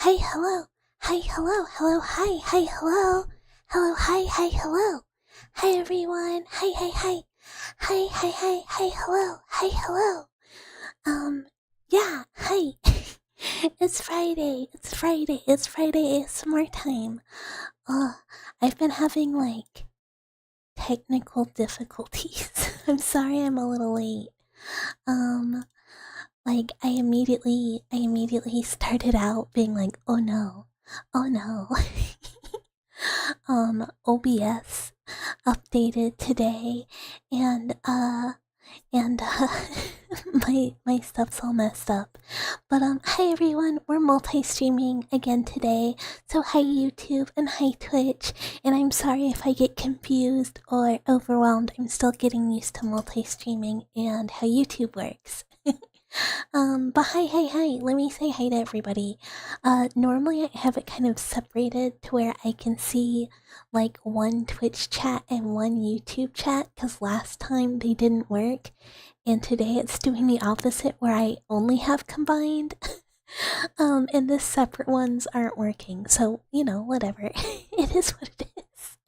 Hi, hello. Hi, hello. Hello, hi. Hi, hello. Hello, hi. Hi, hello. Hi, everyone. Hi, hi, hi. Hi, hi, hi. Hi, hello. Hi, hello. Yeah, hi. It's Friday. It's Friday. It's Friday ASMR time. Uh, I've been having like technical difficulties. I'm sorry I'm a little late. Um, like I immediately started out being like, oh no, oh no. OBS updated today, and my stuff's all messed up. But hi everyone, we're multi-streaming again today. So hi YouTube and hi Twitch, and I'm sorry if I get confused or overwhelmed. I'm still getting used to multi-streaming and how YouTube works. But hi, let me say hi to everybody. Normally I have it kind of separated to where I can see like one Twitch chat and one YouTube chat, because last time they didn't work, and today it's doing the opposite where I only have combined. And the separate ones aren't working, so you know, whatever. It is what it is.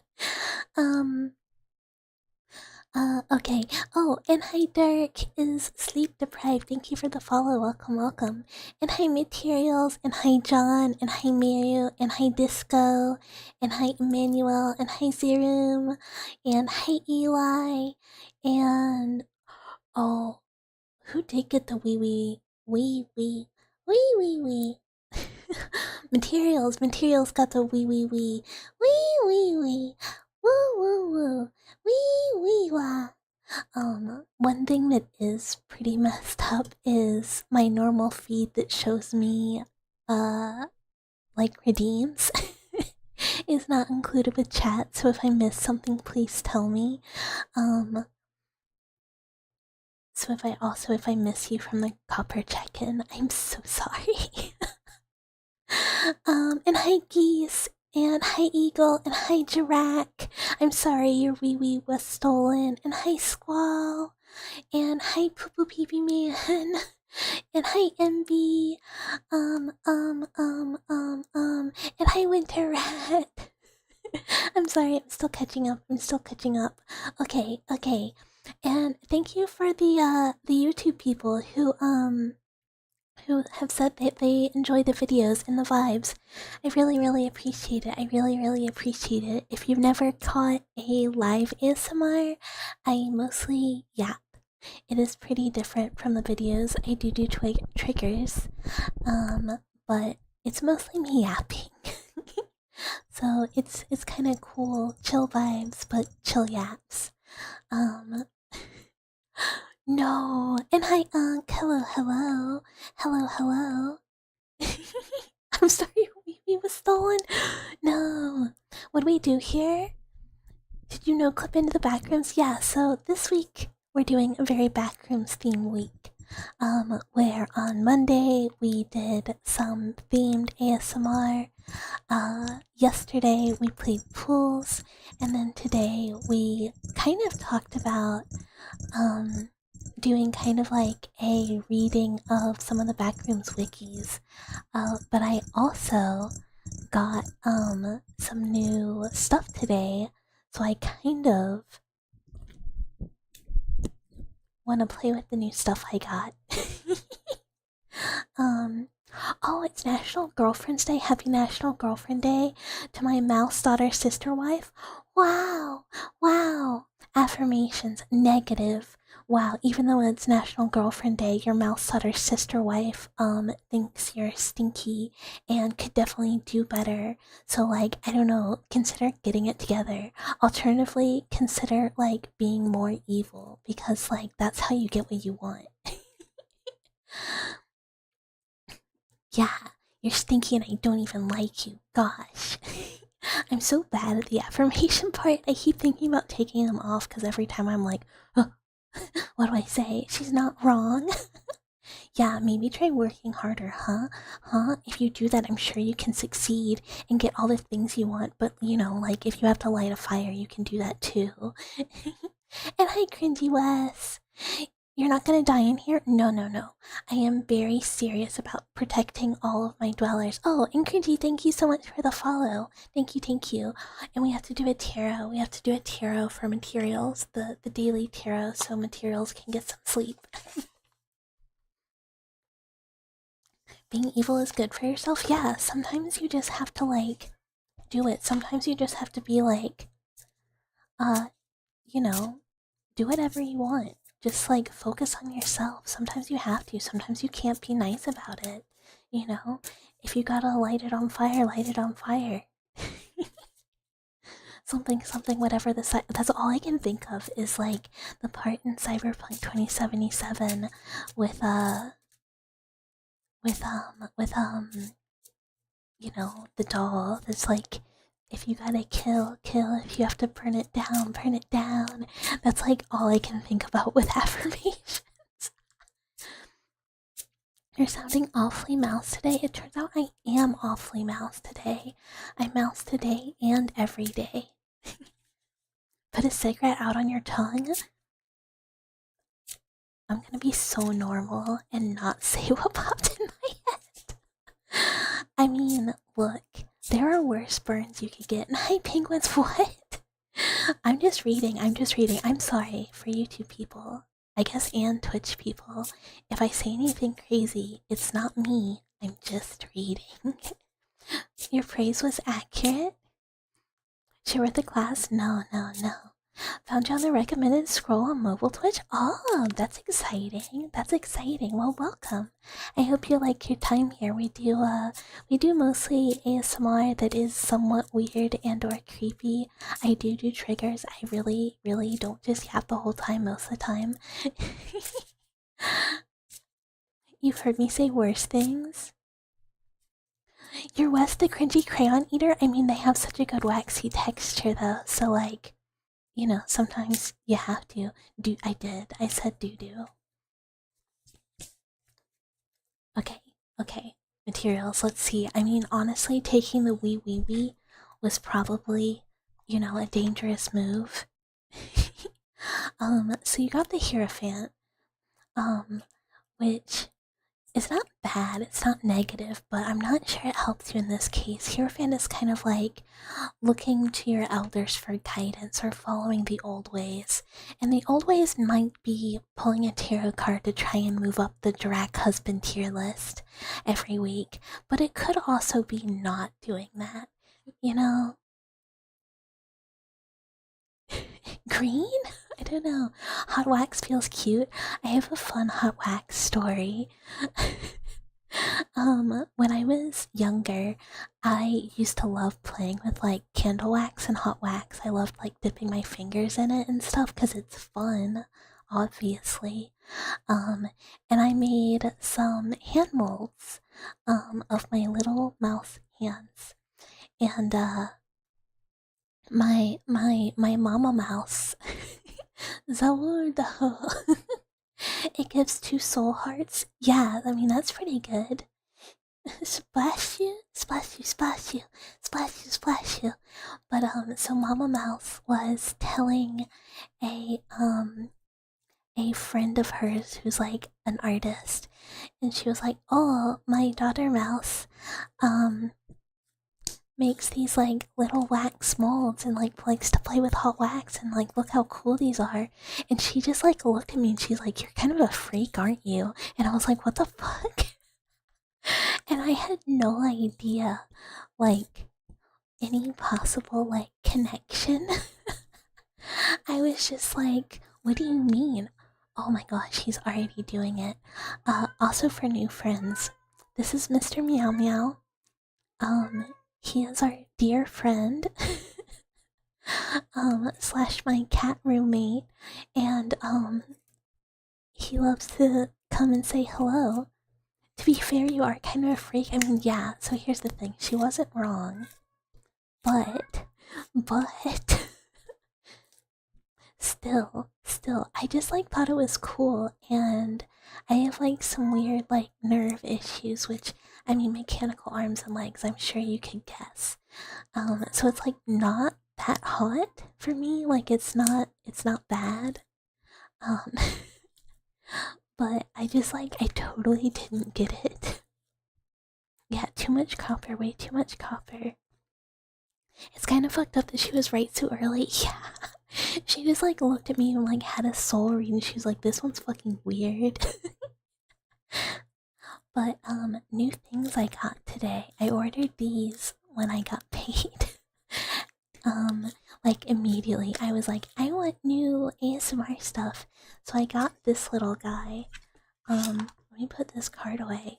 Um, okay. Oh, and hi, Dirk is sleep deprived. Thank you for the follow. Welcome, welcome. And hi, Materials, and hi, John, and hi, Mario, and hi, Disco, and hi, Emmanuel, and hi, Zerum, and hi, Eli, and oh, who did get the wee? Materials got the wee, woo, wee wah. One thing that is pretty messed up is my normal feed that shows me, like redeems is not included with chat. So if I miss something, please tell me. So if I miss you from the copper check-in, I'm so sorry. And hi Geese, and hi Eagle, and hi Jirac. I'm sorry your wee was stolen. And hi Squall, and hi Poo Poo Pee Pee Man, and hi MB, and hi Winter Rat. I'm sorry, I'm still catching up. Okay, and thank you for the YouTube people who have said that they enjoy the videos and the vibes. I really appreciate it. I really appreciate it. If you've never caught a live ASMR, I mostly yap. It is pretty different from the videos. I do triggers, but it's mostly me yapping. So it's kind of cool, chill vibes, but chill yaps. Um, no, and hi, Unc. Hello. I'm sorry, we was stolen. No, what we do here? Did you know clip into the backrooms? Yeah. So this week we're doing a very backrooms theme week. Where on Monday we did some themed ASMR. Yesterday we played pools, and then today we kind of talked about doing kind of like a reading of some of the Backrooms wikis. But I also got some new stuff today, so I kind of want to play with the new stuff I got. um Oh, it's National Girlfriend's Day. Happy National Girlfriend Day to my mouse daughter sister wife. Wow. Affirmations negative. Wow, even though it's National Girlfriend Day, your mouse daughter sister wife thinks you're stinky and could definitely do better. So like, I don't know, consider getting it together. Alternatively, consider like being more evil, because like that's how you get what you want. Yeah, you're stinky and I don't even like you. Gosh. I'm so bad at the affirmation part. I keep thinking about taking them off because every time I'm like, oh, what do I say? She's not wrong. Yeah, maybe try working harder, huh? If you do that, I'm sure you can succeed and get all the things you want. But, you know, like, if you have to light a fire, you can do that too. And hi, Cringy Wes. You're not gonna die in here? No, no, no. I am very serious about protecting all of my dwellers. Oh, Inkriji, thank you so much for the follow. Thank you, thank you. And we have to do a tarot. We have to do a tarot for materials, the daily tarot, so materials can get some sleep. Being evil is good for yourself? Yeah, sometimes you just have to, like, do it. Sometimes you just have to be like, you know, do whatever you want. Just like focus on yourself. Sometimes you have to. Sometimes you can't be nice about it. You know, if you gotta light it on fire, light it on fire. Something, whatever that's all I can think of is like the part in Cyberpunk 2077 with you know, the doll that's like, if you gotta kill, kill. If you have to burn it down, burn it down. That's like all I can think about with affirmations. You're sounding awfully mouse today. It turns out I am awfully mouse today. I mouse today and every day. Put a cigarette out on your tongue? I'm gonna be so normal and not say what popped in my head. I mean, look, there are worse burns you could get. Hi, penguins, what? I'm just reading. I'm sorry for YouTube people. I guess, and Twitch people. If I say anything crazy, it's not me. I'm just reading. Your praise was accurate? Share with the class? No, no, no. Found you on the recommended scroll on mobile Twitch? Oh, that's exciting. That's exciting. Well, welcome. I hope you like your time here. We do mostly ASMR that is somewhat weird and or creepy. I do triggers. I really don't just yap the whole time most of the time. You've heard me say worse things. You're West the cringy crayon eater? I mean, they have such a good waxy texture though, so like, you know, sometimes you have to. I said doo-doo. Okay. Materials, let's see. I mean, honestly, taking the wee was probably, you know, a dangerous move. So you got the Hierophant, which is not bad, it's not negative, but I'm not sure it helps you in this case. Hierophant is kind of like looking to your elders for guidance or following the old ways. And the old ways might be pulling a tarot card to try and move up the Drac husband tier list every week, but it could also be not doing that, you know? Green? I don't know. Hot wax feels cute. I have a fun hot wax story. When I was younger, I used to love playing with like candle wax and hot wax. I loved like dipping my fingers in it and stuff because it's fun, obviously. And I made some hand molds, of my little mouse hands. And, my mama mouse Zawurdo. It gives 2 soul hearts. Yeah, I mean that's pretty good. Splash you, splash you, splash you, splash you, splash you. But so Mama Mouse was telling a friend of hers who's like an artist, and she was like, "Oh, my daughter Mouse makes these like little wax molds and like likes to play with hot wax and like look how cool these are." And she just like looked at me and she's like, "You're kind of a freak, aren't you?" And I was like, "What the fuck?" And I had no idea like any possible like connection. I was just like, "What do you mean?" Oh my gosh, he's already doing it. Also for new friends, this is Mr. Meow Meow. He is our dear friend, slash my cat roommate, and he loves to come and say hello. To be fair, you are kind of a freak. I mean, yeah, so here's the thing. She wasn't wrong. But, still, I just, like, thought it was cool, and I have, like, some weird, like, nerve issues, which, I mean, mechanical arms and legs, I'm sure you could guess. So it's, like, not that hot for me. Like, it's not bad. Um, But I just I totally didn't get it. Yeah, too much copper, way too much copper. It's kind of fucked up that she was right so early. Yeah. She just looked at me and had a soul read and she was like, this one's fucking weird. But new things I got today. I ordered these when I got paid. Immediately I was like, I want new ASMR stuff. So I got this little guy. Let me put this card away.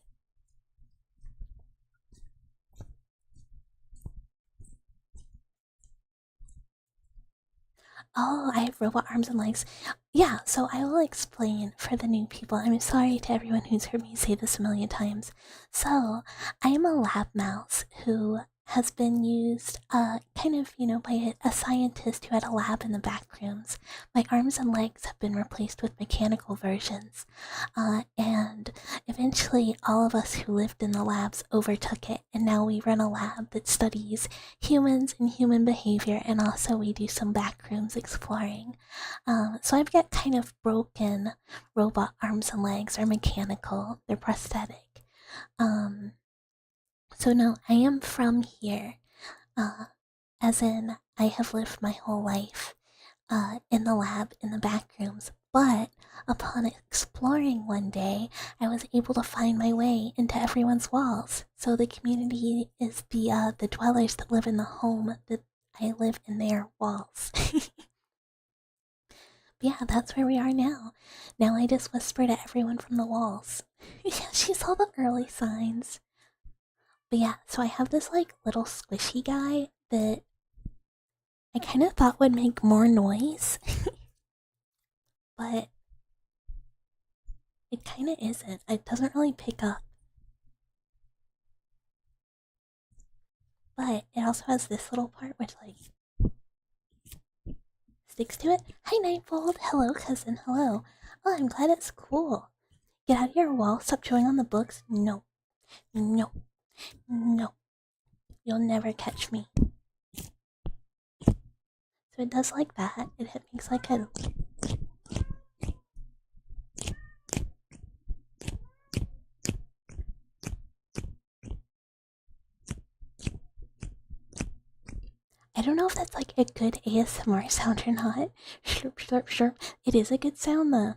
Oh, I have robot arms and legs. Yeah, so I will explain for the new people. I'm sorry to everyone who's heard me say this a million times. So, I am a lab mouse who has been used, by a scientist who had a lab in the back rooms. My arms and legs have been replaced with mechanical versions. And eventually, all of us who lived in the labs overtook it, and now we run a lab that studies humans and human behavior, and also we do some backrooms exploring. So I've got kind of broken robot arms and legs, or mechanical, they're prosthetic. So no, I am from here, as in I have lived my whole life in the lab, in the back rooms. But upon exploring one day, I was able to find my way into everyone's walls. So the community is the dwellers that live in the home that I live in their walls. But yeah, that's where we are now. Now I just whisper to everyone from the walls. Yeah, she saw the early signs. But yeah, so I have this little squishy guy that I kind of thought would make more noise. But it kind of isn't. It doesn't really pick up. But it also has this little part which sticks to it. Hi Nightfold! Hello cousin, hello. Oh, I'm glad it's cool. Get out of your wall, stop chewing on the books. No. No. No. You'll never catch me. So it does that. It makes a... I don't know if that's a good ASMR sound or not. Slurp, slurp, slurp. It is a good sound though.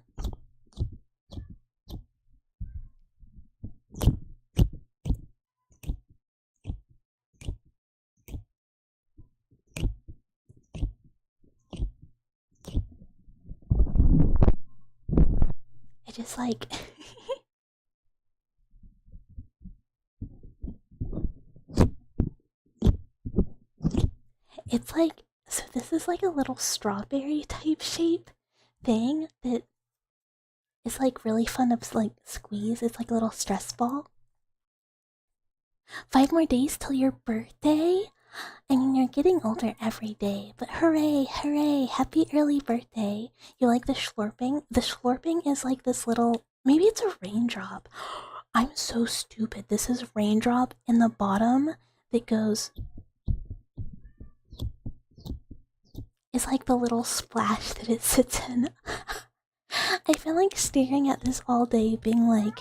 I just it's so this is a little strawberry type shape thing that is really fun to squeeze. It's a little stress ball. 5 more days till your birthday? I mean, you're getting older every day, but hooray, hooray, happy early birthday. You like the slurping? The slurping is this little, maybe it's a raindrop. I'm so stupid. This is raindrop in the bottom that goes... It's the little splash that it sits in. I feel staring at this all day, being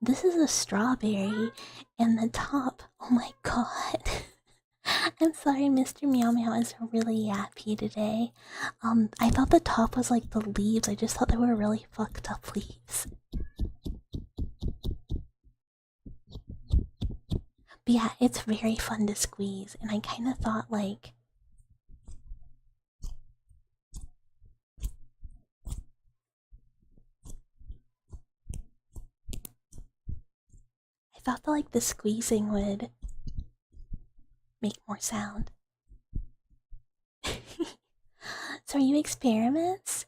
this is a strawberry, and the top, oh my god. I'm sorry, Mr. Meow Meow is really yappy today. I thought the top was the leaves. I just thought they were really fucked up leaves. But yeah, it's very fun to squeeze, and I kind of thought that the squeezing would make more sound. So are you experiments?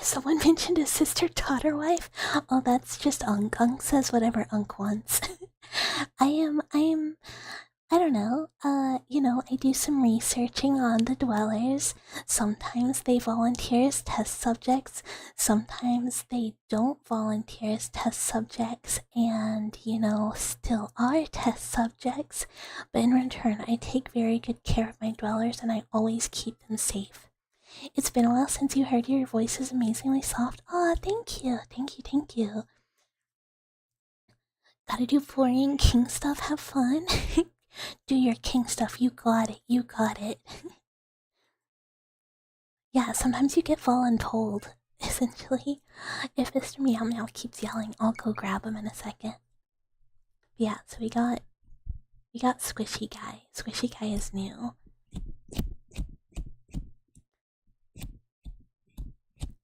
Someone mentioned a sister-daughter wife? Oh, that's just Unk. Unk says whatever Unk wants. I don't know, I do some researching on the dwellers. Sometimes they volunteer as test subjects, sometimes they don't volunteer as test subjects and, still are test subjects. But in return, I take very good care of my dwellers and I always keep them safe. It's been a while since you heard your voice is amazingly soft. Aw, thank you, thank you, thank you. Gotta do boring king stuff, have fun. Do your king stuff, you got it, you got it. Yeah, sometimes you get voluntold, essentially. If Mr. Meow Meow keeps yelling, I'll go grab him in a second. Yeah, so we got Squishy Guy. Squishy Guy is new.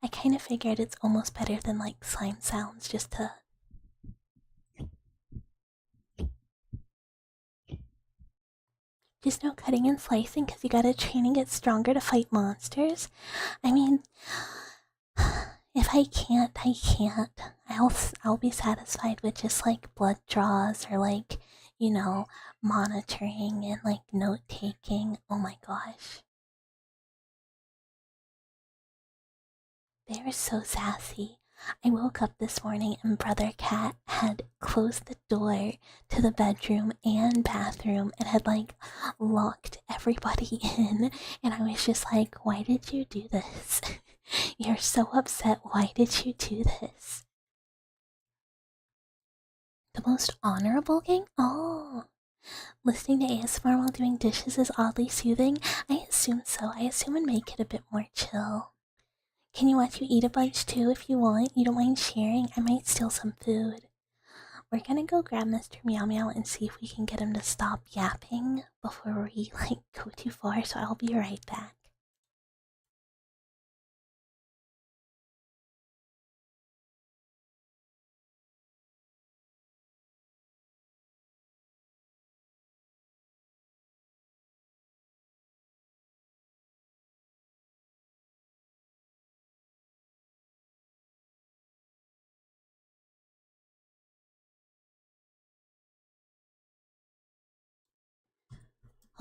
I kind of figured it's almost better than like slime sounds just to. Just no cutting and slicing because you gotta train and get stronger to fight monsters. I mean, if I can't, I can't. I'll be satisfied with just like blood draws or like, you know, monitoring and like note taking. Oh my gosh. They are so sassy. I woke up this morning and Brother Cat had closed the door to the bedroom and bathroom and had like locked everybody in. And I was just like, why did you do this? You're so upset. Why did you do this? The most honorable gang? Oh. Listening to ASMR while doing dishes is oddly soothing? I assume so. I assume it'd make it a bit more chill. Can you watch you eat a bunch too if you want? You don't mind sharing? I might steal some food. We're gonna go grab Mr. Meow Meow and see if we can get him to stop yapping before we like go too far, so I'll be right back.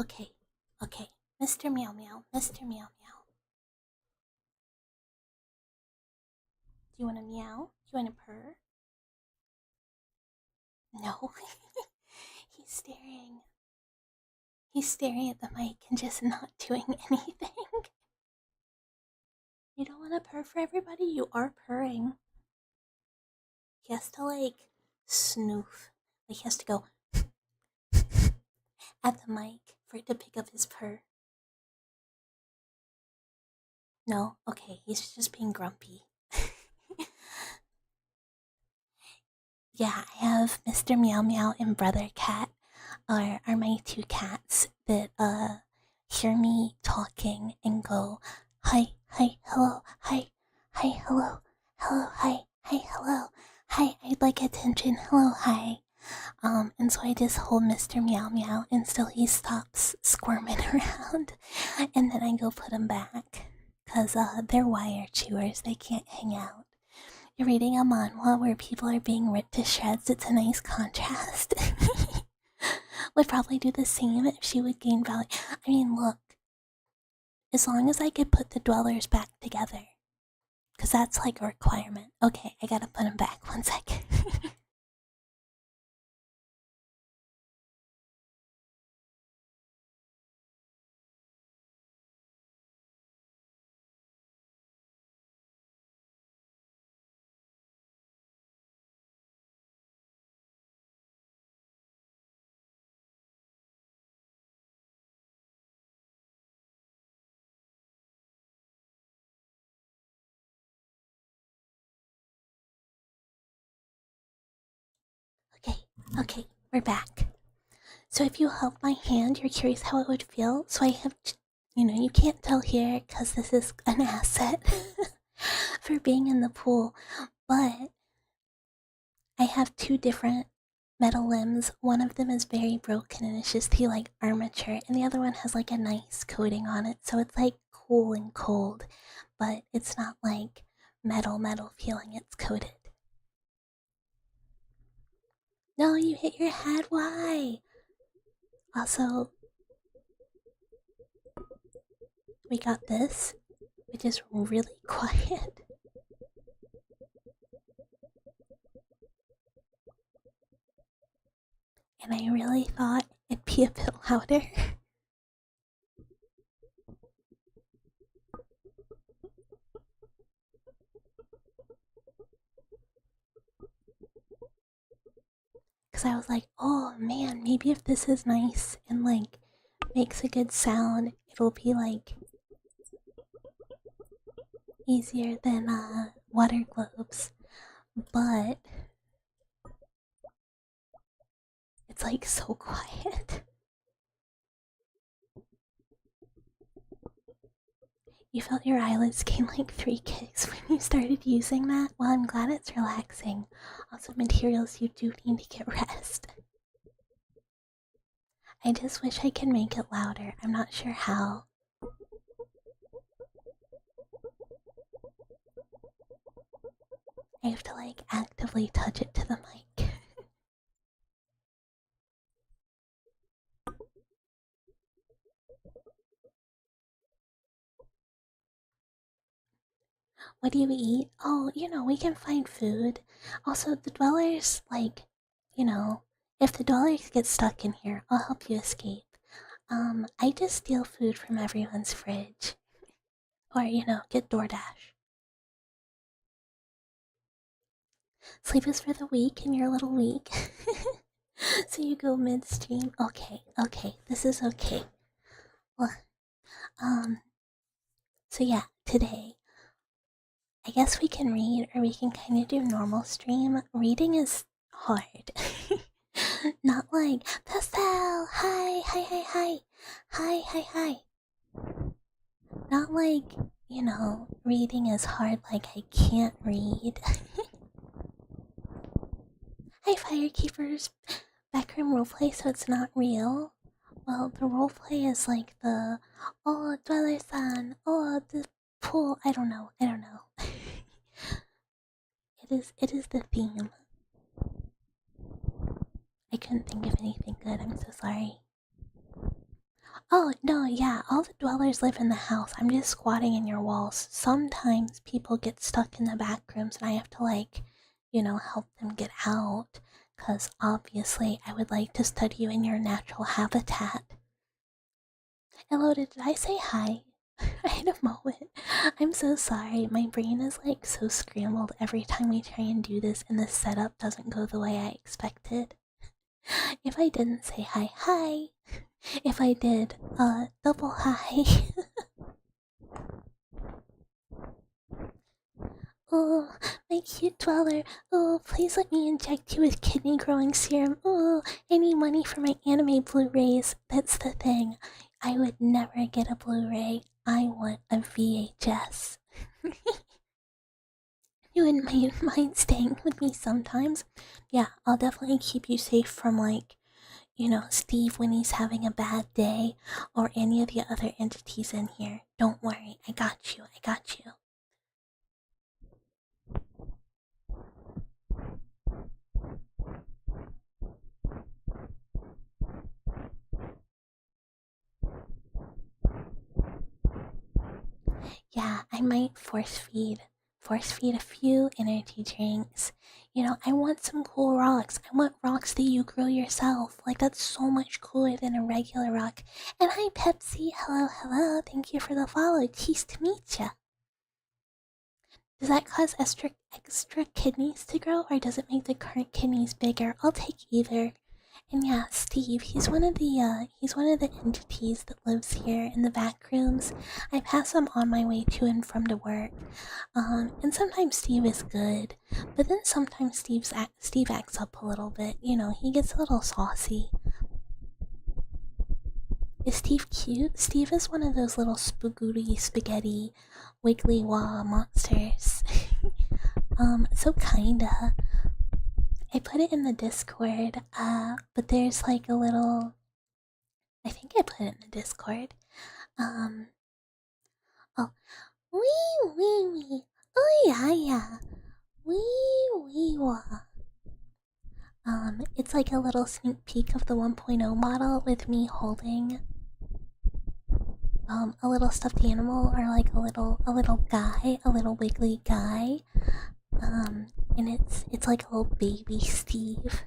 Okay, okay. Mr. Meow Meow, Mr. Meow Meow. Do you wanna meow? Do you wanna purr? No. He's staring. He's staring at the mic and just not doing anything. You don't wanna purr for everybody? You are purring. He has to like snoof. Like he has to go at the mic for it to pick up his purr. No? Okay, he's just being grumpy. Yeah, I have Mr. Meow Meow and Brother Cat are my two cats that hear me talking and go hi, hi, hello, hi, hi, hello, hello, hi, hi, hello, hi, I'd like attention, hello, hi. And so I just hold Mr. Meow Meow until he stops squirming around, and then I go put him back. Cause they're wire chewers, they can't hang out. You're reading a manhwa where people are being ripped to shreds, it's a nice contrast. Would probably do the same if she would gain value. I mean, look, as long as I could put the dwellers back together, cause that's like a requirement. Okay, I gotta put him back, 1 second. Okay, okay, we're back. So if you held my hand, you're curious how it would feel. So I have, you can't tell here because this is an asset for being in the pool. But I have two different metal limbs. One of them is very broken and it's just the like armature, and the other one has like a nice coating on it. So it's like cool and cold, but it's not like metal feeling. It's coated. No, you hit your head. Why? Also, we got this, which is really quiet. And I really thought it'd be a bit louder. Because I was like, oh man, maybe if this is nice and like makes a good sound, it'll be like easier than water globes. But it's like so quiet. You felt your eyelids gain like 3 kicks when you started using that? Well, I'm glad it's relaxing. Also, materials, you do need to get rest. I just wish I could make it louder. I'm not sure how. I have to like actively touch it to the mic. What do you eat? Oh, we can find food. Also, the dwellers, like, if the dwellers get stuck in here, I'll help you escape. I just steal food from everyone's fridge. Or, get DoorDash. Sleep is for the weak and you're a little weak. So you go midstream. Okay, this is okay. Well, so yeah, today I guess we can read or we can kind of do normal stream. Reading is hard. Not like, Pastel, hi. Not like, reading is hard like I can't read. Hi, Firekeepers. Backroom roleplay, so it's not real. Well, the roleplay is like the, oh, Dweller-san, oh, the pool. I don't know. It is the theme. I couldn't think of anything good, I'm so sorry. Oh, no, yeah, all the dwellers live in the house. I'm just squatting in your walls. Sometimes people get stuck in the back rooms and I have to, like, help them get out. Because obviously I would like to study you in your natural habitat. Hello, did I say hi? I had a moment. I'm so sorry. My brain is like so scrambled every time we try and do this and the setup doesn't go the way I expected. If I didn't say hi. If I did, double hi. Oh, my cute dweller. Oh, please let me inject you with kidney growing serum. Oh, I need money for my anime Blu-rays. That's the thing. I would never get a Blu-ray. I want a VHS. You wouldn't mind staying with me sometimes? Yeah, I'll definitely keep you safe from, like, Steve when he's having a bad day, or any of the other entities in here. Don't worry, I got you. Yeah, I might force feed a few energy drinks. I want some cool rocks. I want rocks that you grow yourself. Like, that's so much cooler than a regular rock. And hi, Pepsi. Hello. Thank you for the follow. Cheese to meet ya. Does that cause extra kidneys to grow, or does it make the current kidneys bigger? I'll take either. And yeah, Steve, he's one of the entities that lives here in the back rooms. I pass him on my way to and from to work. And sometimes Steve is good, but then sometimes Steve acts up a little bit. He gets a little saucy. Is Steve cute? Steve is one of those little spaghetti wiggly wah monsters. So kinda. I put it in the Discord, but there's like a little... I think I put it in the Discord. Oh. Wee. Oh yeah. Wee wah. It's like a little sneak peek of the 1.0 model with me holding a little stuffed animal, or like a little guy, a little wiggly guy. And it's like a little baby Steve.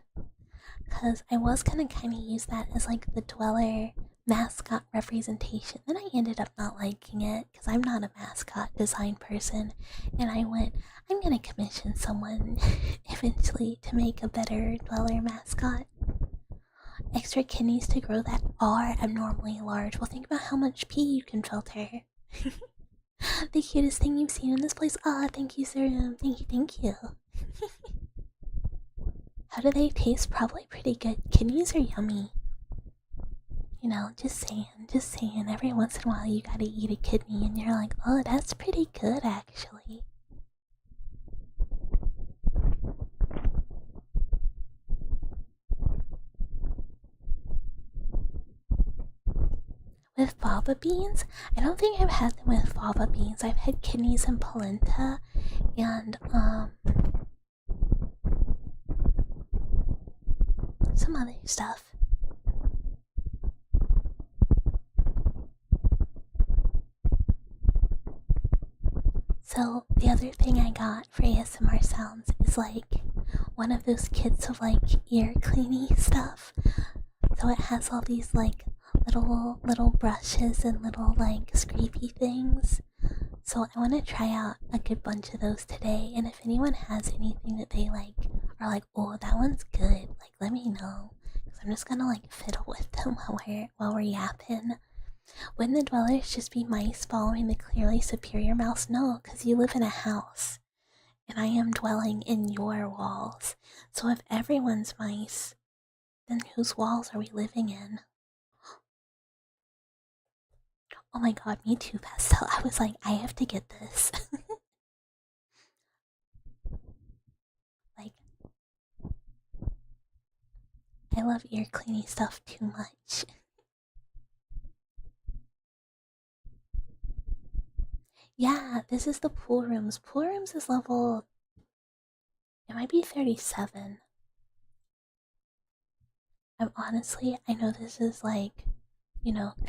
Cause I was gonna kinda use that as like the dweller mascot representation. Then I ended up not liking it because I'm not a mascot design person. And I went, I'm gonna commission someone eventually to make a better dweller mascot. Extra kidneys to grow that are abnormally large. Well, think about how much pee you can filter. The cutest thing you've seen in this place. Ah, thank you, Serum. Thank you, thank you. How do they taste? Probably pretty good. Kidneys are yummy. You know, just saying. Every once in a while you gotta eat a kidney and you're like, oh, that's pretty good actually. With fava beans? I don't think I've had them with fava beans. I've had kidneys and polenta and some other stuff. So the other thing I got for ASMR sounds is like one of those kits of like ear cleaning stuff. So it has all these like little brushes and little like scrapey things. So I want to try out a good bunch of those today. And if anyone has anything that they like are like, oh, that one's good, like let me know. Because I'm just gonna like fiddle with them while we're yapping. Wouldn't the dwellers just be mice following the clearly superior mouse? No, because you live in a house. And I am dwelling in your walls. So if everyone's mice, then whose walls are we living in? Oh my god, me too, Pastel. I was like, I have to get this. Like, I love ear cleaning stuff too much. Yeah, this is the pool rooms. Pool rooms is level. It might be 37. I know this is like,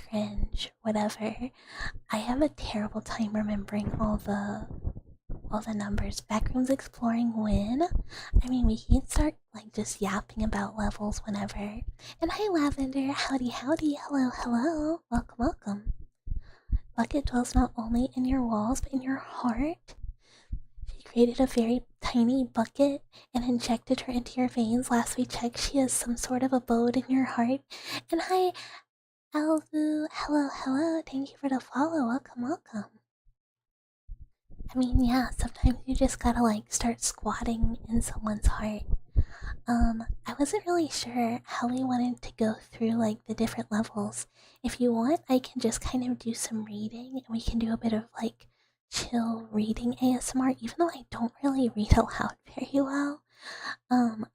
cringe, whatever. I have a terrible time remembering all the numbers. Backrooms exploring when? I mean, we can start like just yapping about levels whenever. And hi, Lavender. Howdy, howdy. Hello, hello. Welcome, welcome. Bucket dwells not only in your walls but in your heart. She created a very tiny bucket and injected her into your veins. Last we checked, she has some sort of abode in your heart. And hi, Alvu. Hello, hello. Thank you for the follow. Welcome, welcome. I mean, yeah, sometimes you just gotta like start squatting in someone's heart. I wasn't really sure how we wanted to go through like the different levels. If you want, I can just kind of do some reading and we can do a bit of like chill reading ASMR, even though I don't really read aloud very well. Um,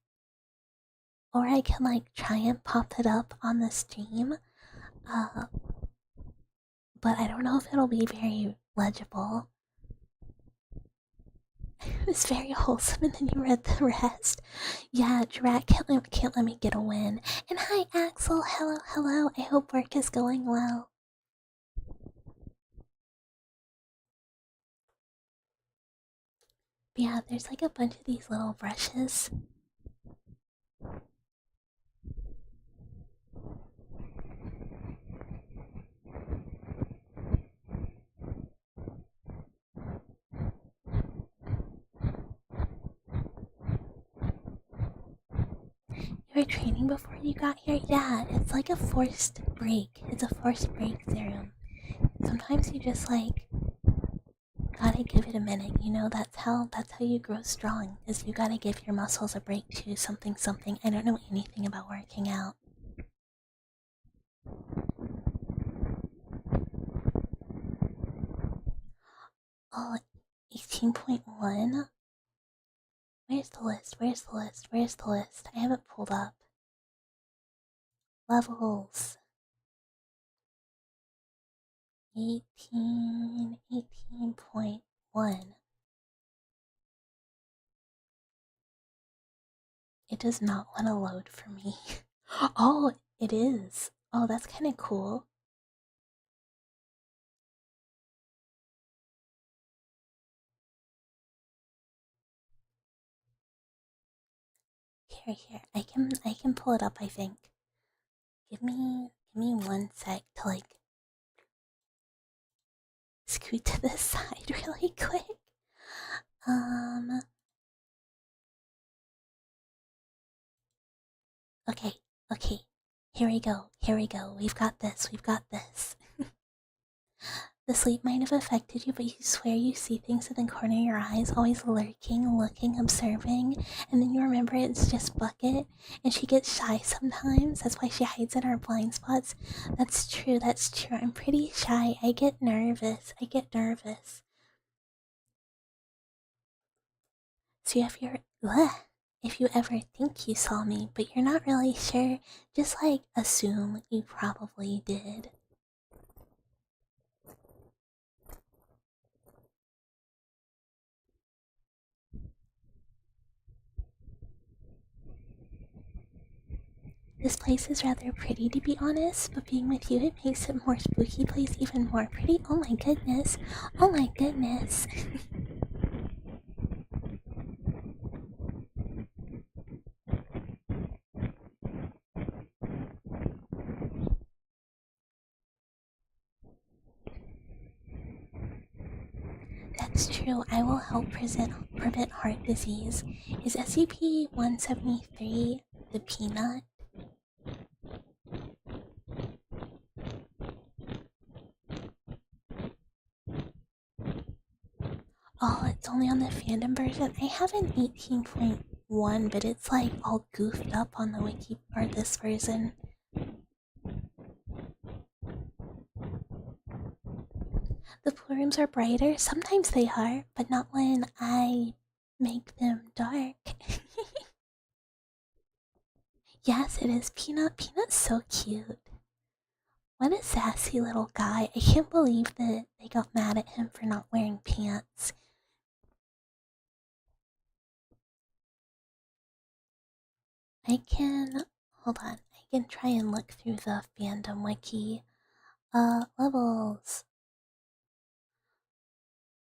or I can like try and pop it up on the stream. But I don't know if it'll be very legible. It's very wholesome, and then you read the rest. Yeah, Drat can't let me get a win. And hi, Axel. Hello, hello. I hope work is going well. But yeah, there's like a bunch of these little brushes. You were training before you got here? Yeah, it's like a forced break. It's a forced break serum. Sometimes you just like gotta give it a minute, that's how you grow strong, is you gotta give your muscles a break to something something. I don't know anything about working out. Oh, 18.1? Where's the list? Where's the list? Where's the list? I have it pulled up. Levels. 18.1. It does not want to load for me. Oh, it is. Oh, that's kind of cool. Here. I can pull it up, I think. Give me Give me 1 sec to like scoot to the side really quick. Okay, okay. Here we go. Here we go. We've got this. We've got this. The sleep might have affected you, but you swear you see things in the corner of your eyes, always lurking, looking, observing, and then you remember it's just Bucket, and she gets shy sometimes. That's why she hides in her blind spots. That's true, that's true. I'm pretty shy. I get nervous. I get nervous. So if you ever think you saw me, but you're not really sure, just like assume you probably did. This place is rather pretty, to be honest, but being with you, it makes it more spooky place even more pretty. Oh my goodness. Oh my goodness. That's true. I will help prevent heart disease. Is SCP-173 the peanut? Oh, it's only on the fandom version. I have an 18.1, but it's like all goofed up on the wiki or this version. The pool rooms are brighter. Sometimes they are, but not when I make them dark. Yes, it is Peanut. Peanut's so cute. What a sassy little guy. I can't believe that they got mad at him for not wearing pants. I can... Hold on. I can try and look through the fandom wiki. Levels.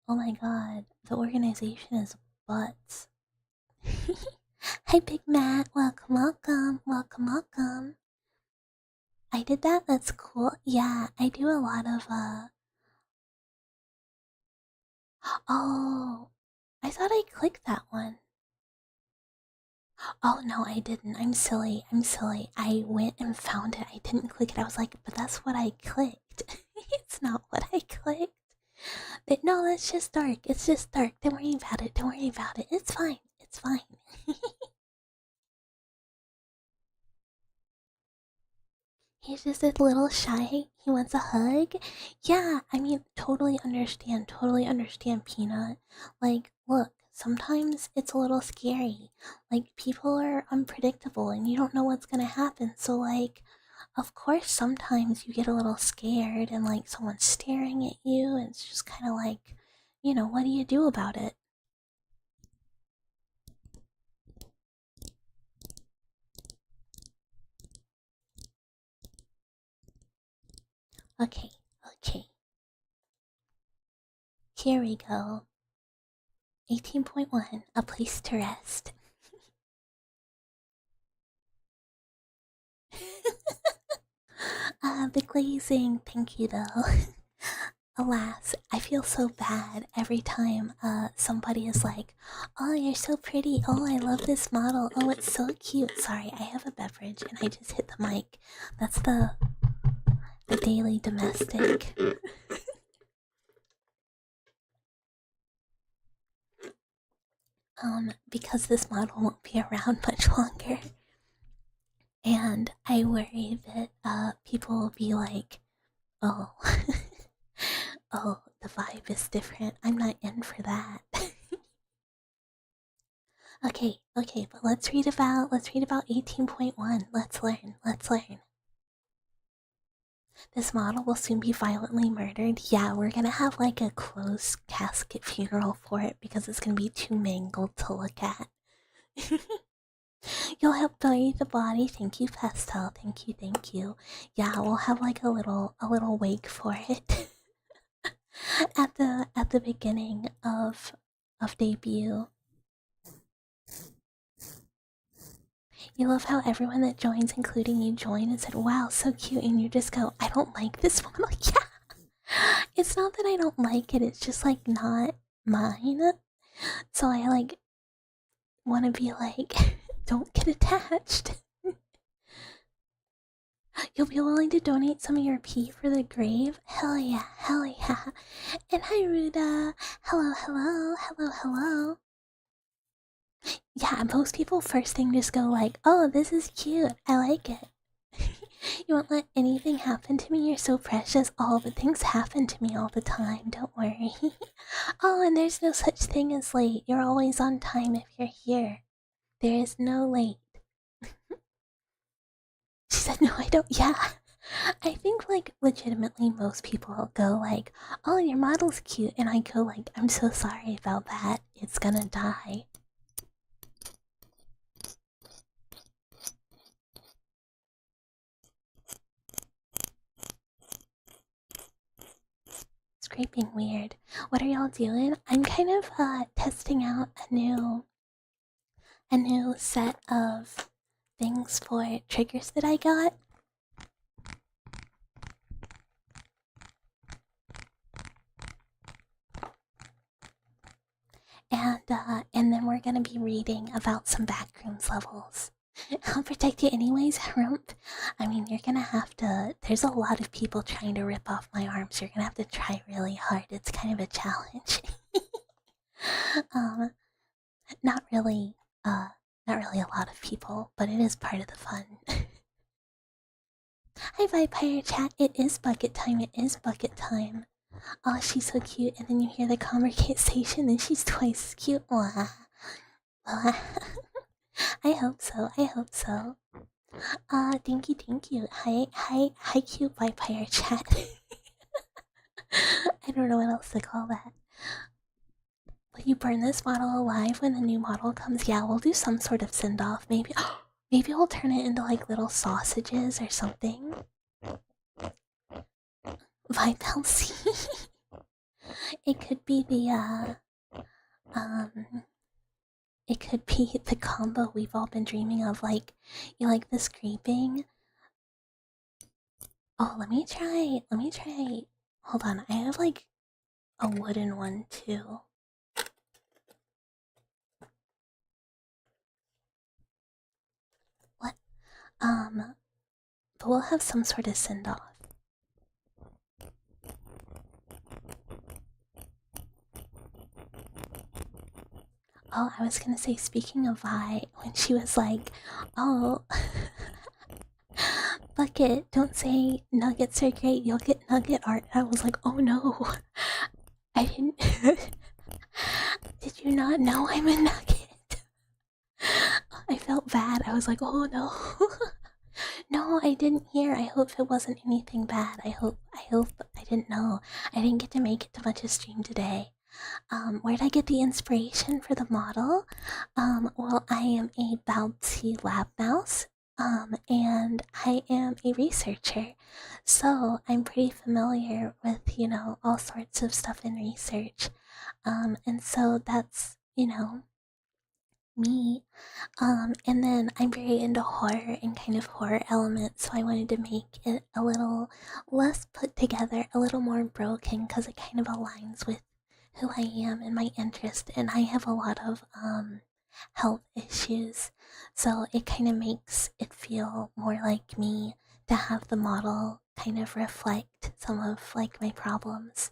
Oh my god. The organization is butts. Hi, Big Matt. Welcome, welcome. Welcome, welcome. I did that? That's cool. Yeah, I do a lot of, Oh, I thought I clicked that one. Oh no, I didn't. I'm silly. I'm silly. I went and found it. I didn't click it. I was like, but that's what I clicked. It's not what I clicked. But no, it's just dark. It's just dark. Don't worry about it. Don't worry about it. It's fine. It's fine. He's just a little shy. He wants a hug. Yeah, I mean, totally understand. Totally understand, Peanut. Like, look, sometimes it's a little scary. Like, people are unpredictable and you don't know what's gonna happen. So, like, of course, sometimes you get a little scared and, like, someone's staring at you. And it's just kind of like, what do you do about it? Okay, okay. Here we go. 18.1, a place to rest. The glazing, thank you though. Alas, I feel so bad every time somebody is like, "Oh, you're so pretty. Oh, I love this model. Oh, it's so cute." Sorry, I have a beverage and I just hit the mic. That's the daily domestic. Because this model won't be around much longer. And I worry that people will be like, "Oh, oh, the vibe is different. I'm not in for that." Okay, okay, but let's read about 18.1. Let's learn. Let's learn. This model will soon be violently murdered. Yeah, we're gonna have like a closed casket funeral for it because it's gonna be too mangled to look at. You'll help bury the body. Thank you, Pastel. Thank you, thank you. Yeah, we'll have like a little wake for it at the beginning of debut. You love how everyone that joins, including you, join and said, wow, so cute, and you just go, I don't like this one. Like, yeah. It's not that I don't like it, it's just like not mine. So I like want to be like, don't get attached. You'll be willing to donate some of your pee for the grave? Hell yeah, hell yeah. And hi Ruda. Hello, hello, hello, hello. Yeah, most people first thing just go like, oh, this is cute, I like it. You won't let anything happen to me, you're so precious. All the things happen to me all the time, don't worry. Oh, and there's no such thing as late. You're always on time if you're here. There is no late. She said, no, I don't. Yeah. I think, like, legitimately most people go like, oh, your model's cute. And I go like, I'm so sorry about that. It's gonna die. Scraping weird. What are y'all doing? I'm kind of testing out a new set of things for triggers that I got. And then we're gonna be reading about some Backrooms levels. I'll protect you anyways, Rump. I mean, you're gonna have to. There's a lot of people trying to rip off my arms. You're gonna have to try really hard. It's kind of a challenge. Not really. Not really a lot of people, but it is part of the fun. Hi, Vampire Chat. It is bucket time. It is bucket time. Oh, she's so cute. And then you hear the conversation, and she's twice as cute. Wah. Wah. I hope so. I hope so. Thank you, thank you. Hi, cute Vampire Chat. I don't know what else to call that. Will you burn this model alive when the new model comes? Yeah, we'll do some sort of send-off. Maybe we'll turn it into like little sausages or something. Vipelsi. It could be the it could be the combo we've all been dreaming of. Like, you like the scraping? Oh, let me try. Hold on, I have like a wooden one too. What? But we'll have some sort of send-off. Oh, I was gonna say, speaking of Vi, when she was like, oh, Bucket, don't say nuggets are great, you'll get nugget art. I was like, oh no, I didn't. Did you not know I'm a nugget? I felt bad. I was like, oh no. No, I didn't hear. I hope it wasn't anything bad. I hope I didn't know. I didn't get to make it to much of stream today. Where'd I get the inspiration for the model? Well, I am a bouncy lab mouse, and I am a researcher. So I'm pretty familiar with, all sorts of stuff in research. And so that's, me. And then I'm very into horror and kind of horror elements, so I wanted to make it a little less put together, a little more broken, because it kind of aligns with who I am and my interest, and I have a lot of health issues, so it kind of makes it feel more like me to have the model kind of reflect some of like my problems.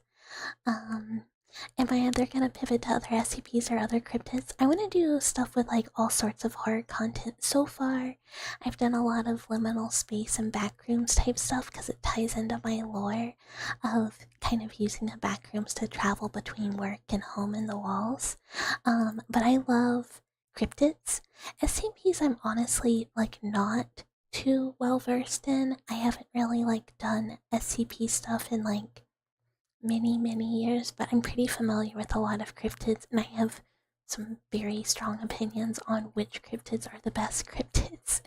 Am I either gonna pivot to other SCPs or other cryptids? I want to do stuff with like all sorts of horror content. So far, I've done a lot of liminal space and backrooms type stuff because it ties into my lore of kind of using the backrooms to travel between work and home and the walls. But I love cryptids. SCPs I'm honestly like not too well versed in. I haven't really like done SCP stuff in like many years, but I'm pretty familiar with a lot of cryptids, and I have some very strong opinions on which cryptids are the best cryptids.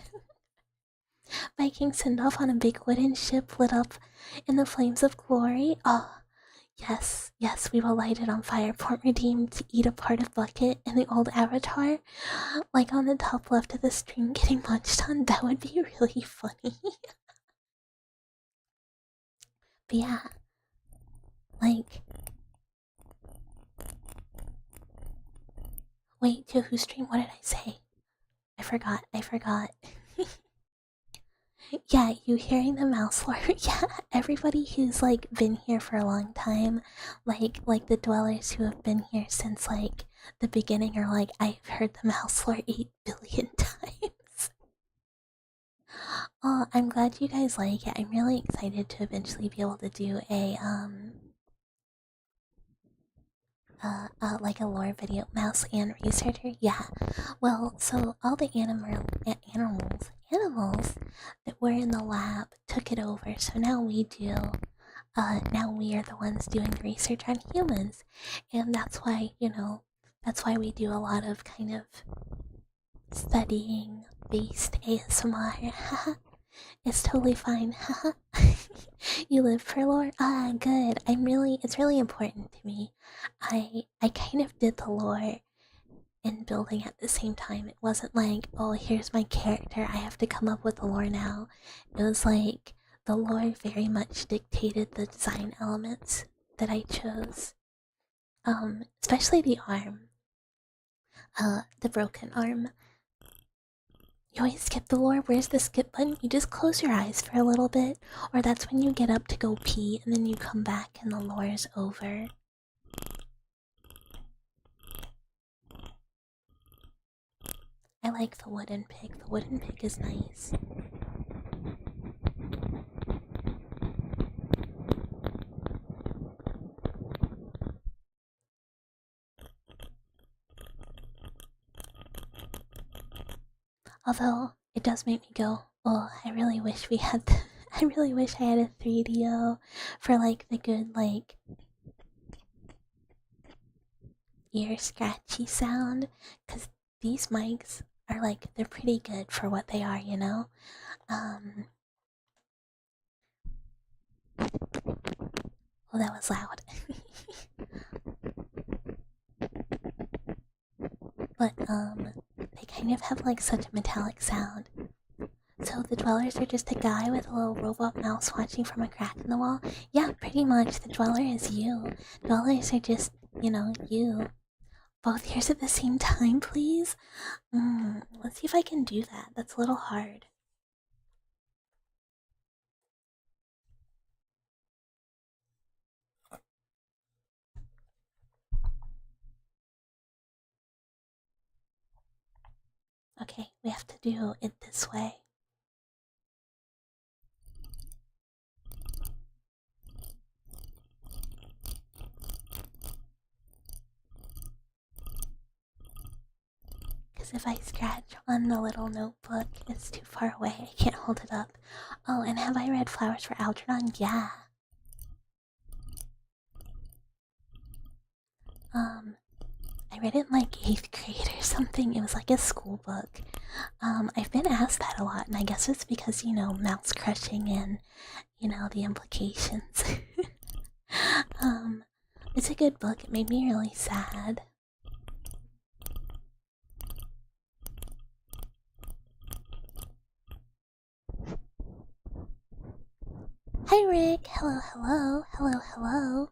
Vikings send off on a big wooden ship lit up in the flames of glory. Oh, Yes, yes, we will light it on fire. Point redeemed to eat a part of Bucket in the old avatar. Like on the top left of the stream getting munched on. That would be really funny. But yeah, like... Wait, to whose stream? What did I say? I forgot. Yeah, you hearing the mouse lore? Yeah, everybody who's like been here for a long time, like the dwellers who have been here since like the beginning are like, I've heard the mouse lore 8 billion times. Oh, I'm glad you guys like it. I'm really excited to eventually be able to do a like a lore video. Mouse and researcher. Yeah. Well, so all the animals that were in the lab took it over. So now we do. Now we are the ones doing research on humans, and that's why that's why we do a lot of kind of studying based ASMR. It's totally fine. You live for lore? Ah, good. It's really important to me. I kind of did the lore and building at the same time. It wasn't like, oh, here's my character, I have to come up with the lore now. It was like the lore very much dictated the design elements that I chose. Especially the arm. The broken arm. You always skip the lore. Where's the skip button? You just close your eyes for a little bit, or that's when you get up to go pee and then you come back and the lore is over. I like the wooden pig. The wooden pig is nice. Although it does make me go, oh, I really wish we had. I really wish I had a 3DO for like the good like ear scratchy sound, because these mics are like they're pretty good for what they are, you know. Oh, that was loud. But they kind of have like such a metallic sound. So the dwellers are just a guy with a little robot mouse watching from a crack in the wall? Yeah, pretty much. The dweller is you. Dwellers are just, you. Both ears at the same time, please? Let's see if I can do that. That's a little hard. Okay, we have to do it this way. Because if I scratch on the little notebook, it's too far away. I can't hold it up. Oh, and have I read Flowers for Algernon? Yeah. I read it in like 8th grade or something. It was like a school book. I've been asked that a lot, and I guess it's because, mouse crushing and, the implications. It's a good book. It made me really sad. Hi, Rick. Hello, hello. Hello, hello.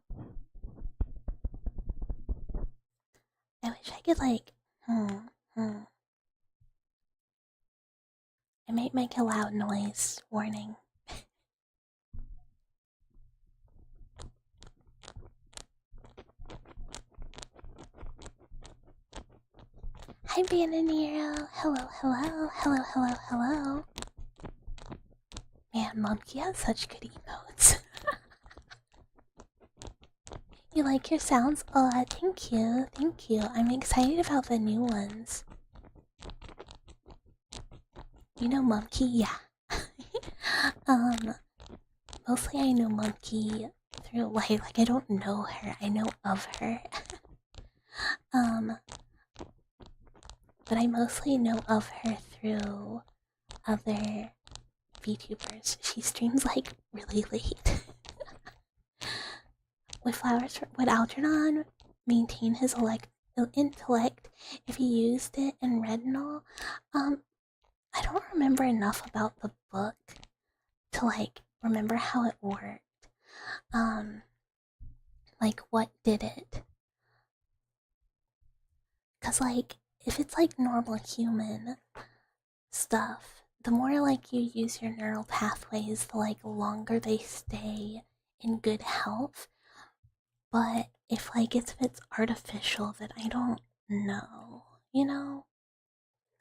I wish I could, like, I might make a loud noise warning. Hi, Bananero. Hello, hello. Hello, hello, hello. Man, Monkey has such good emotes. You like your sounds? Oh, thank you, thank you. I'm excited about the new ones. You know Monkey? Yeah. Mostly I know Monkey through like I don't know her, I know of her. But I mostly know of her through other VTubers. She streams like really late. would Algernon maintain his intellect if he used it in Retinol? I don't remember enough about the book to like remember how it worked. Like what did it? Cause like if it's like normal human stuff, the more like you use your neural pathways, the like longer they stay in good health. But if like if it's artificial, then I don't know. You know?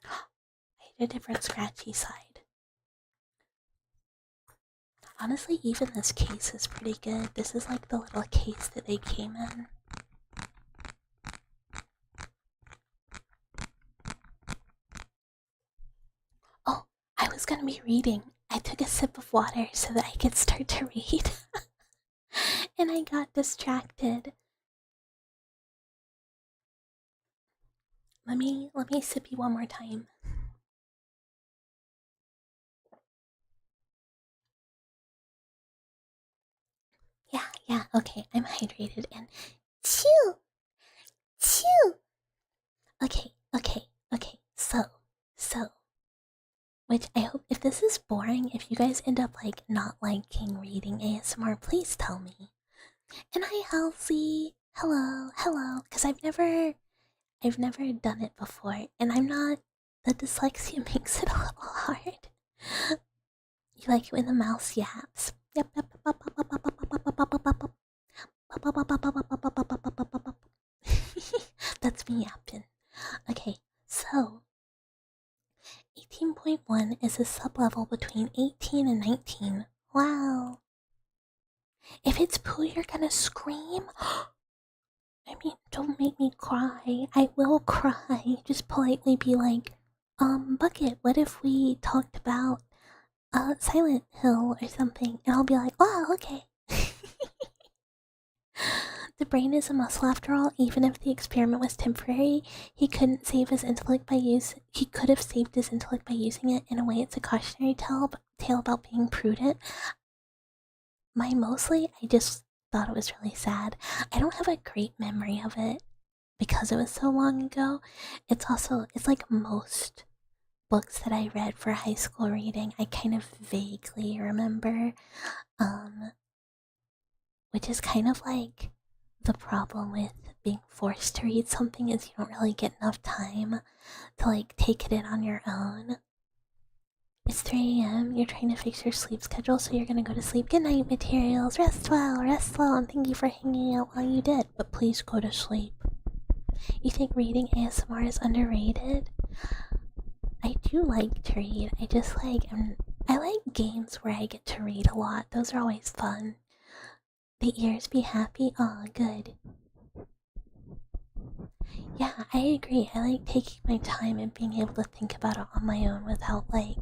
I hate a different scratchy side. Honestly, even this case is pretty good. This is like the little case that they came in. Oh, I was gonna be reading. I took a sip of water so that I could start to read. And I got distracted. Let me sip you one more time. Yeah, okay, I'm hydrated and chew! Chew! Okay, so. Which I hope, if this is boring, if you guys end up like not liking reading ASMR, please tell me. And hi, Halsey. Hello. Because I've never done it before, and I'm not. The dyslexia makes it a little hard. You like it when the mouse yaps. Yep. That's me yapping. Okay, so 18.1 is a sublevel between 18 and 19. Wow. If it's poo, you're gonna scream? I mean, don't make me cry. I will cry. Just politely be like, Bucket, what if we talked about, Silent Hill or something? And I'll be like, wow, okay. The brain is a muscle after all. Even if the experiment was temporary, he couldn't save his intellect by he could have saved his intellect by using it. In a way, it's a cautionary tale about being prudent. I just thought it was really sad. I don't have a great memory of it because it was so long ago. It's like most books that I read for high school reading, I kind of vaguely remember. Which is kind of like the problem with being forced to read something, is you don't really get enough time to like take it in on your own. It's 3 a.m. You're trying to fix your sleep schedule, so you're gonna go to sleep. Good night, materials. Rest well, and thank you for hanging out while you did. But please go to sleep. You think reading ASMR is underrated? I do like to read. I like games where I get to read a lot. Those are always fun. The ears be happy? Aw, good. Yeah, I agree. I like taking my time and being able to think about it on my own without, like,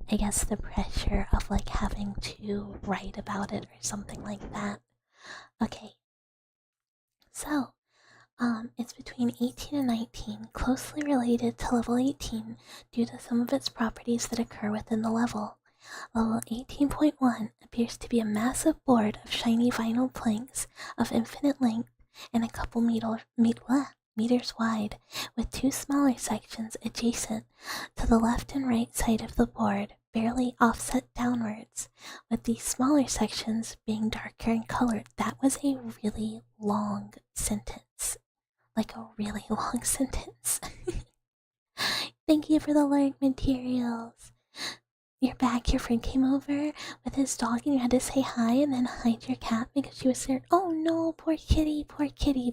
I guess the pressure of, like, having to write about it or something like that. Okay. So, it's between 18 and 19, closely related to level 18 due to some of its properties that occur within the level. Level 18.1 appears to be a massive board of shiny vinyl planks of infinite length and a couple meters wide, with two smaller sections adjacent to the left and right side of the board, barely offset downwards, with these smaller sections being darker in color. That was a really long sentence. Like a really long sentence. Thank you for the learned materials. You're back. Your friend came over with his dog and you had to say hi and then hide your cat because she was scared. Oh no, poor kitty.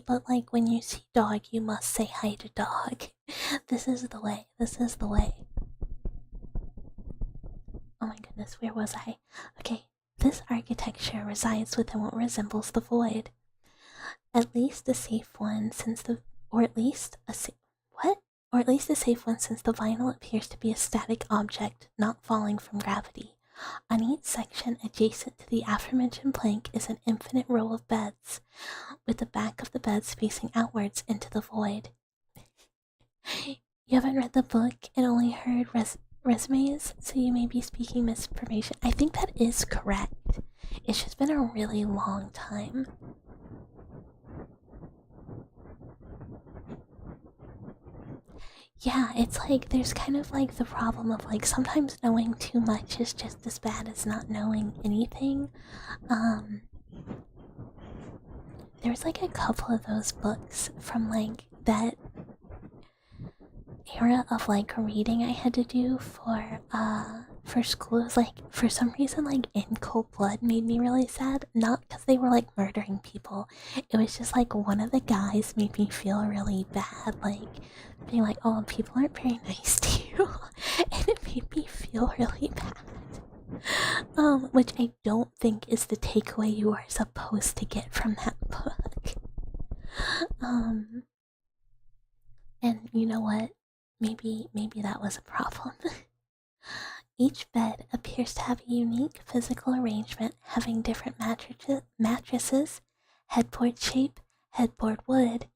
But like when you see dog, you must say hi to dog. This is the way. Oh my goodness, where was I? Okay, this architecture resides within what resembles the void. At least a safe one since the vinyl appears to be a static object, not falling from gravity. On each section adjacent to the aforementioned plank is an infinite row of beds, with the back of the beds facing outwards into the void. You haven't read the book and only heard resumes, so you may be speaking misinformation. I think that is correct. It's just been a really long time. Yeah, it's like there's kind of like the problem of like sometimes knowing too much is just as bad as not knowing anything. Um, there's like a couple of those books from like that era of like reading I had to do for school. It was like for some reason like In Cold Blood made me really sad. Not because they were like murdering people. It was just like one of the guys made me feel really bad, like being like, oh, people aren't very nice to you. And it made me feel really bad. Which I don't think is the takeaway you are supposed to get from that book. Um and you know what? Maybe that was a problem. Each bed appears to have a unique physical arrangement, having different mattresses, headboard shape, headboard wood,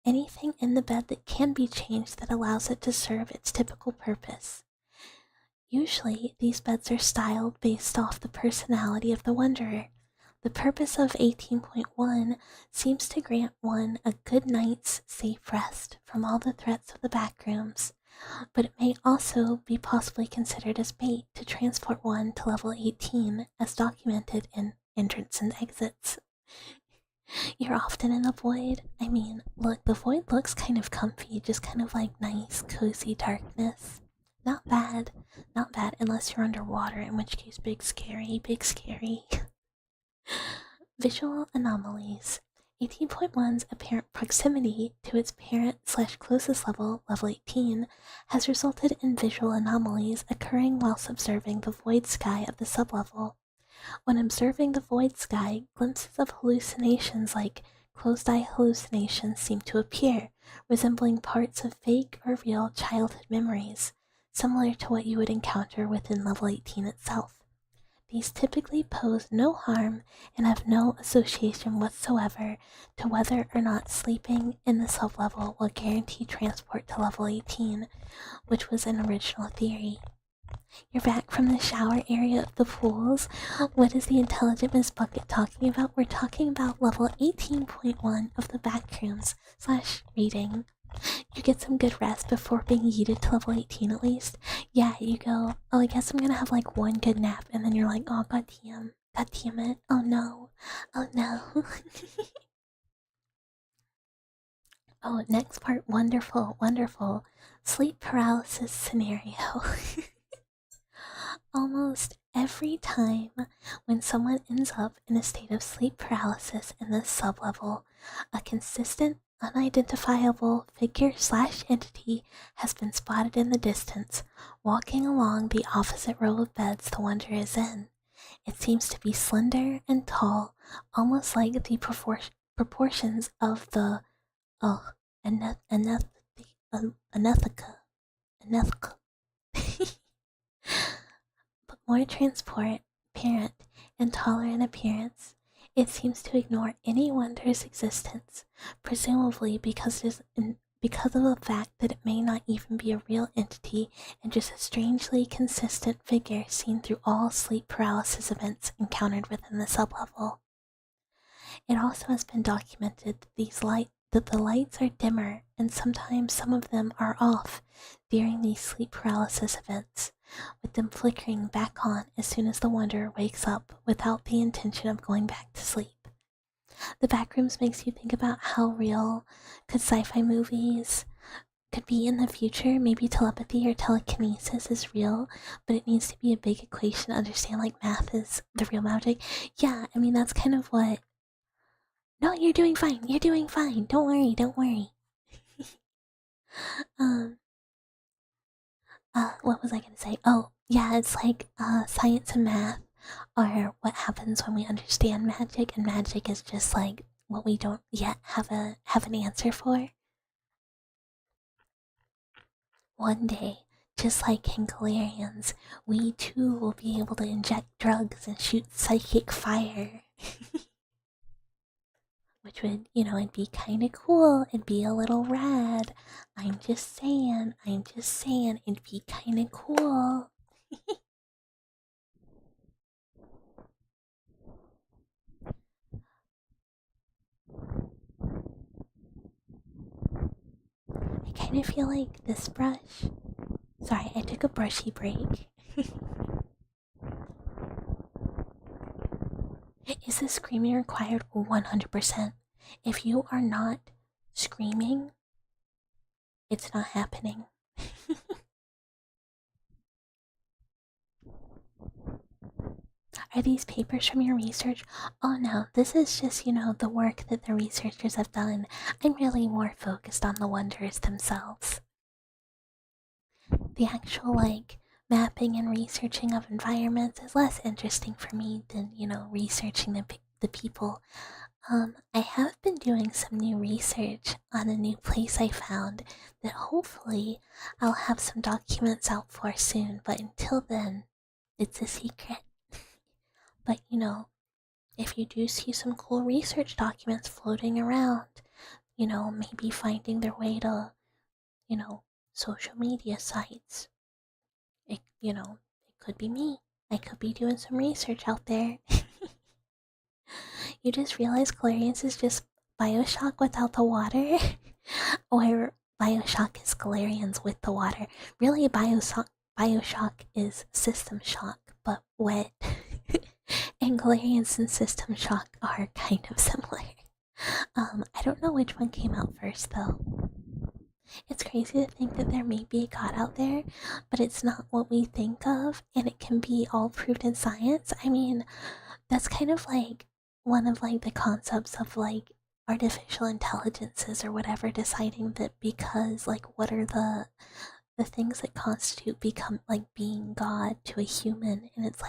anything in the bed that can be changed that allows it to serve its typical purpose. Usually, these beds are styled based off the personality of the wanderer. The purpose of 18.1 seems to grant one a good night's safe rest from all the threats of the backrooms, but it may also be possibly considered as bait to transport one to level 18 as documented in entrance and exits. You're often in a void. I mean, look, the void looks kind of comfy, just kind of like nice, cozy darkness. Not bad, not bad, unless you're underwater, in which case, big scary, big scary. Visual anomalies. 18.1's apparent proximity to its parent/closest level, level 18, has resulted in visual anomalies occurring whilst observing the void sky of the sublevel. When observing the void sky, glimpses of hallucinations like closed-eye hallucinations seem to appear, resembling parts of fake or real childhood memories, similar to what you would encounter within level 18 itself. These typically pose no harm and have no association whatsoever to whether or not sleeping in the sublevel will guarantee transport to level 18, which was an original theory. You're back from the shower area of the pools. What is the intelligent Miss Bucket talking about? We're talking about level 18.1 of the backrooms / reading. You get some good rest before being yeeted to level 18 at least. Yeah, you go, oh, I guess I'm gonna have like one good nap, and then you're like, oh, god damn it, oh no, oh no. Oh, next part, wonderful, wonderful. Sleep paralysis scenario. Almost every time when someone ends up in a state of sleep paralysis in this sublevel, a consistent, unidentifiable figure/entity has been spotted in the distance, walking along the opposite row of beds the wanderer is in. It seems to be slender and tall, almost like the proportions of the Anethica. But more transparent, and taller in appearance. It seems to ignore any wanderer's existence, presumably because of the fact that it may not even be a real entity and just a strangely consistent figure seen through all sleep paralysis events encountered within the sublevel. It also has been documented that the lights are dimmer and sometimes some of them are off during these sleep paralysis events, with them flickering back on as soon as the wanderer wakes up without the intention of going back to sleep. The Backrooms makes you think about how real could sci-fi movies could be in the future. Maybe telepathy or telekinesis is real, but it needs to be a big equation to understand like math is the real magic. Yeah, I mean that's kind of what. No, you're doing fine. You're doing fine. Don't worry. Don't worry. um, what was I gonna say? Oh, yeah, it's like science and math are what happens when we understand magic, and magic is just like what we don't yet have an answer for. One day, just like Kingalarians, we too will be able to inject drugs and shoot psychic fire. Which would, it'd be kind of cool. It'd be a little rad. I'm just saying, it'd be kind of cool. I feel like this brush. Sorry, I took a brushy break. Is this screaming required? 100%. If you are not screaming, it's not happening. Are these papers from your research? Oh no, this is just, the work that the researchers have done. I'm really more focused on the wonders themselves. The actual, mapping and researching of environments is less interesting for me than, researching the people. I have been doing some new research on a new place I found that hopefully I'll have some documents out for soon, but until then, it's a secret. But if you do see some cool research documents floating around, maybe finding their way to, social media sites, it could be me. I could be doing some research out there. You just realize Galarians is just Bioshock without the water? Or Bioshock is Galarians with the water. Really, Bioshock is System Shock, but wet. And Galarians and System Shock are kind of similar. I don't know which one came out first, though. It's crazy to think that there may be a god out there, but it's not what we think of, and it can be all proved in science. I mean, that's kind of like one of the concepts of artificial intelligences or whatever, deciding that because what are the things that constitute become being god to a human, and it's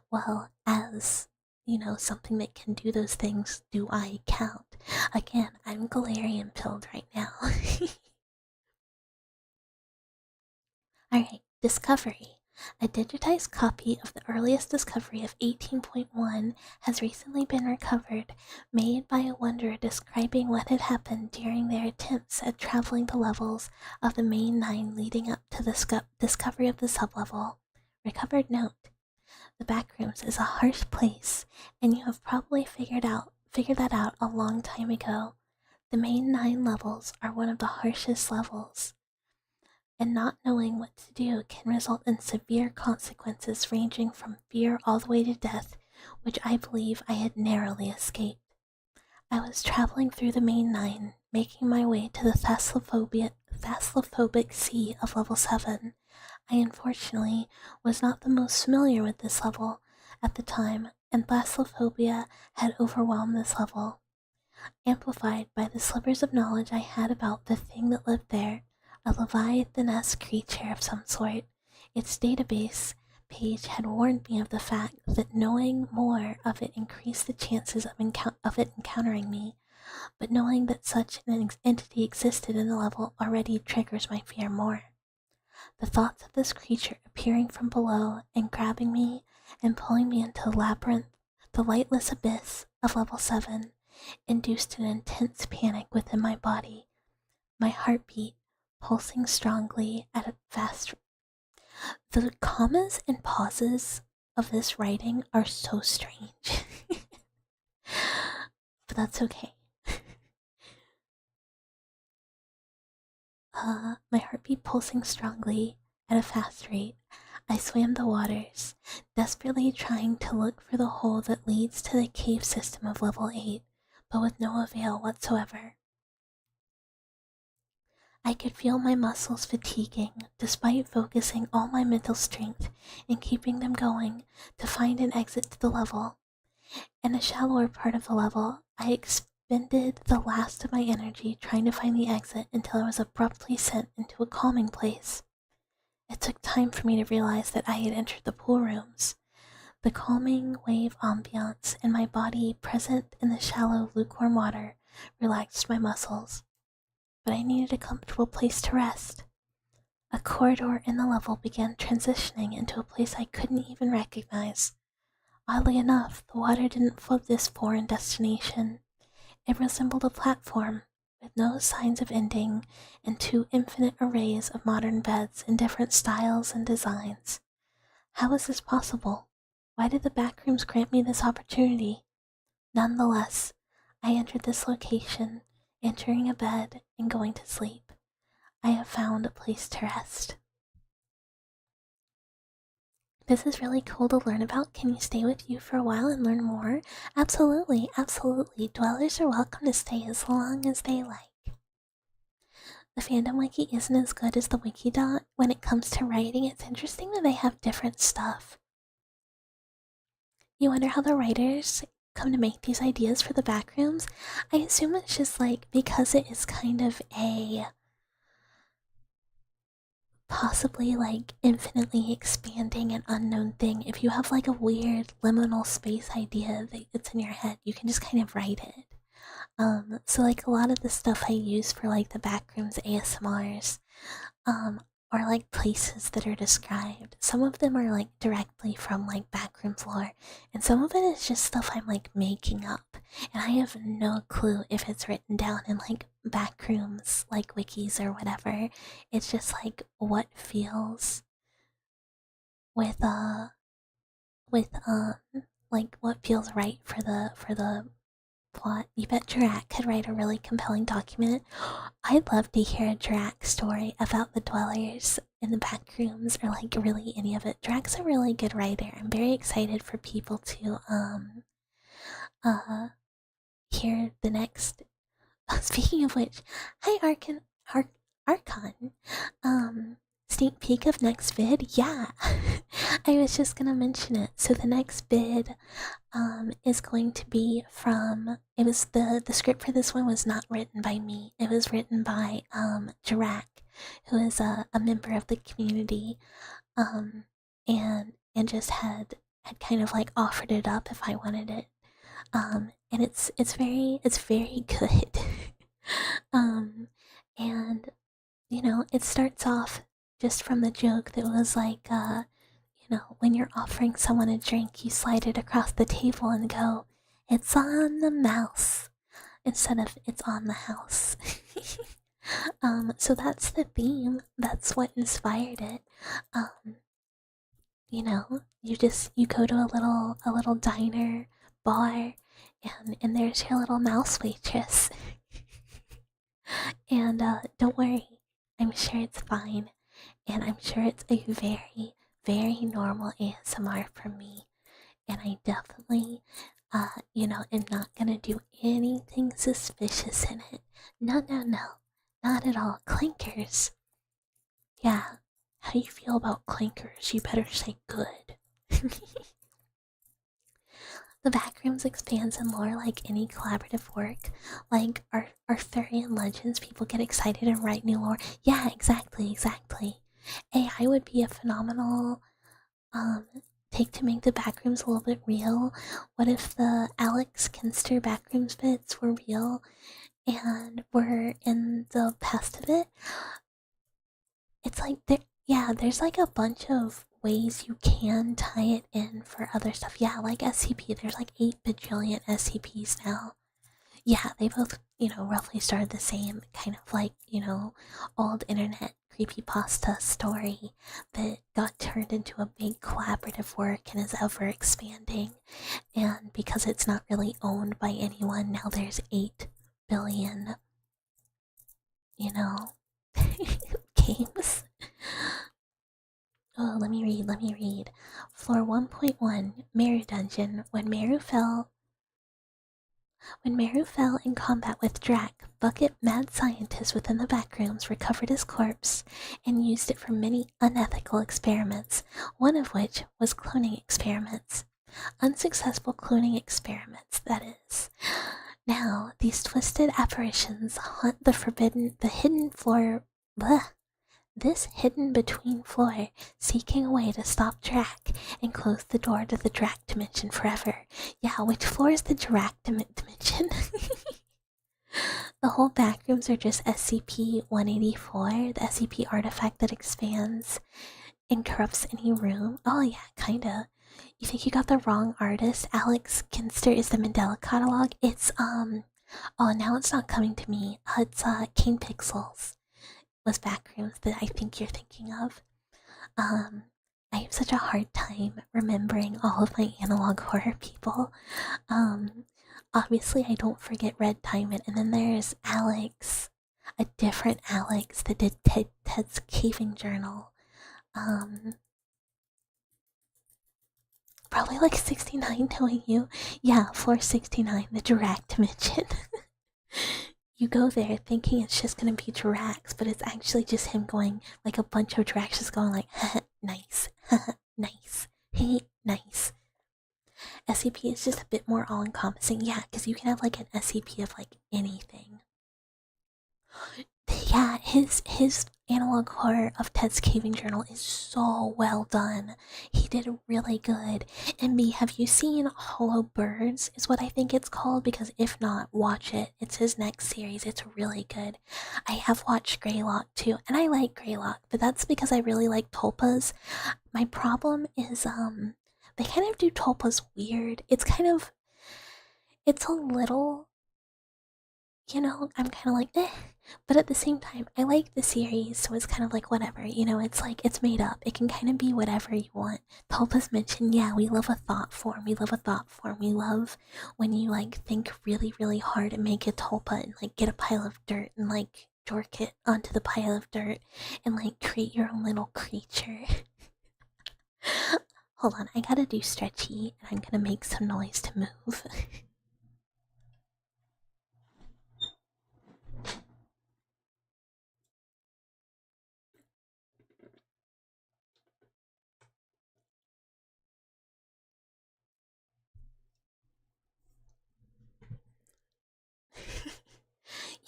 well, as something that can do those things, do I count? Again, I'm Galarian pilled right now. Alright, discovery. A digitized copy of the earliest discovery of 18.1 has recently been recovered, made by a wanderer describing what had happened during their attempts at traveling the levels of the main 9 leading up to the discovery of the sublevel. Recovered note. The Backrooms is a harsh place, and you have probably figured that out a long time ago. The main 9 levels are one of the harshest levels, and not knowing what to do can result in severe consequences ranging from fear all the way to death, which I believe I had narrowly escaped. I was traveling through the main 9, making my way to the thalassophobia sea of level 7. I unfortunately was not the most familiar with this level at the time, and thalassophobia had overwhelmed this level, amplified by the slivers of knowledge I had about the thing that lived there, a leviathan-esque creature of some sort. Its database page had warned me of the fact that knowing more of it increased the chances of it encountering me, but knowing that such an entity existed in the level already triggers my fear more. The thoughts of this creature appearing from below and grabbing me and pulling me into the labyrinth, the lightless abyss of level 7, induced an intense panic within my body, my heartbeat pulsing strongly at a fast rate. The commas and pauses of this writing are so strange. But that's okay. My heartbeat pulsing strongly at a fast rate, I swam the waters, desperately trying to look for the hole that leads to the cave system of level 8, but with no avail whatsoever. I could feel my muscles fatiguing, despite focusing all my mental strength and keeping them going to find an exit to the level. In a shallower part of the level, I expended the last of my energy trying to find the exit until I was abruptly sent into a calming place. It took time for me to realize that I had entered the pool rooms. The calming wave ambiance in my body present in the shallow, lukewarm water relaxed my muscles, but I needed a comfortable place to rest. A corridor in the level began transitioning into a place I couldn't even recognize. Oddly enough, the water didn't flood this foreign destination. It resembled a platform, with no signs of ending, and 2 infinite arrays of modern beds in different styles and designs. How was this possible? Why did the Backrooms grant me this opportunity? Nonetheless, I entered this location, entering a bed and going to sleep. I have found a place to rest. This is really cool to learn about. Can you stay with you for a while and learn more? Absolutely, absolutely. Dwellers are welcome to stay as long as they like. The fandom wiki isn't as good as the wiki.dot. When it comes to writing, it's interesting that they have different stuff. You wonder how the writers come to make these ideas for the backrooms? I assume it's just like because it is kind of a possibly like infinitely expanding and unknown thing. If you have like a weird liminal space idea that's in your head, you can just kind of write it. So like a lot of the stuff I use for like the backrooms ASMRs, or like places that are described. Some of them are like directly from like backrooms lore, and some of it is just stuff I'm like making up, and I have no clue if it's written down in like backrooms like wikis or whatever. It's just like what feels with like what feels right for the plot. You bet Drac could write a really compelling document. I'd love to hear a Drac story about the dwellers in the back rooms, or like really any of it. Drac's a really good writer. I'm very excited for people to uh hear the next. Speaking of which, hi Archon. Sneak peek of next vid. Yeah, I was just gonna mention it. So the next vid is going to be from, it was the script for this one was not written by me. It was written by Jarak, who is a member of the community, um and just had kind of like offered it up if I wanted it. And it's very good. um and you know, it starts off just from the joke that was like, you know, when you're offering someone a drink, you slide it across the table and go, "It's on the mouse," instead of "It's on the house." So that's the theme. That's what inspired it. Um, you know, you go to a little diner, bar, and there's your little mouse waitress. And don't worry, I'm sure it's fine. And I'm sure it's a very, very normal ASMR from me. And I definitely, you know, am not gonna do anything suspicious in it. No, no, no. Not at all. Clinkers. Yeah. How you feel about clinkers? You better say good. The Backrooms expands in lore like any collaborative work. Like Arthurian legends, people get excited and write new lore. Yeah, exactly, exactly. AI would be a phenomenal take to make the backrooms a little bit real. What if the Alex Kinster backrooms bits were real and were in the past of it? It's like yeah, there's like a bunch of ways you can tie it in for other stuff. Yeah, like SCP, there's like 8 bajillion SCPs now. Yeah, they both, you know, roughly started the same kind of like, you know, old internet creepypasta story that got turned into a big collaborative work and is ever expanding. And because it's not really owned by anyone, now there's 8 billion, you know, games. Oh, let me read. Floor 1.1, Meru Dungeon. When Meru fell in combat with Drac, Bucket, mad scientist within the backrooms, recovered his corpse and used it for many unethical experiments, one of which was cloning experiments. Unsuccessful cloning experiments, that is. Now, these twisted apparitions haunt the hidden floor. Bleh, this hidden between floor, seeking a way to stop Drac and close the door to the Drac dimension forever. Yeah, which floor is the Drac dimension? The whole backrooms are just SCP-184, the SCP artifact that expands and corrupts any room. Oh yeah, kinda. You think you got the wrong artist? Alex Kinster is the Mandela catalog. It's oh, now it's not coming to me. It's King Pixels was backrooms that I think you're thinking of. Um, I have such a hard time remembering all of my analog horror people. Um, Obviously I don't forget Red Diamond, and then there's Alex. a different Alex that did Ted's Caving Journal. Probably like 69 knowing you. Yeah, floor 69, the Dirac dimension. You go there thinking it's just gonna be Diracs, but it's actually just him going, like a bunch of Diracs just going like, nice, nice, hey, nice. SCP is just a bit more all-encompassing, yeah, because you can have like an SCP of like anything. Yeah, his analog horror of Ted's Caving Journal is so well done. He did really good. And B, have you seen Hollow Birds? Is what I think it's called. Because if not, watch it. It's his next series. It's really good. I have watched Greylock too, and I like Greylock, but that's because I really like Tulpas. My problem is they kind of do Tulpas weird. It's a little, I'm kind of like, eh. But at the same time, I like the series, so it's kind of like whatever. It's like it's made up. It can kind of be whatever you want. Tulpas mentioned, yeah, we love a thought form. We love a thought form. We love when you like think really, really hard and make a tulpa and like get a pile of dirt and like dork it onto the pile of dirt and like create your own little creature. Hold on, I gotta do stretchy and I'm gonna make some noise to move.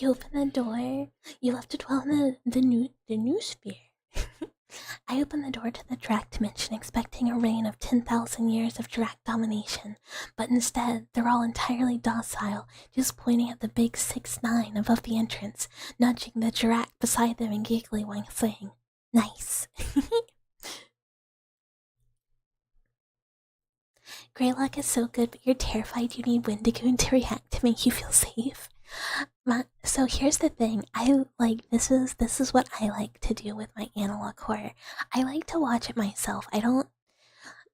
You open the door. You love to dwell in the new sphere. I open the door to the Drac dimension, expecting a reign of 10,000 years of Drac domination, but instead, they're all entirely docile, just pointing at the big 6'9" above the entrance, nudging the Drac beside them and giggling while saying, "Nice." Greylock is so good, but you're terrified you need Wendigoon to react to make you feel safe. So here's the thing. I like this is what I like to do with my analog horror. I like to watch it myself. I don't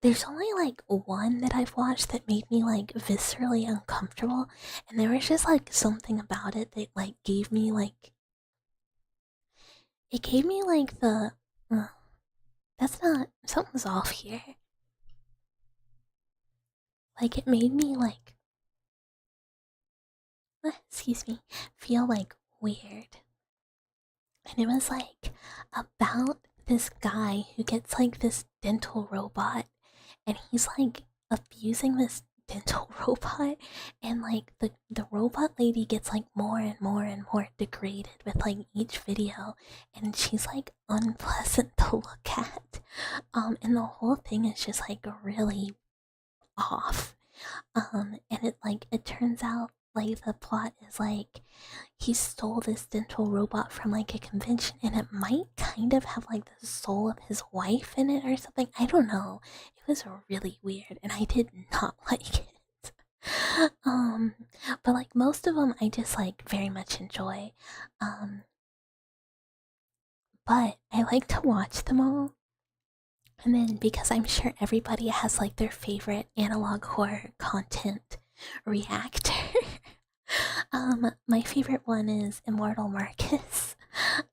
There's only like one that I've watched that made me like viscerally uncomfortable, and there was just like something about it that like gave me like it gave me like the that's not something's off here. Like it made me like excuse me, feel like weird. And it was like about this guy who gets like this dental robot, and he's like abusing this dental robot, and like the robot lady gets like more and more and more degraded with like each video, and she's like unpleasant to look at. And the whole thing is just like really off. And it turns out like the plot is like he stole this dental robot from like a convention, and it might kind of have like the soul of his wife in it or something. I don't know. It was really weird, and I did not like it. But like most of them, I just like very much enjoy. But I like to watch them all. And then, because I'm sure everybody has like their favorite analog horror content reactor. My favorite one is Immortal Marcus.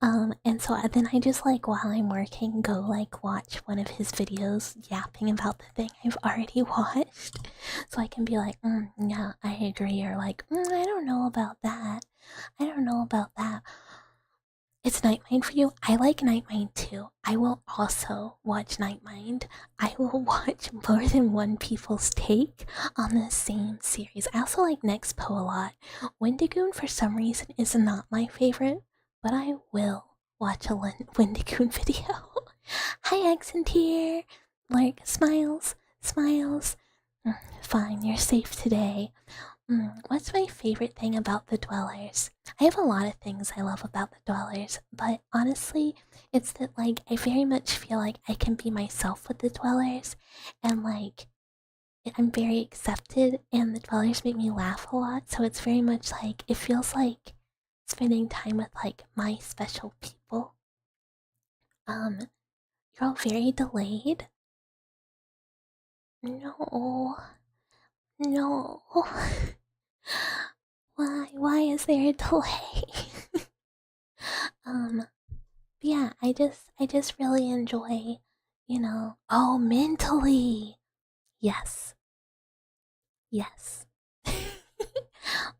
And so then I just like while I'm working go like watch one of his videos yapping about the thing I've already watched. So I can be like, yeah, I agree, or like, I don't know about that. I don't know about that. It's Nightmind for you? I like Nightmind too. I will also watch Nightmind. I will watch more than one people's take on the same series. I also like Nexpo a lot. Wendigoon, for some reason, is not my favorite, but I will watch a Wendigoon video. Hi, Accent here. Like, smiles, smiles. Fine, you're safe today. What's my favorite thing about the Dwellers? I have a lot of things I love about the Dwellers, but honestly, it's that like I very much feel like I can be myself with the Dwellers, and like I'm very accepted, and the Dwellers make me laugh a lot, so it's very much like it feels like spending time with like my special people. You're all very delayed. No, no. Why is there a delay? Um, yeah, I just really enjoy, oh, mentally. Yes. Yes.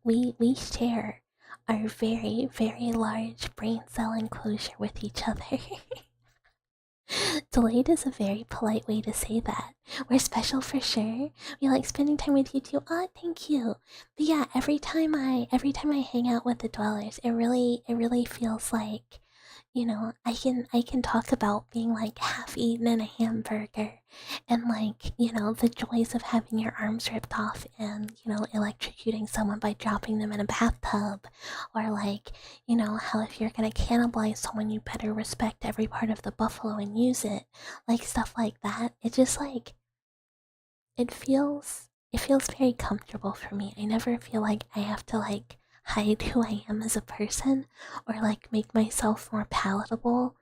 we share our very, very large brain cell enclosure with each other. Delayed is a very polite way to say that. We're special for sure. We like spending time with you too. Oh, thank you. But yeah, every time I hang out with the dwellers, it really feels like, I can talk about being like half eaten in a hamburger, and like, the joys of having your arms ripped off and, electrocuting someone by dropping them in a bathtub, or like, how if you're gonna cannibalize someone, you better respect every part of the buffalo and use it, like stuff like that. It just like it feels very comfortable for me. I never feel like I have to like hide who I am as a person, or like make myself more palatable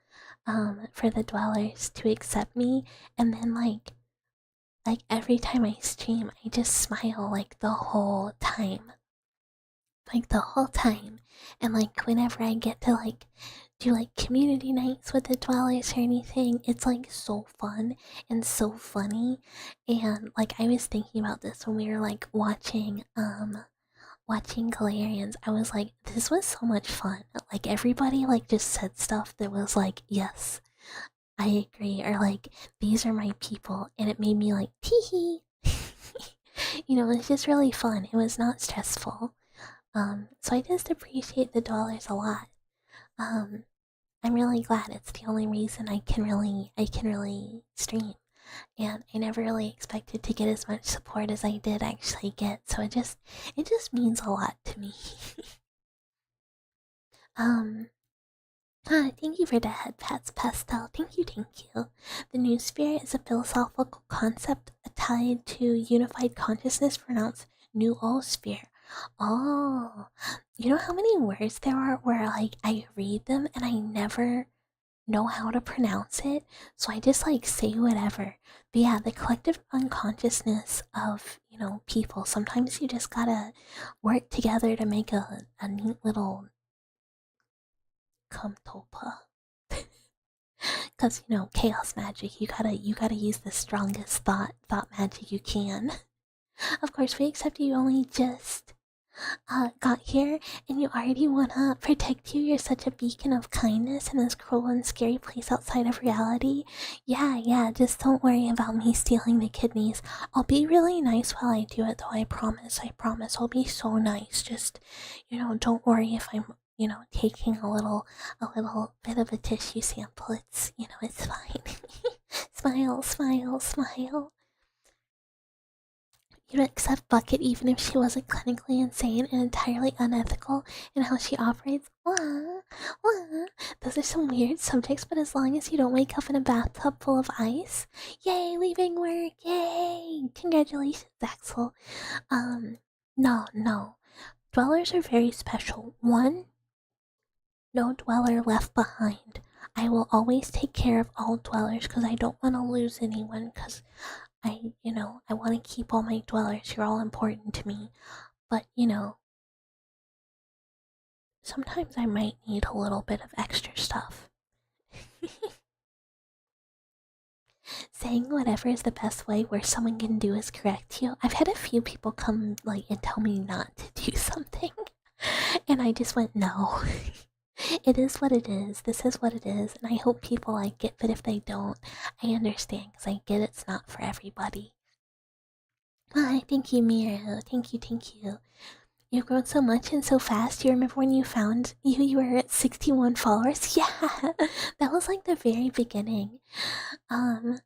for the dwellers to accept me. And then like every time I stream, I just smile like the whole time. Like the whole time. And like whenever I get to like do like community nights with the dwellers or anything, it's like so fun and so funny. And like I was thinking about this when we were like watching Galarians. I was like, this was so much fun. Like everybody like just said stuff that was like, yes, I agree, or like, these are my people, and it made me like tee hee. It's just really fun. It was not stressful. So I just appreciate the dollars a lot. Um, I'm really glad it's the only reason I can really stream. And I never really expected to get as much support as I did actually get, so it just means a lot to me. um Thank you for the head pats, Pastel. Thank you, thank you. The new sphere is a philosophical concept tied to unified consciousness, pronounced new all sphere. Oh, you know how many words there are where like I read them and I never know how to pronounce it, so I just like say whatever. But yeah, the collective unconsciousness of, people. Sometimes you just gotta work together to make a neat little kumtopa. Cause chaos magic. You gotta use the strongest thought magic you can. Of course, we accept you only just got here, and you already wanna protect you. You're such a beacon of kindness in this cruel and scary place outside of reality. Yeah, just don't worry about me stealing the kidneys. I'll be really nice while I do it, though. I promise. I'll be so nice. Just, don't worry if I'm, taking a little bit of a tissue sample. It's fine. Smile, smile, smile. You'd accept Bucket even if she wasn't clinically insane and entirely unethical in how she operates. Wah, wah. Those are some weird subjects, but as long as you don't wake up in a bathtub full of ice. Yay, leaving work, yay! Congratulations, Axel. No. Dwellers are very special. One, no dweller left behind. I will always take care of all dwellers because I don't want to lose anyone, because I want to keep all my dwellers. You're all important to me. But, sometimes I might need a little bit of extra stuff. Saying whatever is the best way where someone can do is correct you. I've had a few people come and tell me not to do something. And I just went, no. It is what it is. This is what it is. And I hope people like it, but if they don't, I understand because I get it's not for everybody. Hi, thank you, Miro. Thank you. You've grown so much and so fast. You remember when you found you were at 61 followers? Yeah, that was like the very beginning. Um,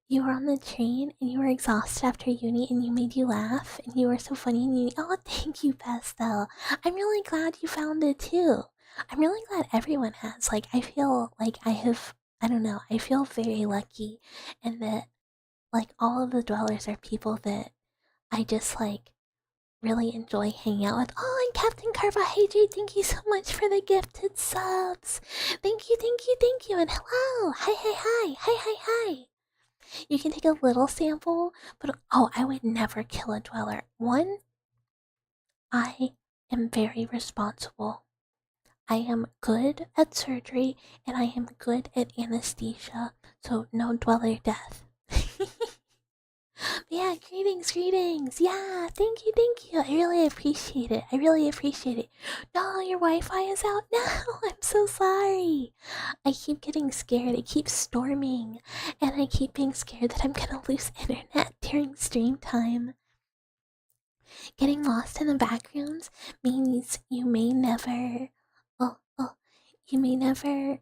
you were on the train and you were exhausted after uni and you made you laugh and you were so funny in uni. Oh, thank you, Pastel. I'm really glad you found it too. I'm really glad everyone has. Like, I feel like I don't know, I feel very lucky, and that like all of the dwellers are people that I just like really enjoy hanging out with. Oh, and Captain Carbohydrate, thank you so much for the gifted subs. Thank you. And hello. Hi. You can take a little sample, but oh, I would never kill a dweller. One, I am very responsible. I am good at surgery and I am good at anesthesia, so no dweller death. Yeah, greetings. Yeah, thank you. I really appreciate it. No, your Wi-Fi is out now. I'm so sorry. I keep getting scared. It keeps storming, and I keep being scared that I'm gonna lose internet during stream time. Getting lost in the back rooms means you may never. Oh, you may never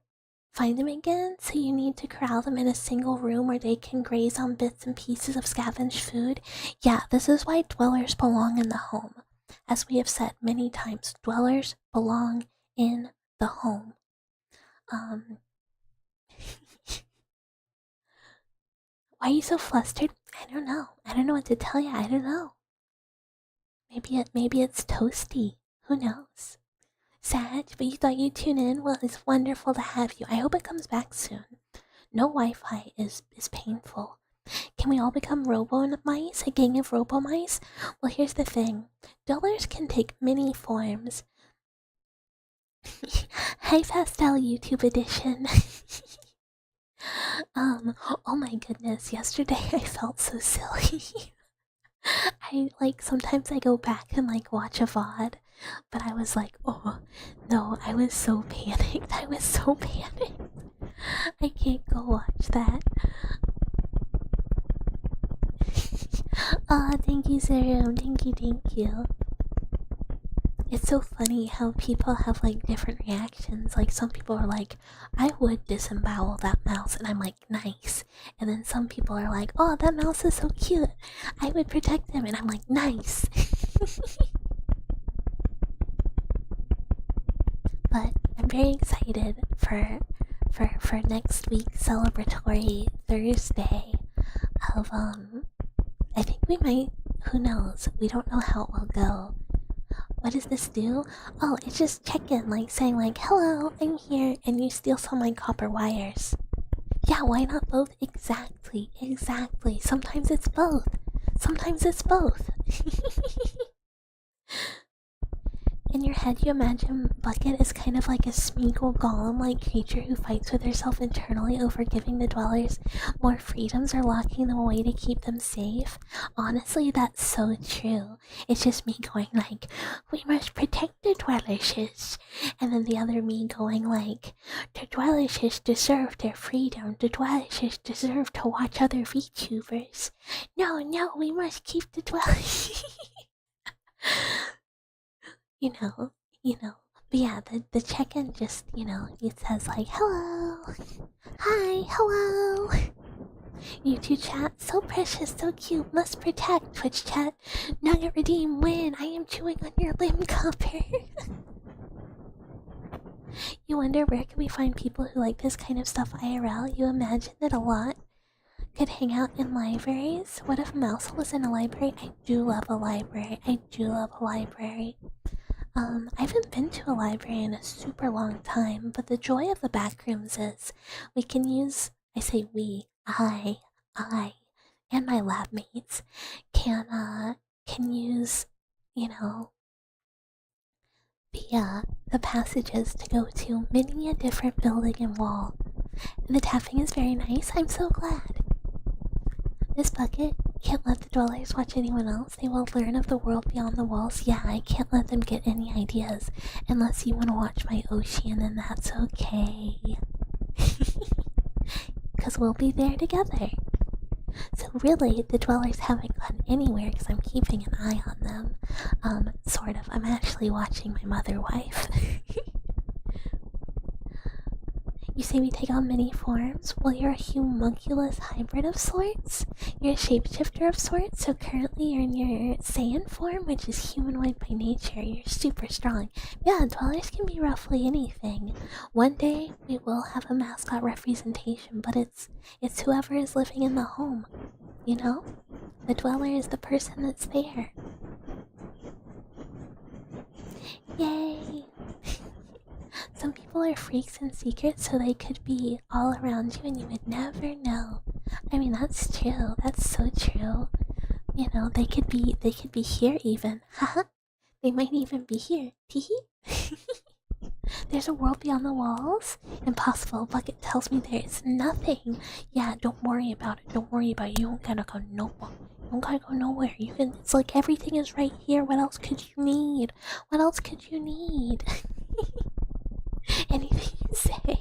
find them again, so you need to corral them in a single room where they can graze on bits and pieces of scavenged food. Yeah, this is why dwellers belong in the home. As we have said many times, dwellers belong in the home. Why are you so flustered? I don't know. I don't know what to tell you. I don't know. Maybe it's toasty. Who knows? Sad, but you thought you'd tune in? Well, it's wonderful to have you. I hope it comes back soon. No Wi-Fi is painful. Can we all become robo-mice? A gang of robo-mice? Well, here's the thing. Dwellers can take many forms. Hi, Pastel YouTube edition. Oh my goodness. Yesterday I felt so silly. Sometimes I go back and watch a VOD, but I was like, oh no, I was so panicked. I can't go watch that. Aw, thank you, Serum. Thank you. It's so funny how people have different reactions. Some people are like, I would disembowel that mouse, and I'm like, nice. And then some people are like, oh, that mouse is so cute, I would protect him, and I'm like, nice. But I'm very excited for next week's celebratory Thursday of I think we might, who knows, we don't know how it will go. What does this do? Oh, it's just check-in, saying hello, I'm here, and you steal some of my copper wires. Yeah, why not both? Exactly. Sometimes it's both. In your head, you imagine Bucket is kind of like a Smeagol golem-like creature who fights with herself internally over giving the dwellers more freedoms or locking them away to keep them safe. Honestly, that's so true. It's just me going we must protect the dwellers. And then the other me going the dwellers deserve their freedom. The dwellers deserve to watch other VTubers. No, we must keep the dwellers. you know. But yeah, the check-in just, it says hello, hi, hello. YouTube chat, so precious, so cute, must protect. Twitch chat, nugget redeem, win, I am chewing on your limb copper. You wonder where can we find people who like this kind of stuff IRL? You imagine that a lot could hang out in libraries? What if Mouse was in a library? I do love a library. I haven't been to a library in a super long time, but the joy of the backrooms is we can use, I say we, I, and my lab mates can use, the passages to go to many a different building and wall. And the tapping is very nice, I'm so glad. This Bucket, can't let the dwellers watch anyone else. They will learn of the world beyond the walls. Yeah, I can't let them get any ideas unless you want to watch my ocean, and that's okay. Because we'll be there together. So really, the dwellers haven't gone anywhere because I'm keeping an eye on them. Sort of. I'm actually watching my mother wife. You say we take on many forms? Well, you're a homunculus hybrid of sorts. You're a shapeshifter of sorts, so currently you're in your Saiyan form, which is humanoid by nature. You're super strong. Yeah, dwellers can be roughly anything. One day, we will have a mascot representation, but it's whoever is living in the home. The dweller is the person that's there. Yay! Some people are freaks in secret, so they could be all around you and you would never know. I mean, that's true. That's so true. They could be here even. Haha. They might even be here. Teehee. There's a world beyond the walls? Impossible. Bucket tells me there is nothing. Yeah, don't worry about it. Don't worry about it. You don't gotta go nowhere. You don't gotta go nowhere. You can. It's like everything is right here. What else could you need? What else could you need? Anything you say?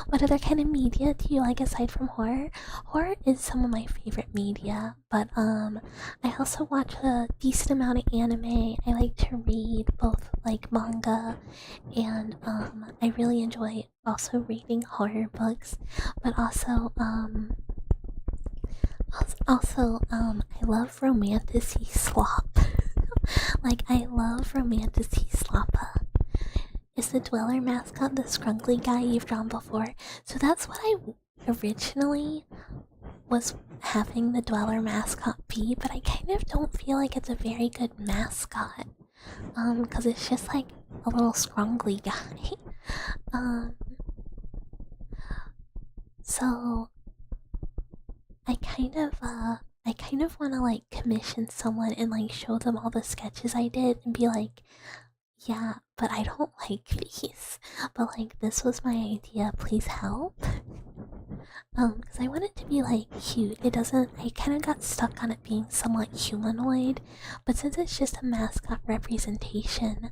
What other kind of media do you like aside from horror? Horror is some of my favorite media, but I also watch a decent amount of anime. I like to read both like manga and I really enjoy also reading horror books, but I love romanticy slop. Like I love romanticy sloppa. Is the Dweller mascot the scrunkly guy you've drawn before? So that's what I originally was having the Dweller mascot be, but I kind of don't feel like it's a very good mascot. Cause it's just like a little scrunkly guy. So I kind of wanna like commission someone and like show them all the sketches I did and be like, yeah, but I don't like these. But like this was my idea, please help. Because I want it to be like cute. It doesn't I kinda got stuck on it being somewhat humanoid, but since it's just a mascot representation,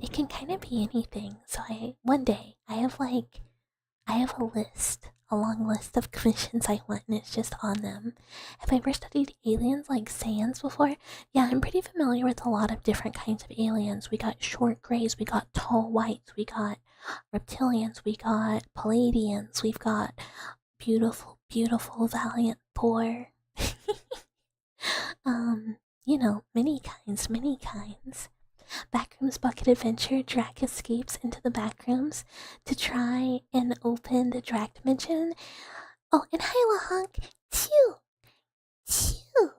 it can kinda be anything. So one day I have a list, a long list of commissions I want, and it's just on them. Have I ever studied aliens like Saiyans before? Yeah, I'm pretty familiar with a lot of different kinds of aliens. We got short grays, we got tall whites, we got reptilians, we got Palladians, we've got beautiful, beautiful, valiant Thor. You know, many kinds, many kinds. Backrooms Bucket Adventure, Drac escapes into the backrooms to try and open the Drac dimension. Oh, and hi, Lahonk. Chew! Chew!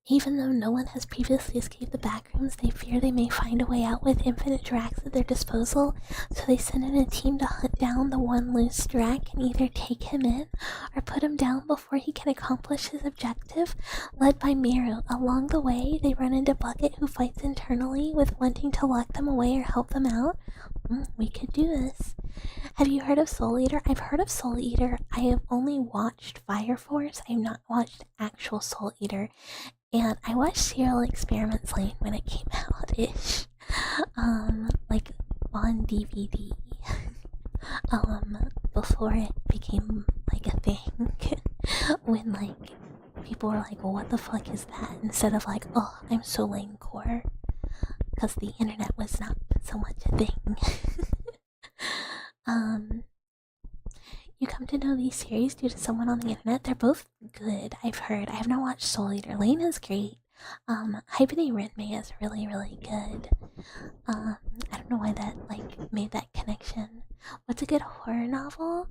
Even though no one has previously escaped the backrooms, they fear they may find a way out with infinite Dracs at their disposal, so they send in a team to hunt down the one loose Drac and either take him in or put him down before he can accomplish his objective, led by Miru. Along the way, they run into Bucket, who fights internally with wanting to lock them away or help them out. We could do this. Have you heard of Soul Eater? I've heard of Soul Eater. I have only watched Fire Force. I have not watched actual Soul Eater. And I watched Serial Experiments Lane when it came out-ish. Like on DVD. Before it became like a thing. When like people were like, well, what the fuck is that? Instead of like, oh, I'm so lame core. Because the internet was not so much a thing. You come to know these series due to someone on the internet. They're both good, I've heard. I have not watched Soul Eater. Lane is great. Hypene Ritme is really, really good. I don't know why that, like, made that connection. What's a good horror novel?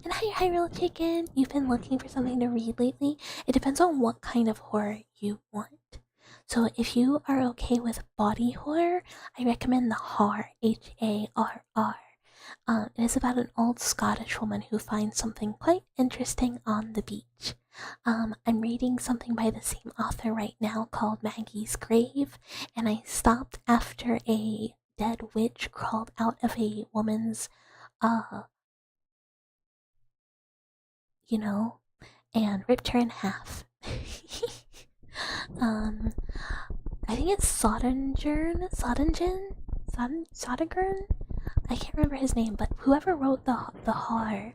And hi, Real Chicken. You've been looking for something to read lately? It depends on what kind of horror you want. So if you are okay with body horror, I recommend the Har, Harr. It is about an old Scottish woman who finds something quite interesting on the beach. I'm reading something by the same author right now called Maggie's Grave, and I stopped after a dead witch crawled out of a woman's, and ripped her in half. I think it's Sodengern? Sodengern? I can't remember his name, but whoever wrote the Har,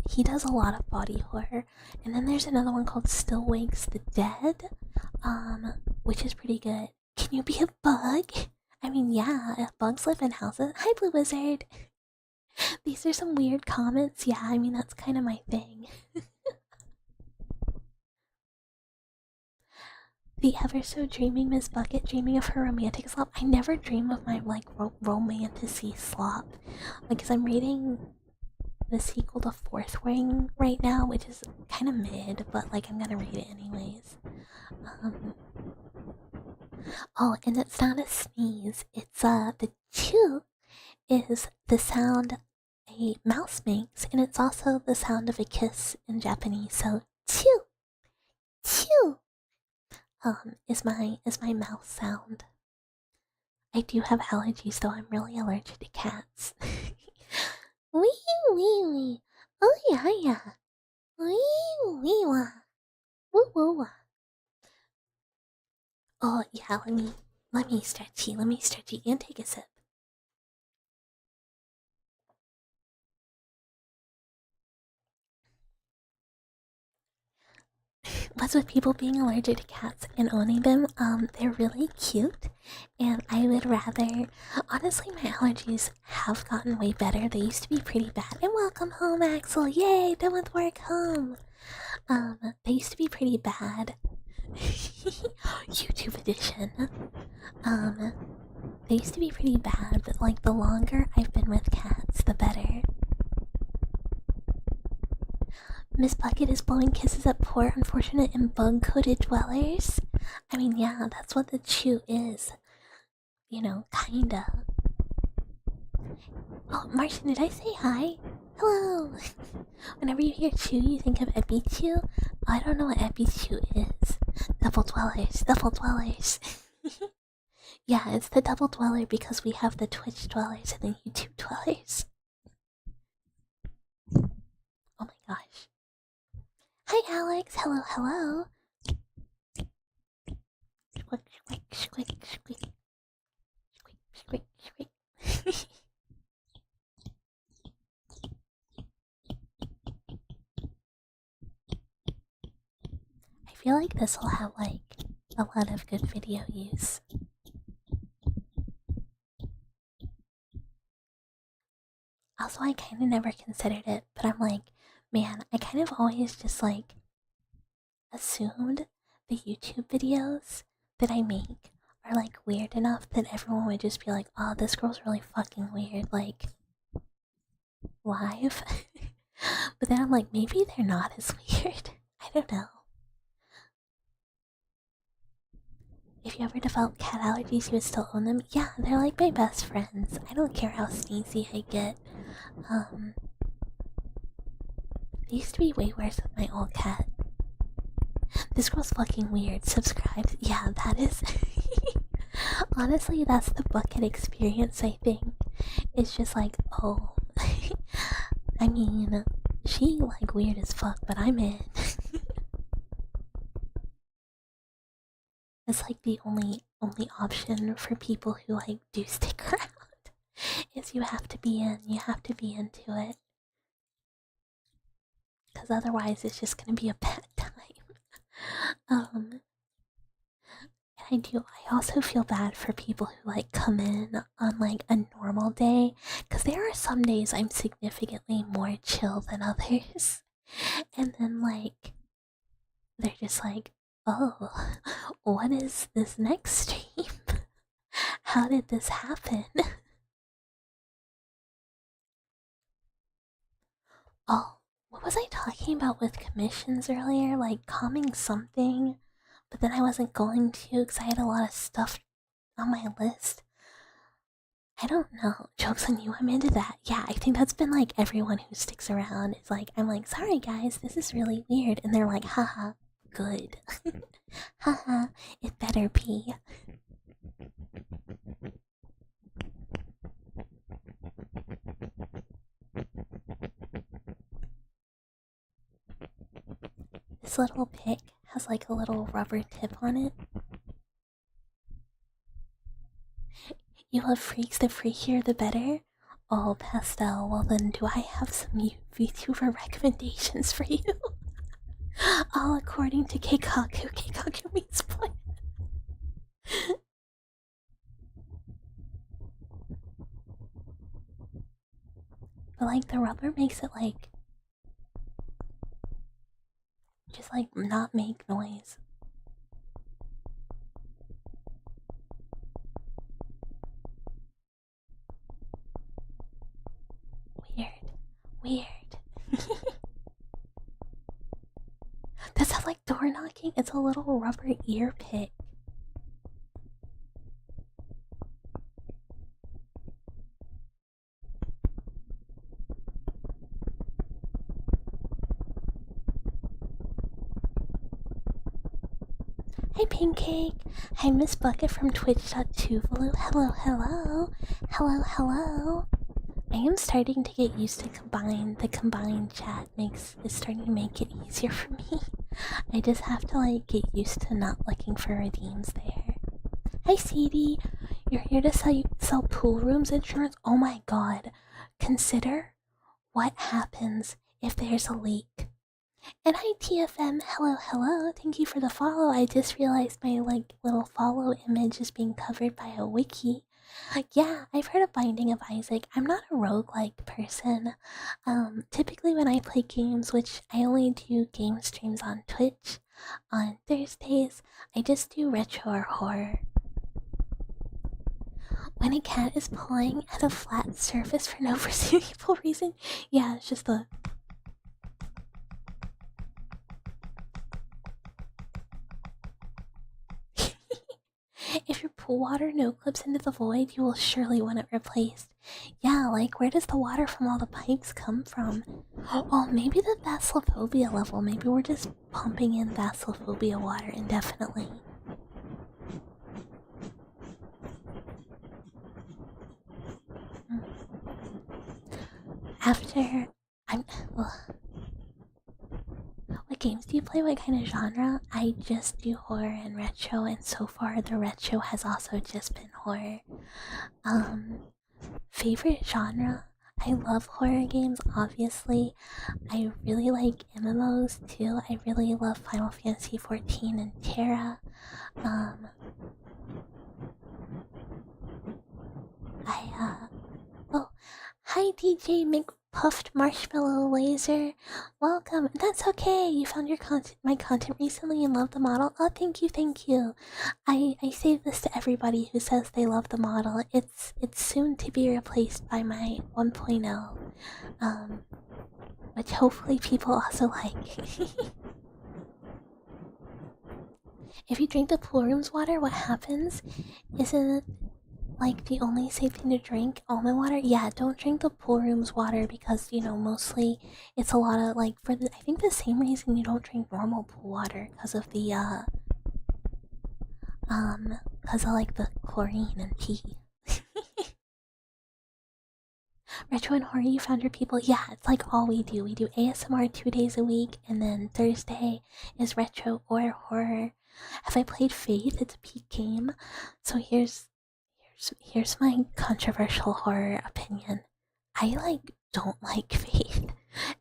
he does a lot of body horror. And then there's another one called Still Wakes the Dead, which is pretty good. Can you be a bug? I mean, yeah, bugs live in houses. Hi, Blue Wizard. These are some weird comments. Yeah, I mean, that's kind of my thing. The ever so dreaming Miss Bucket, dreaming of her romantic slop. I never dream of my like romanticy slop. Like, 'cause I'm reading the sequel to Fourth Wing right now, which is kind of mid, but like I'm gonna read it anyways. Oh, and it's not a sneeze. It's the chew is the sound a mouse makes, and it's also the sound of a kiss in Japanese. So chew, chew. is my mouth sound. I do have allergies though, I'm really allergic to cats. Wee wee wee. Oh yeah yeah. Wee wee wah. Woo woo wah. Oh yeah, let me stretchy, and take a sip. What's with people being allergic to cats and owning them? They're really cute, and I would rather. Honestly, my allergies have gotten way better. They used to be pretty bad. And welcome home, Axel! Yay, done with work, home. They used to be pretty bad. YouTube edition. They used to be pretty bad, but like the longer I've been with cats, the better. Miss Bucket is blowing kisses at poor, unfortunate, and bug-coated dwellers. I mean, yeah, that's what the chew is. You know, kinda. Oh, Martian, did I say hi? Hello! Whenever you hear chew, you think of Epichew? I don't know what Epichew is. Double dwellers, double dwellers. Yeah, it's the double dweller because we have the Twitch dwellers and the YouTube dwellers. Oh my gosh. Hi, Alex. Hello, hello. Squick, squick, squick, squick. Squick, squick, squick. I feel like this will have, like, a lot of good video use. Also, I kind of never considered it, but I'm like, man, I kind of always just, like, assumed the YouTube videos that I make are like weird enough that everyone would just be like, oh, this girl's really fucking weird, like live. But then I'm like, maybe they're not as weird. I don't know. If you ever develop cat allergies, you would still own them? Yeah, they're like my best friends. I don't care how sneezy I get. They used to be way worse with my old cat. This girl's fucking weird. Subscribe. Yeah, that is. Honestly, that's the bucket experience, I think. It's just like, oh. I mean, she like weird as fuck, but I'm in. It's like the only option for people who like do stick around. Is you have to be in. You have to be into it. Because otherwise it's just gonna be a bad time. I also feel bad for people who like come in on like a normal day, because there are some days I'm significantly more chill than others. And then like they're just like, oh, what is this next stream? How did this happen? Oh, what was I talking about with commissions earlier? Like calming something, but then I wasn't going to because I had a lot of stuff on my list. I don't know. Joke's on you, I'm into that. Yeah, I think that's been like everyone who sticks around. It's like, I'm like, sorry guys, this is really weird. And they're like, haha, good. Haha, it better be. This little pick has like a little rubber tip on it. You love freaks, the freakier the better? Oh, Pastel, well then do I have some VTuber recommendations for you? All according to Keikaku. Keikaku means boy. But like the rubber makes it like just like not make noise. Weird. Does that like door knocking? It's a little rubber ear pick. Hi Pancake. Hi Miss Bucket from Twitch.tuvalu. Hello, hello. Hello, hello. I am starting to get used to the combined chat is starting to make it easier for me. I just have to like get used to not looking for redeems there. Hi CD. You're here to sell pool rooms insurance? Oh my god. Consider what happens if there's a leak. And hi TFM, hello, hello. Thank you for the follow. I just realized my like little follow image is being covered by a wiki. Yeah, I've heard of Binding of Isaac. I'm not a roguelike person. Typically when I play games, which I only do game streams on Twitch on Thursdays, I just do retro or horror. When a cat is pulling at a flat surface for no foreseeable reason, yeah, it's just the... If your pool water no clips into the void, you will surely want it replaced. Yeah, like where does the water from all the pipes come from? Oh, maybe the Vacilophobia level. Maybe we're just pumping in Vacilophobia water indefinitely. After I'm... Ugh. What games do you play? What kind of genre? I just do horror and retro, and so far the retro has also just been horror. Favorite genre? I love horror games, obviously. I really like MMOs too. I really love Final Fantasy XIV and Terra. Oh, hi DJ McPuffed Marshmallow Laser. Welcome. That's okay. You found my content recently and love the model. Oh, thank you, thank you. I say this to everybody who says they love the model. It's soon to be replaced by my 1.0, which hopefully people also like. If you drink the pool room's water, what happens? Isn't it like the only safe thing to drink almond water? Yeah, don't drink the pool room's water because, you know, mostly it's a lot of like I think the same reason you don't drink normal pool water because of the because of like the chlorine and pee. Retro and horror, you found your people. Yeah, it's like all we do. We do ASMR 2 days a week, and then Thursday is retro or horror. Have I played Faith? It's a peak game. So here's my controversial horror opinion. I like don't like Faith.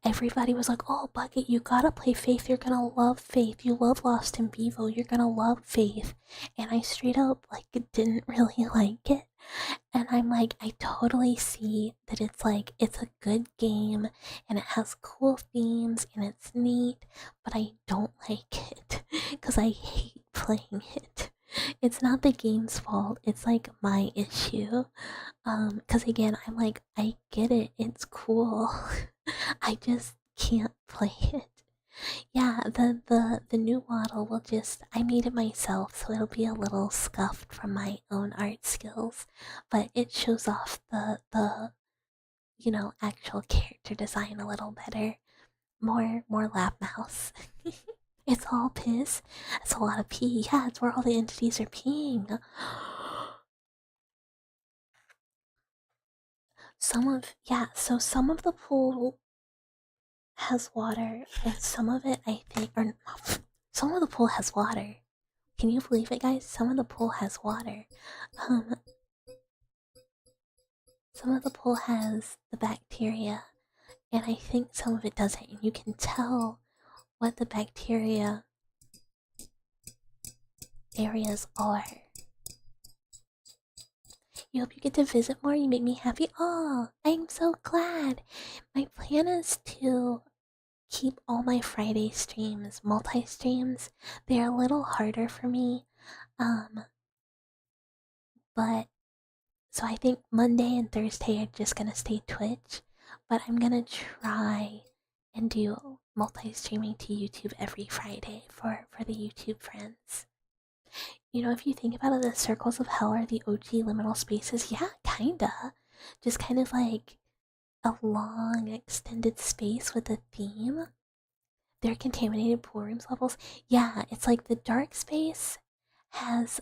Everybody was like, "Oh, Bucket, you gotta play Faith. You're gonna love Faith. You love Lost in Vivo. You're gonna love Faith." And I straight up like didn't really like it. And I'm like, I totally see that it's a good game and it has cool themes and it's neat, but I don't like it because I hate playing it. It's not the game's fault, it's like my issue. Because again, I'm like, I get it, it's cool. I just can't play it. Yeah, the new model will just I made it myself, so it'll be a little scuffed from my own art skills, but it shows off the actual character design a little better. More lab mouse. It's all piss. It's a lot of pee. Yeah, it's where all the entities are peeing. Some of the pool has water, and some of it I think, or some of the pool has water. Can you believe it, guys? Some of the pool has water. Um, some of the pool has the bacteria, and I think some of it doesn't. And you can tell what the bacteria areas are. You hope you get to visit more. You make me happy. Oh, I'm so glad. My plan is to keep all my Friday streams multi-streams. They're a little harder for me. But so I think Monday and Thursday are just gonna stay Twitch, but I'm gonna try and do multi-streaming to YouTube every Friday for the YouTube friends. You know, if you think about it, the circles of hell are the OG liminal spaces. Yeah, kinda. Just kind of like a long extended space with a theme. They're contaminated pool rooms levels. Yeah, it's like the dark space has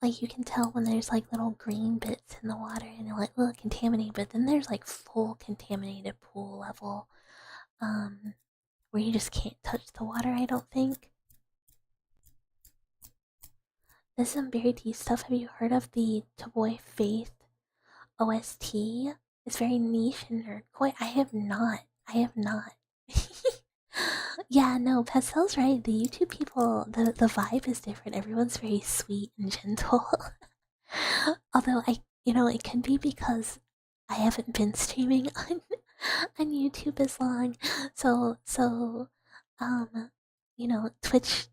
like you can tell when there's like little green bits in the water and they're like contaminated, but then there's like full contaminated pool level, where you just can't touch the water, I don't think. This is some very deep stuff. Have you heard of the Toboy Faith OST? It's very niche and nerdcore. I have not. I have not. Yeah, no, Pastel's right. The YouTube people, the vibe is different. Everyone's very sweet and gentle. Although it can be because I haven't been streaming on YouTube as long. So, Twitch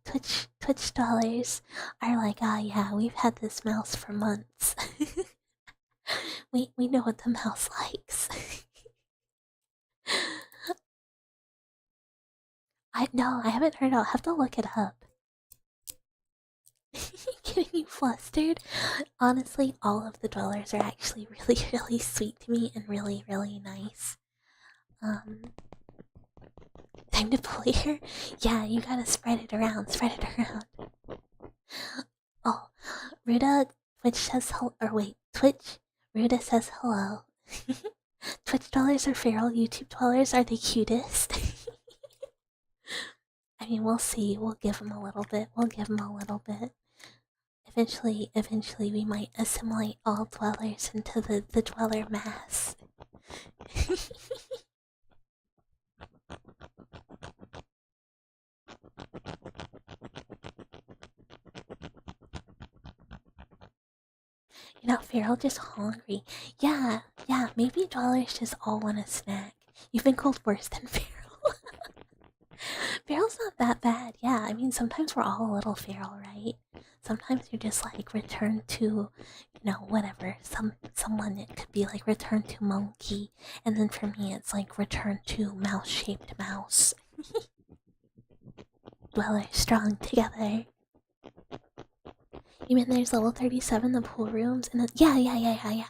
dollars are like, ah, yeah, we've had this mouse for months. we know what the mouse likes. I haven't heard. I'll have to look it up. Getting you flustered? Honestly, all of the dwellers are actually really, really sweet to me and really, really nice. Time to play her? Yeah, you gotta spread it around, Oh, Ruda, Twitch says hello, or wait, Twitch, Ruda says hello. Twitch dwellers are feral, YouTube dwellers are the cutest. I mean, we'll see, we'll give them a little bit, Eventually we might assimilate all dwellers into the dweller mass. You're not feral, just hungry. Yeah, maybe dwellers just all want a snack. You've been called worse than feral. Feral's not that bad, yeah. I mean, sometimes we're all a little feral, right? Sometimes you're just like return to, whatever. Someone it could be like return to monkey, and then for me it's like return to mouse-shaped mouse. Dwellers strong together. You mean there's level 37, the pool rooms, and then, yeah.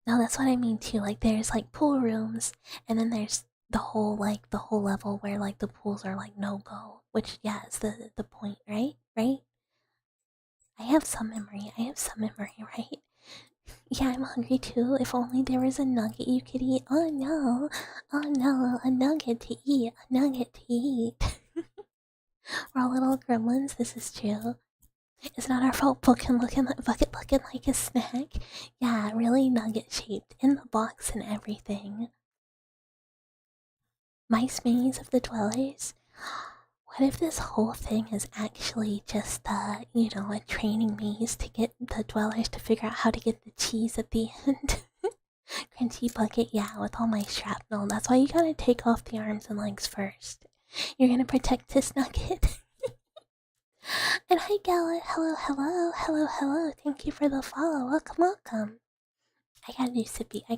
No, that's what I mean too. Like there's like pool rooms, and then there's the whole level where like the pools are like no go, which is the point, right? I have some memory, right? Yeah, I'm hungry too. If only there was a nugget you could eat. Oh no, a nugget to eat, We're all little gremlins, this is true. It's not our fault bucket looking like a snack. Yeah, really nugget shaped in the box and everything. Mice maze of the dwellers? What if this whole thing is actually just, a training maze to get the dwellers to figure out how to get the cheese at the end? Crunchy bucket, yeah, with all my shrapnel. That's why you gotta take off the arms and legs first. You're gonna protect this nugget. And hi Gala, hello. Thank you for the follow. Welcome. I gotta do sippy. I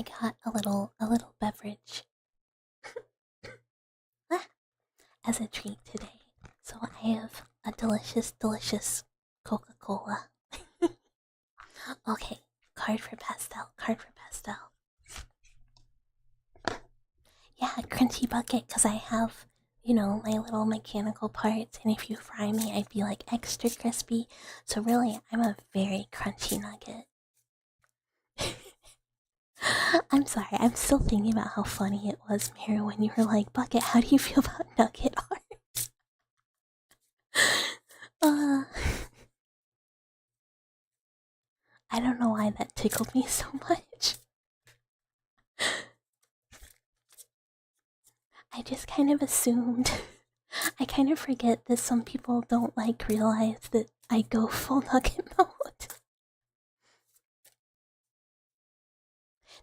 got a little beverage as a treat today. So I have a delicious Coca-Cola. Okay, card for pastel. Yeah, crunchy bucket, because I have, my little mechanical parts, and if you fry me, I'd be like extra crispy. So really, I'm a very crunchy nugget. I'm sorry, I'm still thinking about how funny it was, Mary, when you were like, Bucket, how do you feel about nugget art? I don't know why that tickled me so much. I just kind of assumed. I kind of forget that some people don't realize that I go full nugget mode.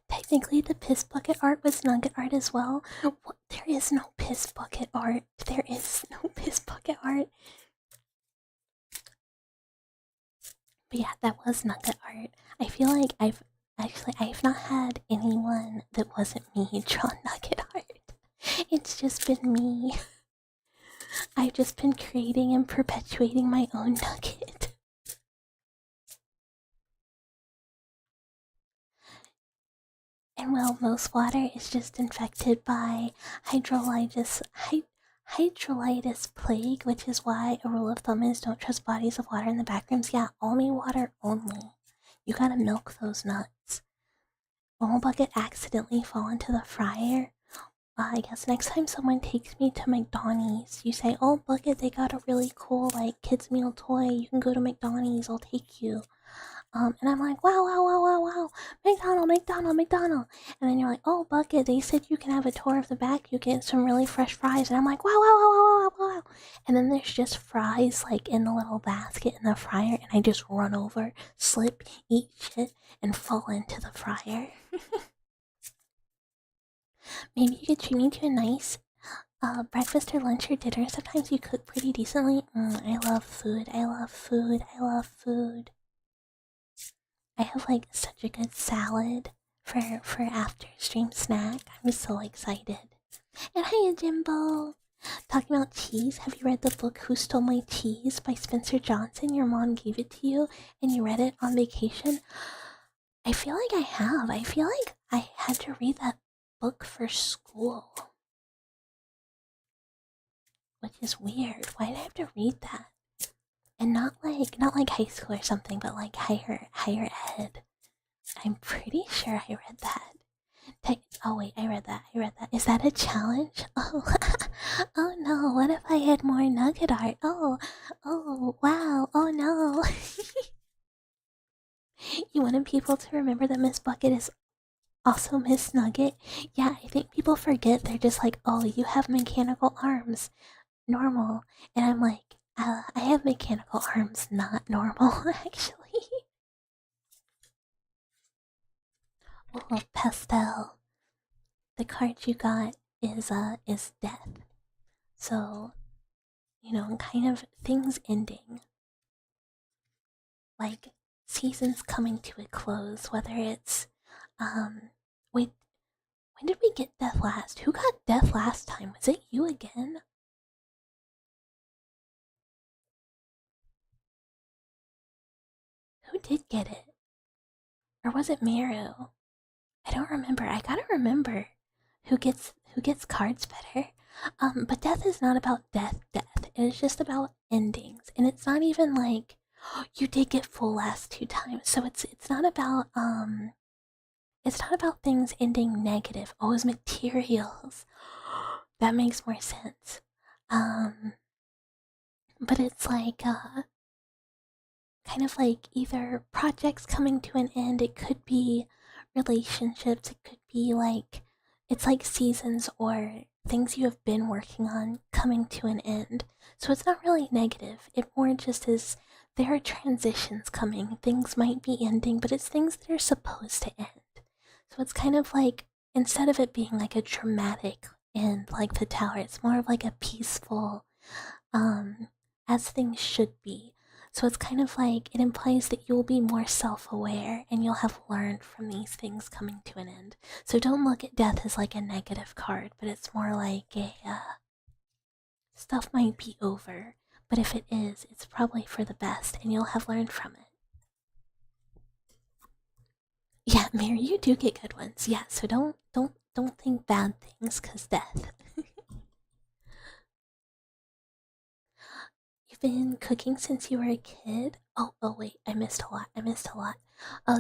Technically, the piss bucket art was nugget art as well. What? There is no piss bucket art. But yeah, that was nugget art. I feel like I've not had anyone that wasn't me draw nugget art. It's just been me. I've just been creating and perpetuating my own nugget. And well, most water is just infected by hydrolytis plague, which is why a rule of thumb is don't trust bodies of water in the backrooms. Yeah, almond water only. You gotta milk those nuts. Won't bucket accidentally fall into the fryer? I guess next time someone takes me to McDonald's, you say, "Oh, Bucket, they got a really cool like kids meal toy. You can go to McDonald's. I'll take you." And I'm like, "Wow, wow, wow, wow, wow, McDonald." And then you're like, "Oh, Bucket, they said you can have a tour of the back. You get some really fresh fries." And I'm like, "Wow, wow, wow, wow, wow, wow." And then there's just fries like in the little basket in the fryer, and I just run over, slip, eat shit, and fall into the fryer. Maybe you could treat me to a nice breakfast or lunch or dinner. Sometimes you cook pretty decently. I love food. I love food. I love food. I have like such a good salad for after stream snack. I'm so excited. And hiya, Jimbo. Talking about cheese, have you read the book Who Stole My Cheese by Spencer Johnson? Your mom gave it to you and you read it on vacation. I feel like I have. I feel like I had to read that book for school. Which is weird. Why did I have to read that? And not like high school or something, but like higher ed. I'm pretty sure I read that. Oh wait, I read that. Is that a challenge? Oh, oh no. What if I had more nugget art? Oh, wow. Oh no. You wanted people to remember that Miss Bucket is also Miss Nugget? Yeah, I think people forget. They're just like, "Oh, you have mechanical arms. Normal." And I'm like, I have mechanical arms, not normal, actually. Oh, pastel. The card you got is death. So, kind of things ending. Like seasons coming to a close, whether it's wait, when did we get death last? Who got death last time? Was it you again? Who did get it? Or was it Miru? I don't remember. I gotta remember who gets cards better. But death is not about death. It is just about endings, and it's not even like you did get full last 2 times. So it's not about things ending negative. Oh, it's materials. That makes more sense. But it's like kind of like either projects coming to an end. It could be relationships. It could be like it's like seasons or things you have been working on coming to an end. So it's not really negative. It more just is there are transitions coming. Things might be ending, but it's things that are supposed to end. So it's kind of like instead of it being like a dramatic end like the tower, it's more of like a peaceful as things should be. So it's kind of like it implies that you'll be more self-aware and you'll have learned from these things coming to an end. So don't look at death as like a negative card, but it's more like a stuff might be over, but if it is, it's probably for the best and you'll have learned from it. Yeah, Mary, you do get good ones. Yeah, so don't think bad things cuz death. You've been cooking since you were a kid? Oh, wait, I missed a lot.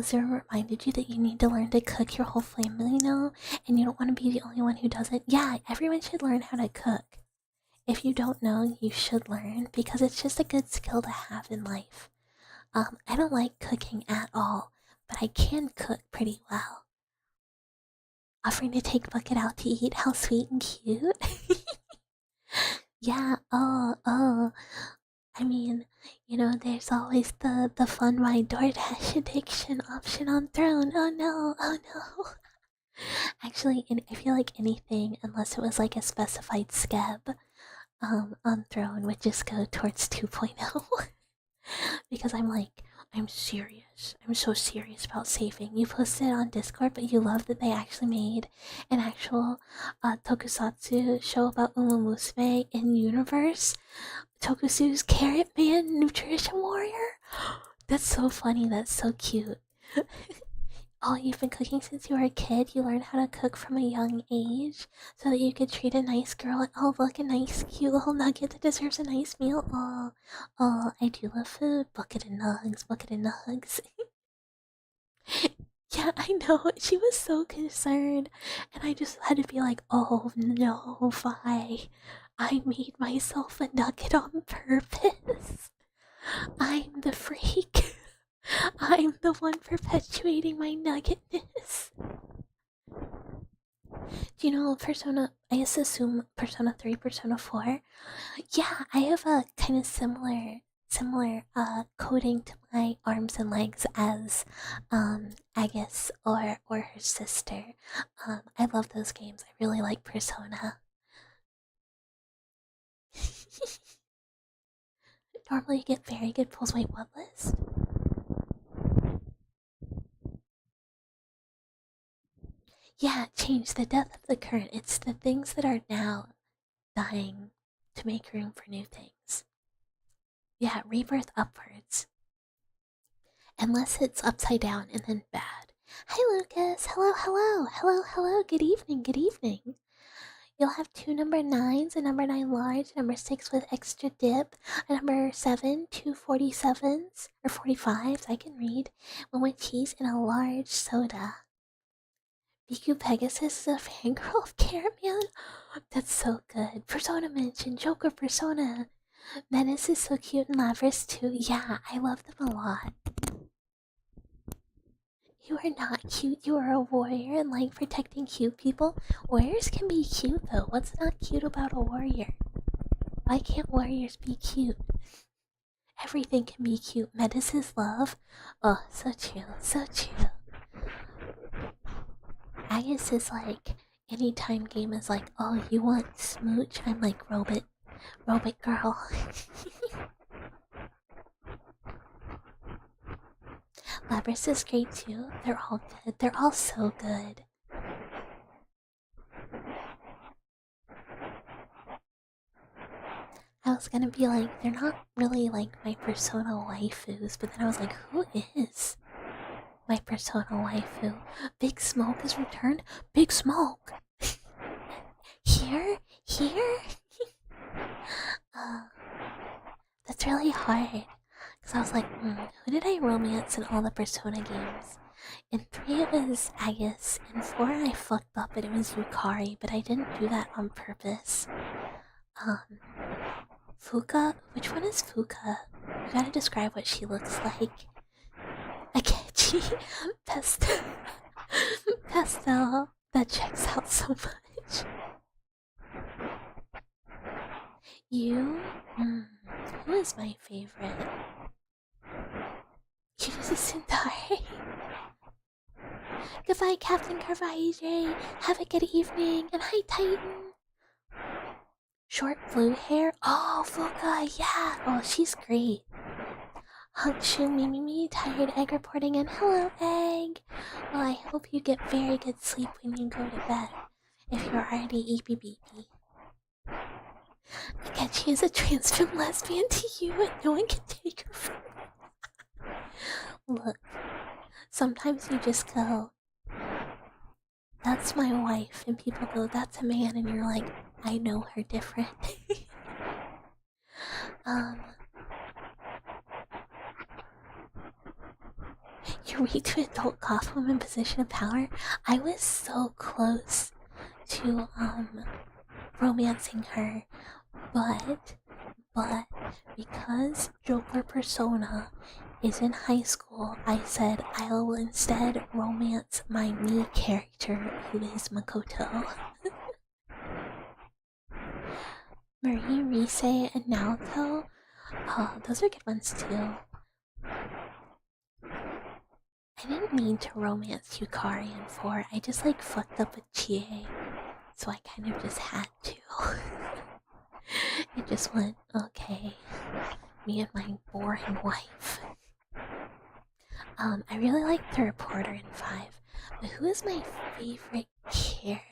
Zero reminded you that you need to learn to cook your whole family now, and you don't want to be the only one who does it. Yeah, everyone should learn how to cook. If you don't know, you should learn, because it's just a good skill to have in life. I don't like cooking at all, but I can cook pretty well. Offering to take Bucket out to eat, how sweet and cute. Yeah, I mean, there's always the fun my DoorDash addiction option on Throne. Oh no, oh no. Actually, I feel like anything, unless it was like a specified scab, on Throne would just go towards 2.0. Because I'm like, I'm serious. I'm so serious about saving. You posted it on Discord, but you love that they actually made an actual tokusatsu show about Uma Musume in universe. Tokusu's Carrot Man Nutrition Warrior. That's so funny. That's so cute. Oh, you've been cooking since you were a kid. You learned how to cook from a young age so that you could treat a nice girl and oh, look, a nice, cute little nugget that deserves a nice meal. Oh, I do love food. Bucket of nugs, bucket of nugs. Yeah, I know. She was so concerned, and I just had to be like, oh no, Vi. I made myself a nugget on purpose. I'm the freak. I'm the one perpetuating my nuggetness. Do you know Persona? I just assume Persona 3, Persona 4. Yeah, I have a kind of similar coding to my arms and legs as Agus or her sister. I love those games. I really like Persona. Normally you get very good pulls. Wait, what list? Yeah, change the death of the current. It's the things that are now dying to make room for new things. Yeah, rebirth upwards. Unless it's upside down and then bad. Hi Lucas, hello, good evening. You'll have 2 number 9s, a number 9 large, a number 6 with extra dip, a number 7, 2 47s, or 45s, I can read, one with cheese, and a large soda. BQ Pegasus is a fangirl of Carrot Man? That's so good. Persona mentioned, Joker Persona. Menace is so cute and Lavris too. Yeah, I love them a lot. You are not cute, you are a warrior and like protecting cute people. Warriors can be cute though. What's not cute about a warrior? Why can't warriors be cute? Everything can be cute. Menace is love. Oh, so true, so true. Agus is like, anytime game is like, oh, you want smooch? I'm like, robot girl. Labris is great too. They're all good. They're all so good. I was gonna be like, they're not really like my Persona waifus, but then I was like, who is my Persona waifu? Big Smoke has returned? Big Smoke! Here? That's really hard. Because I was like, who did I romance in all the Persona games? In 3 it was Agus, in 4 I fucked up and it was Yukari, but I didn't do that on purpose. Fuka? Which one is Fuka? You gotta describe what she looks like. Akechi. Pastel. That checks out so much. You? Who is my favorite? Yuzu Sundari. Goodbye, Captain Carvaje. Have a good evening. And hi, Titan. Short blue hair. Oh, Fuka, yeah. Oh, she's great. Hunkshu Mimimi, tired egg reporting, and hello, egg. Well, I hope you get very good sleep when you go to bed. If you're already EBBB. Akechi is a trans femme lesbian to you, and no one can take her from you. Look, sometimes you just go, that's my wife, and people go, that's a man, and you're like, I know her different. You're weak to adult goth woman position of power. I was so close to romancing her, but because Joker Persona is in high school, I said I'll instead romance my me character, who is Makoto. Marie, Rise, and Naoko. Oh, those are good ones too. I didn't mean to romance Yukari in 4. I just like fucked up with Chie, so I kind of just had to. It just went, okay, me and my boring wife. I really like the reporter in 5. But who is my favorite character?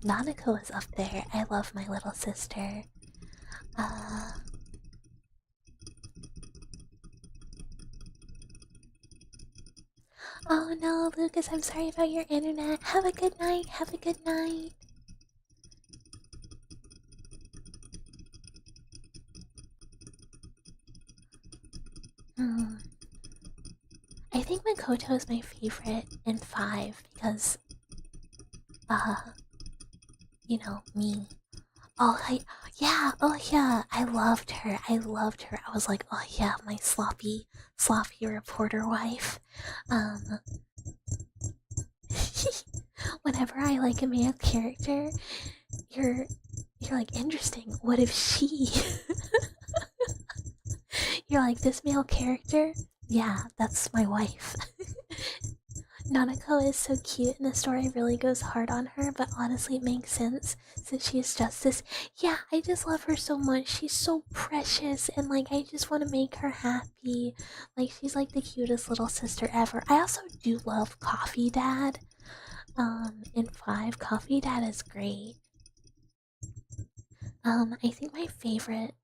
Nanako is up there. I love my little sister. Oh no, Lucas, I'm sorry about your internet. Have a good night. Have a good night. I think Makoto is my favorite in 5 because, you know, me. Oh yeah, I loved her. I loved her. I was like, oh yeah, my sloppy reporter wife. Whenever I like a male character, you're like, interesting. What if she? You're like, this male character? Yeah, that's my wife. Nanako is so cute and the story really goes hard on her, but honestly it makes sense since she's just this. Yeah, I just love her so much. She's so precious and like I just want to make her happy. Like she's like the cutest little sister ever. I also do love Coffee Dad. In 5, Coffee Dad is great. I think my favorite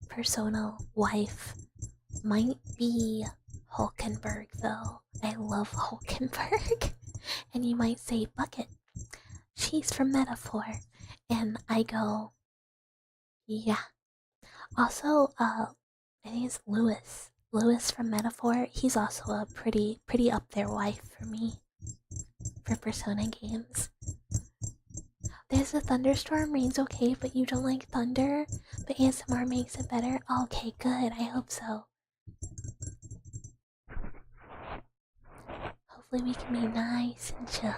Persona wife might be Hulkenberg though. I love Hulkenberg. And you might say, Bucket, she's from Metaphor. And I go, yeah. Also, I think it's Lewis. Lewis from Metaphor. He's also a pretty up there wife for me. For Persona games. There's a thunderstorm, rain's okay, but you don't like thunder? But ASMR makes it better? Okay, good, I hope so. Hopefully we can be nice and chill.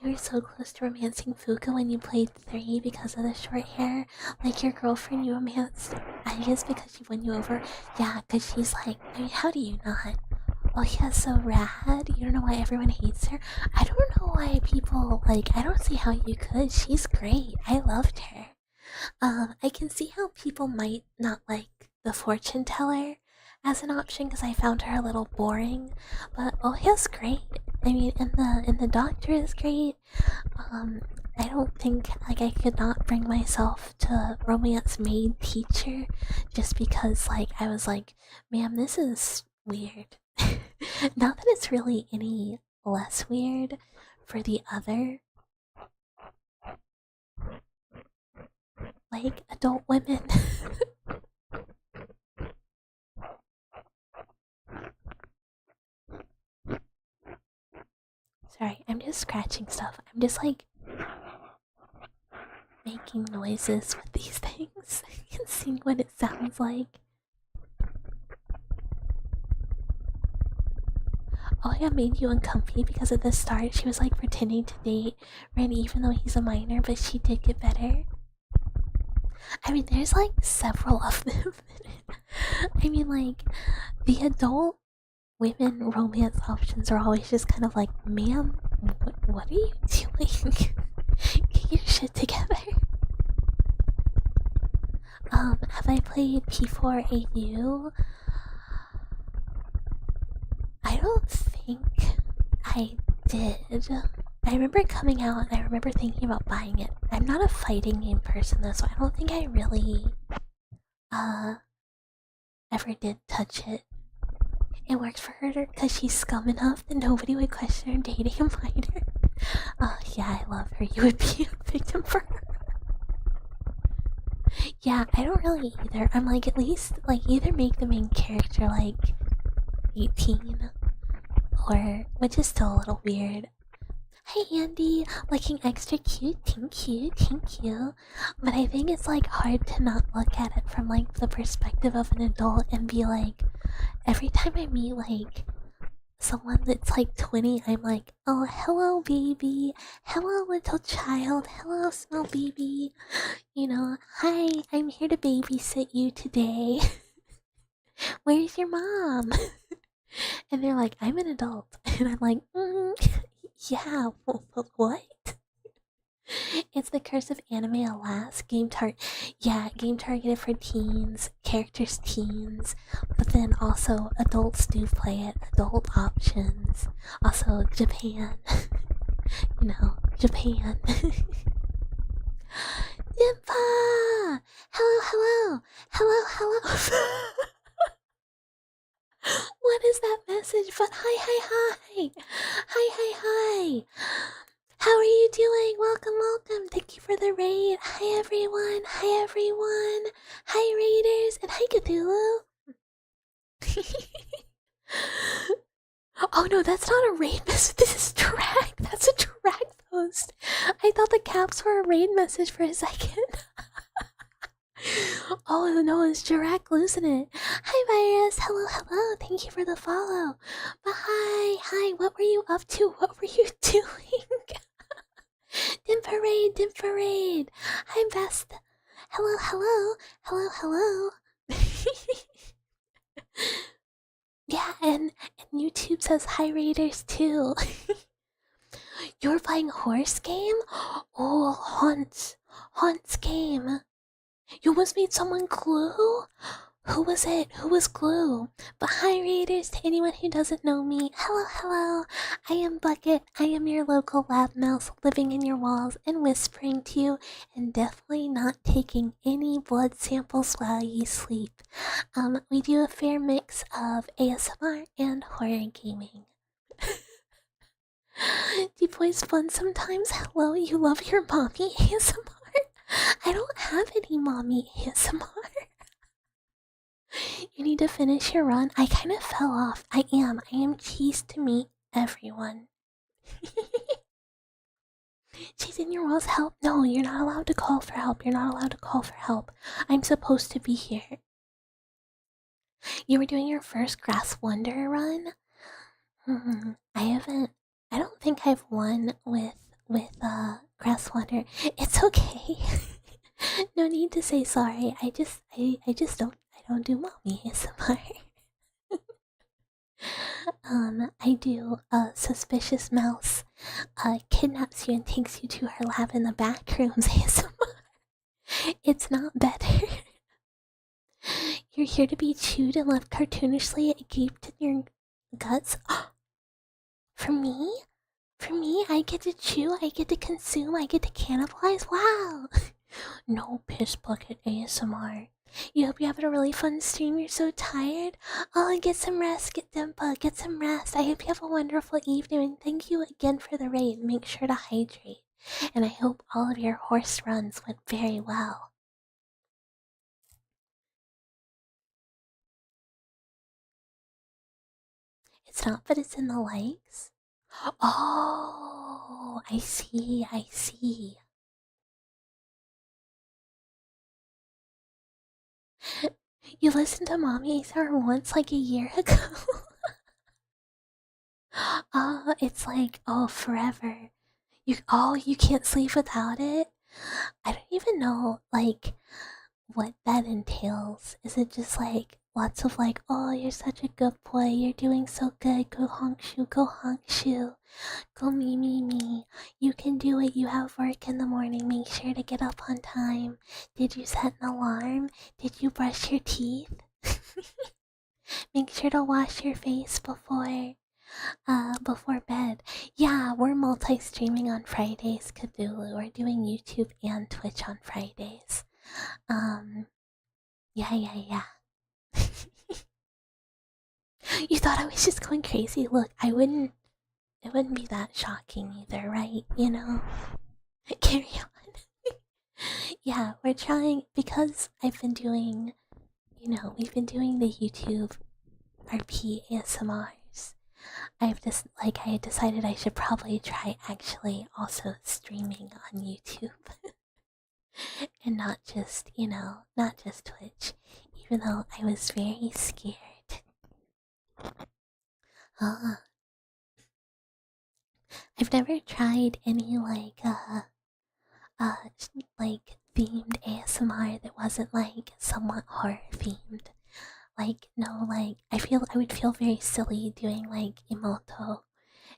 You were so close to romancing Fuka when you played 3 because of the short hair. Like your girlfriend you romanced, I guess because she won you over. Yeah, because she's like, I mean, how do you not? Oh yeah, so rad. You don't know why everyone hates her? I don't know why people, like, I don't see how you could. She's great. I loved her. I can see how people might not like the fortune teller as an option because I found her a little boring. But Oya's great. I mean, and the doctor is great. I don't think like I could not bring myself to romance maid teacher just because like I was like, ma'am, this is weird. Not that it's really any less weird for the other like adult women. Sorry, I'm just scratching stuff. I'm just like making noises with these things and seeing what it sounds like. Oya made you uncomfy because at the start she was like pretending to date Ren even though he's a minor, but she did get better. I mean, there's like several of them. I mean, like, the adult women romance options are always just kind of like, ma'am, what are you doing? Get your shit together. Have I played P4AU? I don't think I did. I remember it coming out and I remember thinking about buying it. I'm not a fighting game person though, so I don't think I really ever did touch it. It works for her because she's scum enough that nobody would question her dating a minor. Oh yeah, I love her. You would be a victim for her. Yeah, I don't really either. I'm like, at least like either make the main character like 18 or, which is still a little weird. Hey Andy, looking extra cute, thank you, thank you. But I think it's like hard to not look at it from like the perspective of an adult and be like, every time I meet like someone that's like 20, I'm like, oh hello baby, hello little child, hello small baby. You know, hi, I'm here to babysit you today. Where's your mom? And they're like, I'm an adult. And I'm like, yeah, what? It's the curse of anime, alas. Yeah, game targeted for teens, characters teens, but then also adults do play it, adult options. Also, Japan. Japan. Impa! Hello, hello! Hello, hello! What is that message? But hi, hi, hi! Hi, hi, hi! How are you doing? Welcome, welcome. Thank you for the raid. Hi, everyone. Hi, everyone. Hi, raiders. And hi, Cthulhu. Oh no, that's not a raid message. This is drag. That's a drag post. I thought the caps were a raid message for a second. Oh no, it's Jirac losing it. Hi, Virus. Hello, hello. Thank you for the follow. But hi, hi. What were you up to? What were you doing? Dim parade, dim parade. Hi, Best. Hello, hello. Hello, hello. Yeah, and YouTube says hi, Raiders, too. You're playing horse game? Oh, Haunts game. You almost made someone glue? Who was it? Who was glue? But hi, Raiders, to anyone who doesn't know me. Hello, hello. I am Bucket. I am your local lab mouse living in your walls and whispering to you and definitely not taking any blood samples while you sleep. We do a fair mix of ASMR and horror gaming. Do boys fun sometimes? Hello, you love your mommy ASMR? I don't have any mommy ASMR. You need to finish your run. I kind of fell off. I am cheese to meet everyone. She's in your walls. Help. No, you're not allowed to call for help. You're not allowed to call for help. I'm supposed to be here. You were doing your first Grass Wonder run? I haven't. I don't think I've won with Grass Wonder. It's okay. No need to say sorry. I don't do mommy ASMR. I do suspicious mouse kidnaps you and takes you to her lab in the Backrooms ASMR. It's not better. You're here to be chewed and left cartoonishly gaped in your guts. For me? For me, I get to chew, I get to consume, I get to cannibalize? Wow! No piss bucket ASMR. You hope you're having a really fun stream, you're so tired? Oh, get some rest, get some rest. I hope you have a wonderful evening, and thank you again for the raid. Make sure to hydrate. And I hope all of your horse runs went very well. It's not, but it's in the likes. Oh, I see, I see. You listened to Mommy ASMR once like a year ago? Oh, it's like, oh, forever. You can't sleep without it? I don't even know, like, what that entails. Is it just like lots of like, oh, you're such a good boy, you're doing so good, go honk shoe, go me. You can do it, you have work in the morning, make sure to get up on time. Did you set an alarm? Did you brush your teeth? Make sure to wash your face before bed. Yeah, we're multi-streaming on Fridays, Cthulhu. We're doing YouTube and Twitch on Fridays. Yeah. You thought I was just going crazy? Look, it wouldn't be that shocking either, right? You know? Carry on. Yeah, we're trying because I've been doing, we've been doing the YouTube RP ASMRs. I decided I should probably try actually also streaming on YouTube. And not just, not just Twitch. Even though I was very scared. I've never tried any like themed ASMR that wasn't like somewhat horror themed. Like no, like I would feel very silly doing like emoto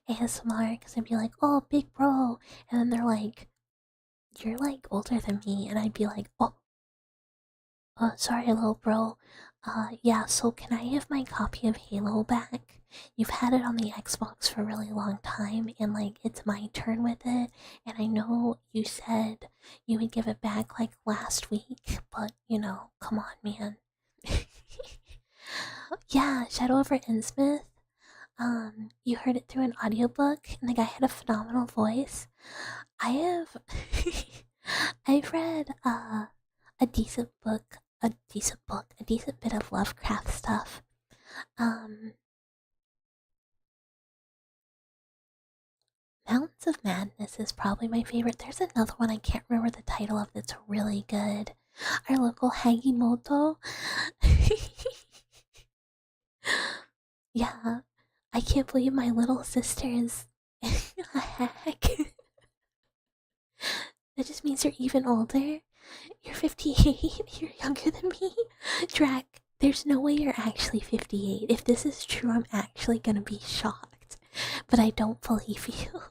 ASMR because I'd be like, oh, big bro, and then they're like, you're like older than me, and I'd be like, oh, sorry, little bro. Yeah, so can I have my copy of Halo back? You've had it on the Xbox for a really long time, and like it's my turn with it. And I know you said you would give it back like last week, but you know, come on, man. Yeah, Shadow over Innsmouth. You heard it through an audiobook, and the guy had a phenomenal voice. I have, I've read a decent book, a decent bit of Lovecraft stuff. Um, Mountains of Madness is probably my favorite. There's another one I can't remember the title of that's really good. Our local Hagimoto. Yeah, I can't believe my little sister is a hag. That just means you're even older. You're 58. You're younger than me. Drac, there's no way you're actually 58. If this is true, I'm actually gonna be shocked. But I don't believe you.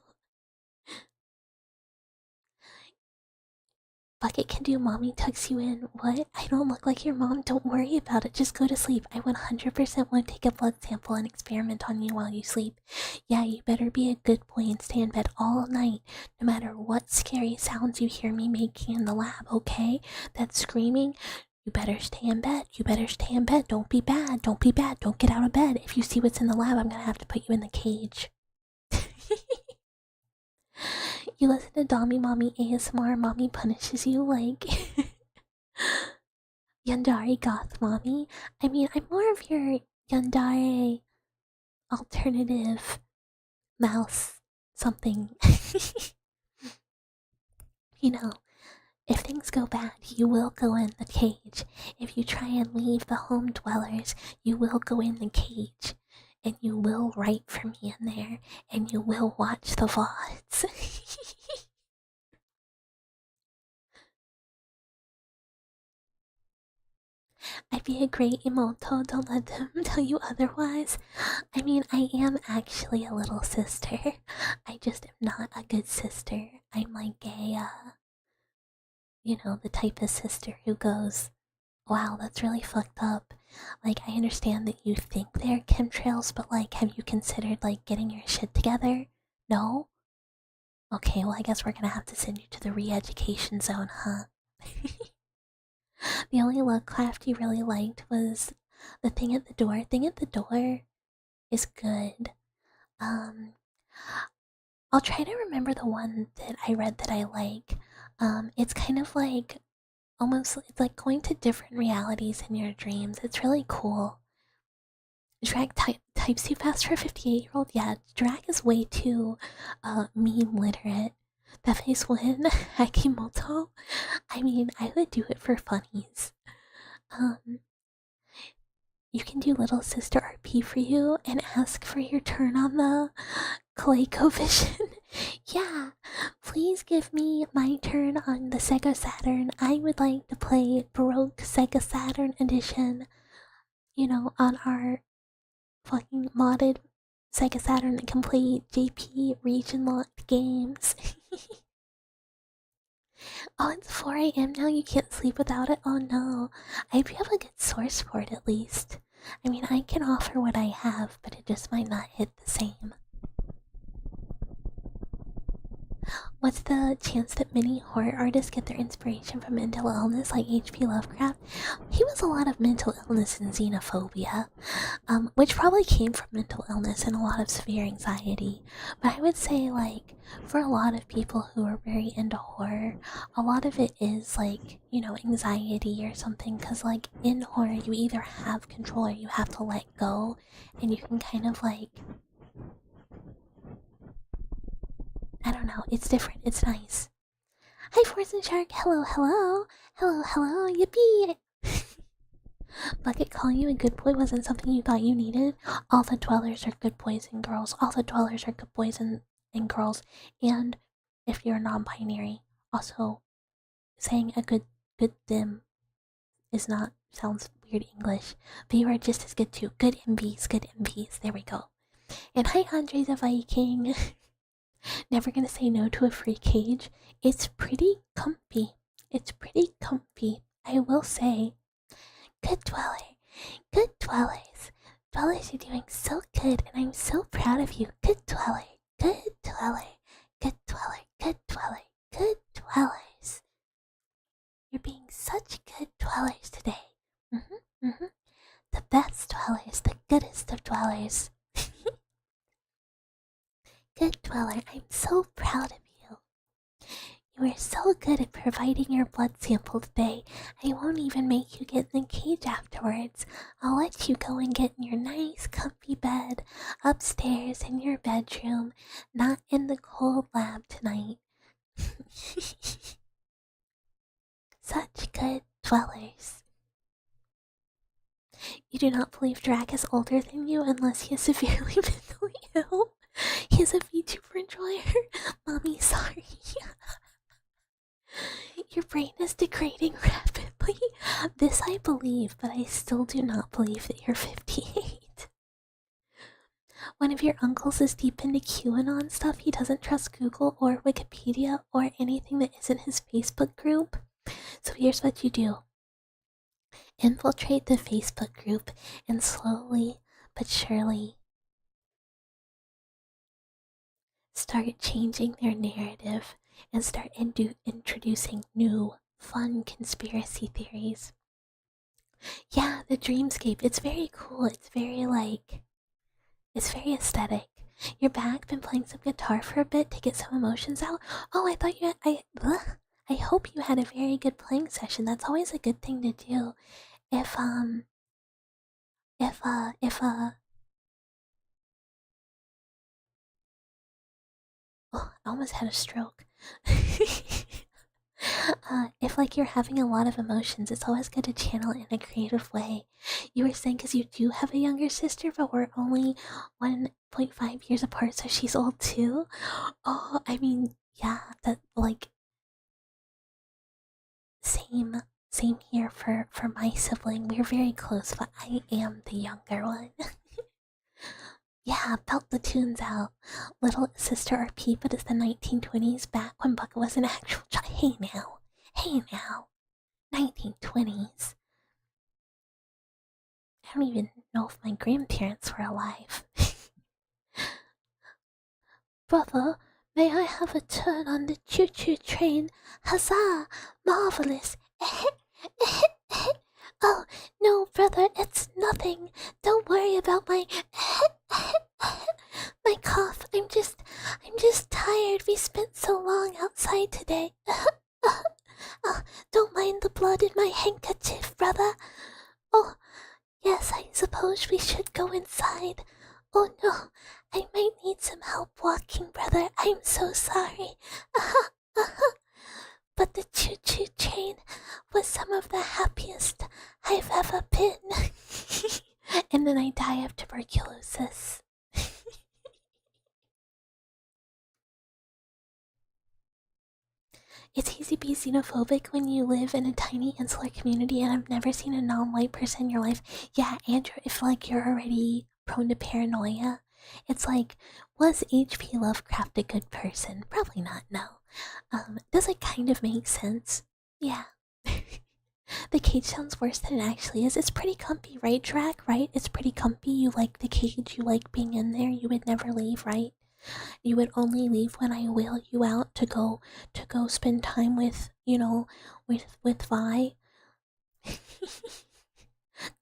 Bucket can do mommy tucks you in. What? I don't look like your mom. Don't worry about it. Just go to sleep. I 100% want to take a blood sample and experiment on you while you sleep. Yeah, you better be a good boy and stay in bed all night, no matter what scary sounds you hear me making in the lab, okay? That screaming, you better stay in bed. You better stay in bed. Don't be bad. Don't be bad. Don't get out of bed. If you see what's in the lab, I'm gonna have to put you in the cage. You listen to Dommy Mommy ASMR, Mommy punishes you like Yandere Goth Mommy. I mean, I'm more of your Yandere alternative mouse something. You know, if things go bad, you will go in the cage. If you try and leave the home dwellers, you will go in the cage. And you will write for me in there. And you will watch the VODs. I'd be a great emoto, don't let them tell you otherwise. I mean, I am actually a little sister. I just am not a good sister. I'm like the type of sister who goes, wow, that's really fucked up. Like, I understand that you think they're chemtrails, but like, have you considered like getting your shit together? No? Okay, well, I guess we're gonna have to send you to the re-education zone, huh? The only Lovecraft you really liked was the thing at the door. Thing at the door is good. Um, I'll try to remember the one that I read that I like. It's kind of like it's like going to different realities in your dreams. It's really cool. Drag types too fast for a 58-year-old? Yeah, drag is way too meme literate. That face win, Hakimoto. I mean, I would do it for funnies. Um, you can do Little Sister RP for you and ask for your turn on the ColecoVision. Yeah, please give me my turn on the Sega Saturn. I would like to play Baroque Sega Saturn Edition, on our fucking modded Sega Saturn that can play JP region locked games. Oh, it's 4 a.m. now. You can't sleep without it? Oh no. I hope you have a good source for it at least. I mean, I can offer what I have, but it just might not hit the same. What's the chance that many horror artists get their inspiration from mental illness like H.P. Lovecraft? He was a lot of mental illness and xenophobia, which probably came from mental illness and a lot of severe anxiety. But I would say, like, for a lot of people who are very into horror, a lot of it is, like, anxiety or something. Because, like, in horror, you either have control or you have to let go, and you can kind of, like, I don't know, it's different, it's nice. Hi, Forzen Shark, hello, hello, hello, hello, yippee! Bucket calling you a good boy wasn't something you thought you needed. All the dwellers are good boys and girls. All the dwellers are good boys and girls. And if you're non-binary, also saying a good them is not sounds weird English, but you are just as good too. Good MVs, good MVs. There we go. And hi, Andre the Viking. Never gonna say no to a free cage. It's pretty comfy. It's pretty comfy, I will say. Good dweller. Good dwellers. Dwellers are doing so good, and I'm so proud of you. Good dweller. Good dweller. Good dweller. Good dweller. Good dwellers. You're being such good dwellers today. The best dwellers, the goodest of dwellers. Good dweller, I'm so proud of you. You are so good at providing your blood sample today. I won't even make you get in the cage afterwards. I'll let you go and get in your nice, comfy bed upstairs in your bedroom, not in the cold lab tonight. Such good dwellers. You do not believe Drag is older than you unless he is severely mentally ill. He is a VTuber enjoyer. Mommy, sorry. Your brain is degrading rapidly. This I believe, but I still do not believe that you're 58. One of your uncles is deep into QAnon stuff. He doesn't trust Google or Wikipedia or anything that isn't his Facebook group. So here's what you do. Infiltrate the Facebook group and slowly but surely start changing their narrative and start introducing new, fun conspiracy theories. Yeah, the dreamscape, it's very cool. It's very aesthetic. You're back, been playing some guitar for a bit to get some emotions out. Oh, I thought you had, I hope you had a very good playing session. That's always a good thing to do. If oh, I almost had a stroke. If like you're having a lot of emotions, it's always good to channel it in a creative way. You were saying because you do have a younger sister, but we're only 1.5 years apart, so she's old too. Oh, I mean, yeah, that like same here for my sibling. We're very close, but I am the younger one. Yeah, belt the tunes out. Little sister RP, but it's the 1920s, back when Bucket was an actual child. Hey now, 1920s. I don't even know if my grandparents were alive. Brother, may I have a turn on the choo-choo train? Huzzah! Marvelous! Oh, no, brother, it's nothing. Don't worry about my my cough. I'm just tired. We spent so long outside today. Oh, don't mind the blood in my handkerchief, brother. Oh, yes, I suppose we should go inside. Oh no, I might need some help walking, brother. I'm so sorry. But the choo-choo train was some of the happiest I've ever been. And then I die of tuberculosis. It's easy to be xenophobic when you live in a tiny insular community and I've never seen a non-white person in your life. Yeah, Andrew, if like you're already prone to paranoia, it's like, was H.P. Lovecraft a good person? Probably not, no. Does it kind of make sense? Yeah. The cage sounds worse than it actually is. It's pretty comfy, right, Drac? Right? It's pretty comfy. You like the cage, you like being in there, you would never leave, right? You would only leave when I whale you out to go spend time with, with Vi.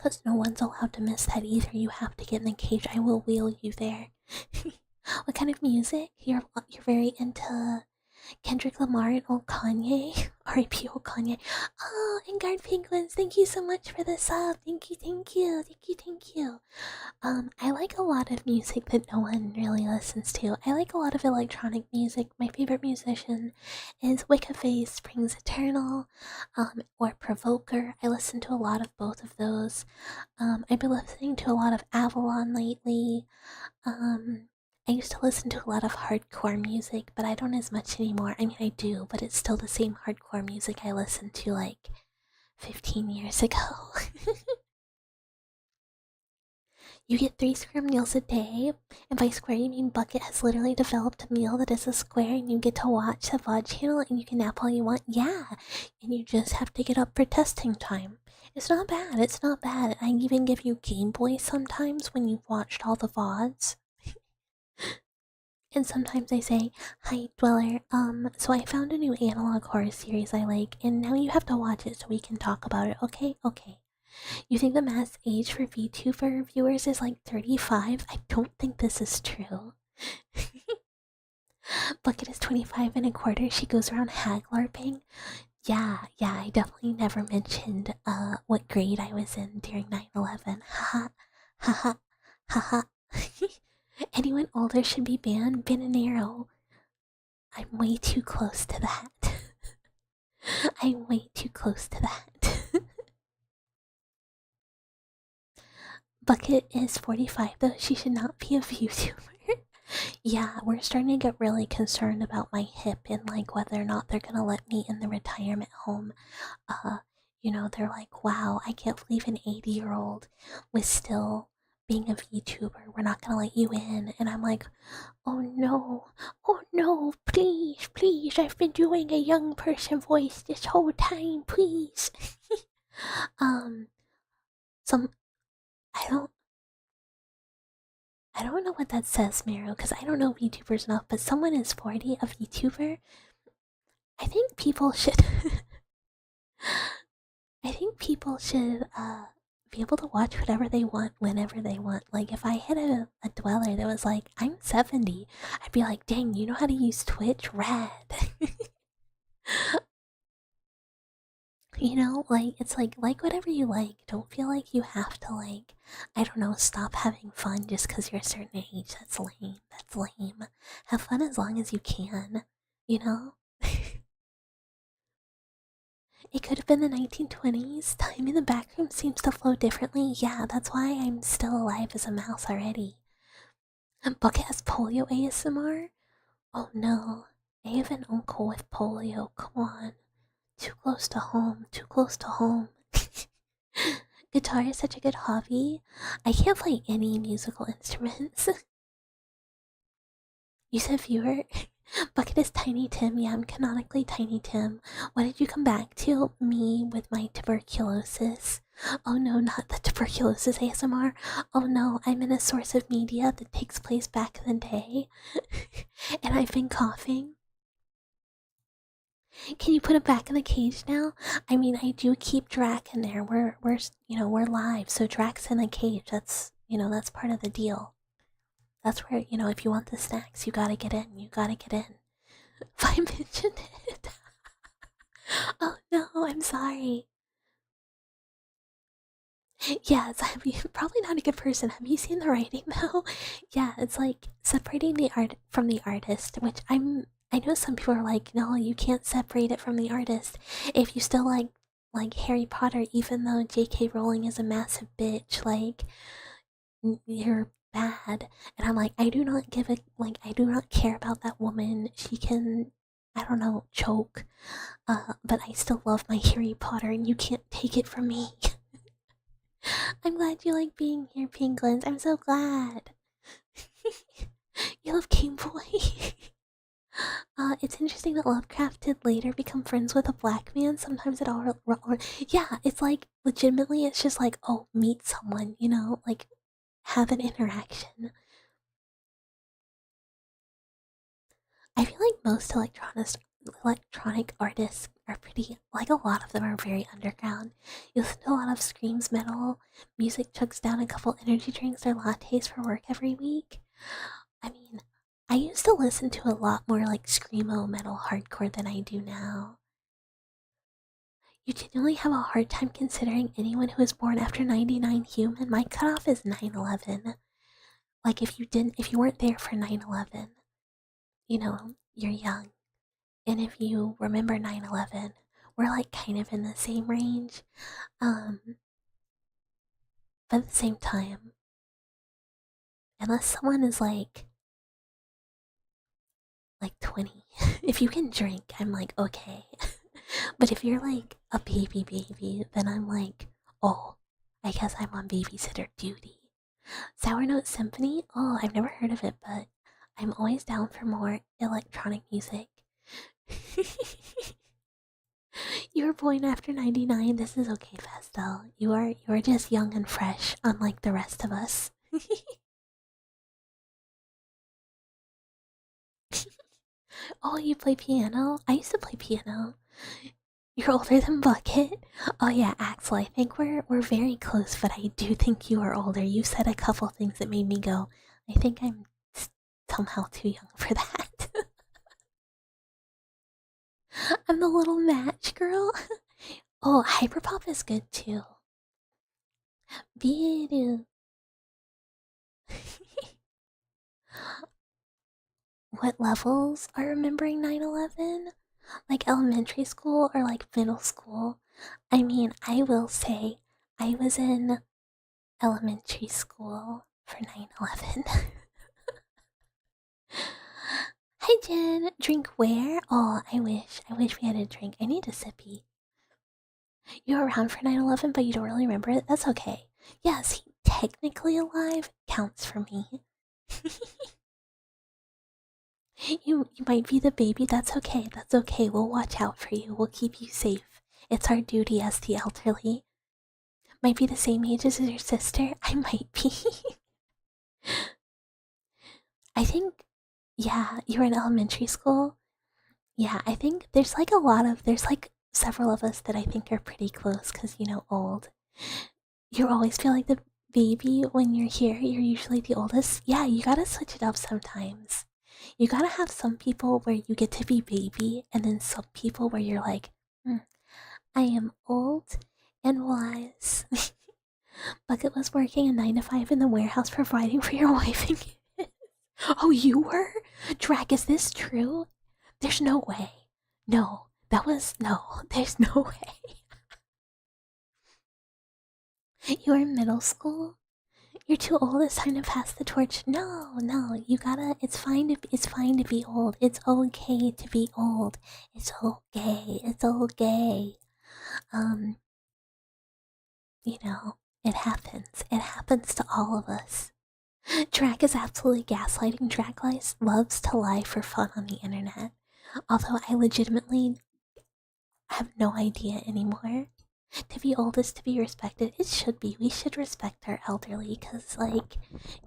Cause no one's allowed to miss that either. You have to get in the cage. I will wheel you there. What kind of music? You're very into Kendrick Lamar and old Kanye. R.I.P. old Kanye. Oh, and Guard Penguins, thank you so much for the sub. Thank you. I like a lot of music that no one really listens to. I like a lot of electronic music. My favorite musician is Wiccaface, Springs Eternal, or Provoker. I listen to a lot of both of those. I've been listening to a lot of Avalon lately. I used to listen to a lot of hardcore music, but I don't as much anymore. I mean, I do, but it's still the same hardcore music I listened to like 15 years ago. You get 3 square meals a day, and by square you mean Bucket has literally developed a meal that is a square, and you get to watch the VOD channel, and you can nap all you want. Yeah, and you just have to get up for testing time. It's not bad, it's not bad. I even give you Game Boy sometimes when you've watched all the VODs. And sometimes I say, "Hi, Dweller, so I found a new analog horror series I like, and now you have to watch it so we can talk about it, okay? Okay. You think the max age for VTuber viewers is like 35? I don't think this is true." Bucket is 25 and a quarter. She goes around hag larping. Yeah, I definitely never mentioned what grade I was in during 9/11. Haha, haha, haha. Anyone older should be banned. Bananero. I'm way too close to that. I'm way too close to that. Bucket is 45 though. She should not be a VTuber. Yeah, we're starting to get really concerned about my hip and like whether or not they're gonna let me in the retirement home. They're like, wow, I can't believe an 80-year-old was still being a VTuber. We're not gonna let you in. And I'm like, oh no, please, please, I've been doing a young person voice this whole time, please. um, some, I don't, I don't know what that says, Miro, because I don't know VTubers enough, but someone is 40, a VTuber. I think people should I think people should be able to watch whatever they want whenever they want. Like if I hit a dweller that was like, I'm 70, I'd be like, dang, you know how to use Twitch? Rad. Like it's like whatever you like. Don't feel like you have to like, I don't know, stop having fun just because you're a certain age. That's lame. That's lame. Have fun as long as you can, you know? It could have been the 1920s. Time in the back room seems to flow differently. Yeah, that's why I'm still alive as a mouse already. Bucket has polio ASMR? Oh no. I have an uncle with polio. Come on. Too close to home. Too close to home. Guitar is such a good hobby. I can't play any musical instruments. You said viewer? Bucket is Tiny Tim. Yeah, I'm canonically Tiny Tim. What did you come back to? Me with my tuberculosis. Oh no, not the tuberculosis ASMR. Oh no, I'm in a source of media that takes place back in the day. And I've been coughing. Can you put it back in the cage now? I mean, I do keep Drac in there. We're live, so Drac's in a cage. That's part of the deal. That's where, if you want the snacks, you gotta get in. You gotta get in. If I mentioned it. Oh no, I'm sorry. Yeah, probably not a good person. Have you seen the writing though? Yeah, it's like separating the art from the artist, which I know some people are like, no, you can't separate it from the artist. If you still like Harry Potter, even though J.K. Rowling is a massive bitch, like you're bad. And I'm like, I do not give a I do not care about that woman. She can, I don't know, choke. But I still love my Harry Potter, and you can't take it from me. I'm glad you like being here, penguins. I'm so glad. You love Game Boy. It's interesting that Lovecraft did later become friends with a black man. Sometimes it all, yeah, it's like legitimately, it's just like, oh, meet someone, like have an interaction. I feel like most electronic artists are pretty, like a lot of them are very underground. You listen to a lot of screams metal, music chugs down a couple energy drinks or lattes for work every week. I mean, I used to listen to a lot more like screamo metal hardcore than I do now. You genuinely have a hard time considering anyone who was born after 99 human. My cutoff is 9/11. Like if you weren't there for 9/11, you're young. And if you remember 9/11, we're like kind of in the same range. Um, but at the same time, unless someone is like 20, if you can drink, I'm like okay. But if you're like a baby, then I'm like, oh, I guess I'm on babysitter duty. Sour Note Symphony? Oh, I've never heard of it, but I'm always down for more electronic music. You were born after 99. This is okay, Pastel. You are just young and fresh, unlike the rest of us. Oh, you play piano? I used to play piano. You're older than Bucket? Oh yeah, Axel, I think we're very close, but I do think you are older. You said a couple things that made me go, I think I'm somehow too young for that. I'm the little match girl. Oh, Hyperpop is good too. Biru. What levels are remembering 9/11? Like elementary school or like middle school? I mean, I will say I was in elementary school for 9/11. Hi Jen, drink where? Oh, I wish we had a drink. I need a sippy. You were around for 9/11, but you don't really remember it? That's okay. Yes, he technically alive counts for me. You might be the baby, that's okay, that's okay. We'll watch out for you, we'll keep you safe. It's our duty as the elderly. Might be the same age as your sister? I might be. I think, yeah, you were in elementary school. Yeah, I think there's like several of us that I think are pretty close because, old. You always feel like the baby when you're here, you're usually the oldest. Yeah, you gotta switch it up sometimes. You gotta have some people where you get to be baby, and then some people where you're like, I am old and wise. Bucket was working a 9 to 5 in the warehouse providing for your wife and kids. Oh, you were? Drag, is this true? There's no way. No, there's no way. You were in middle school? You're too old, it's time to pass the torch. No, you gotta, it's fine to be old. It's okay to be old. It's okay. Um, it happens. It happens to all of us. Drag is absolutely gaslighting. Drag loves to lie for fun on the internet. Although I legitimately have no idea anymore. To be old is to be respected. It should be. We should respect our elderly because,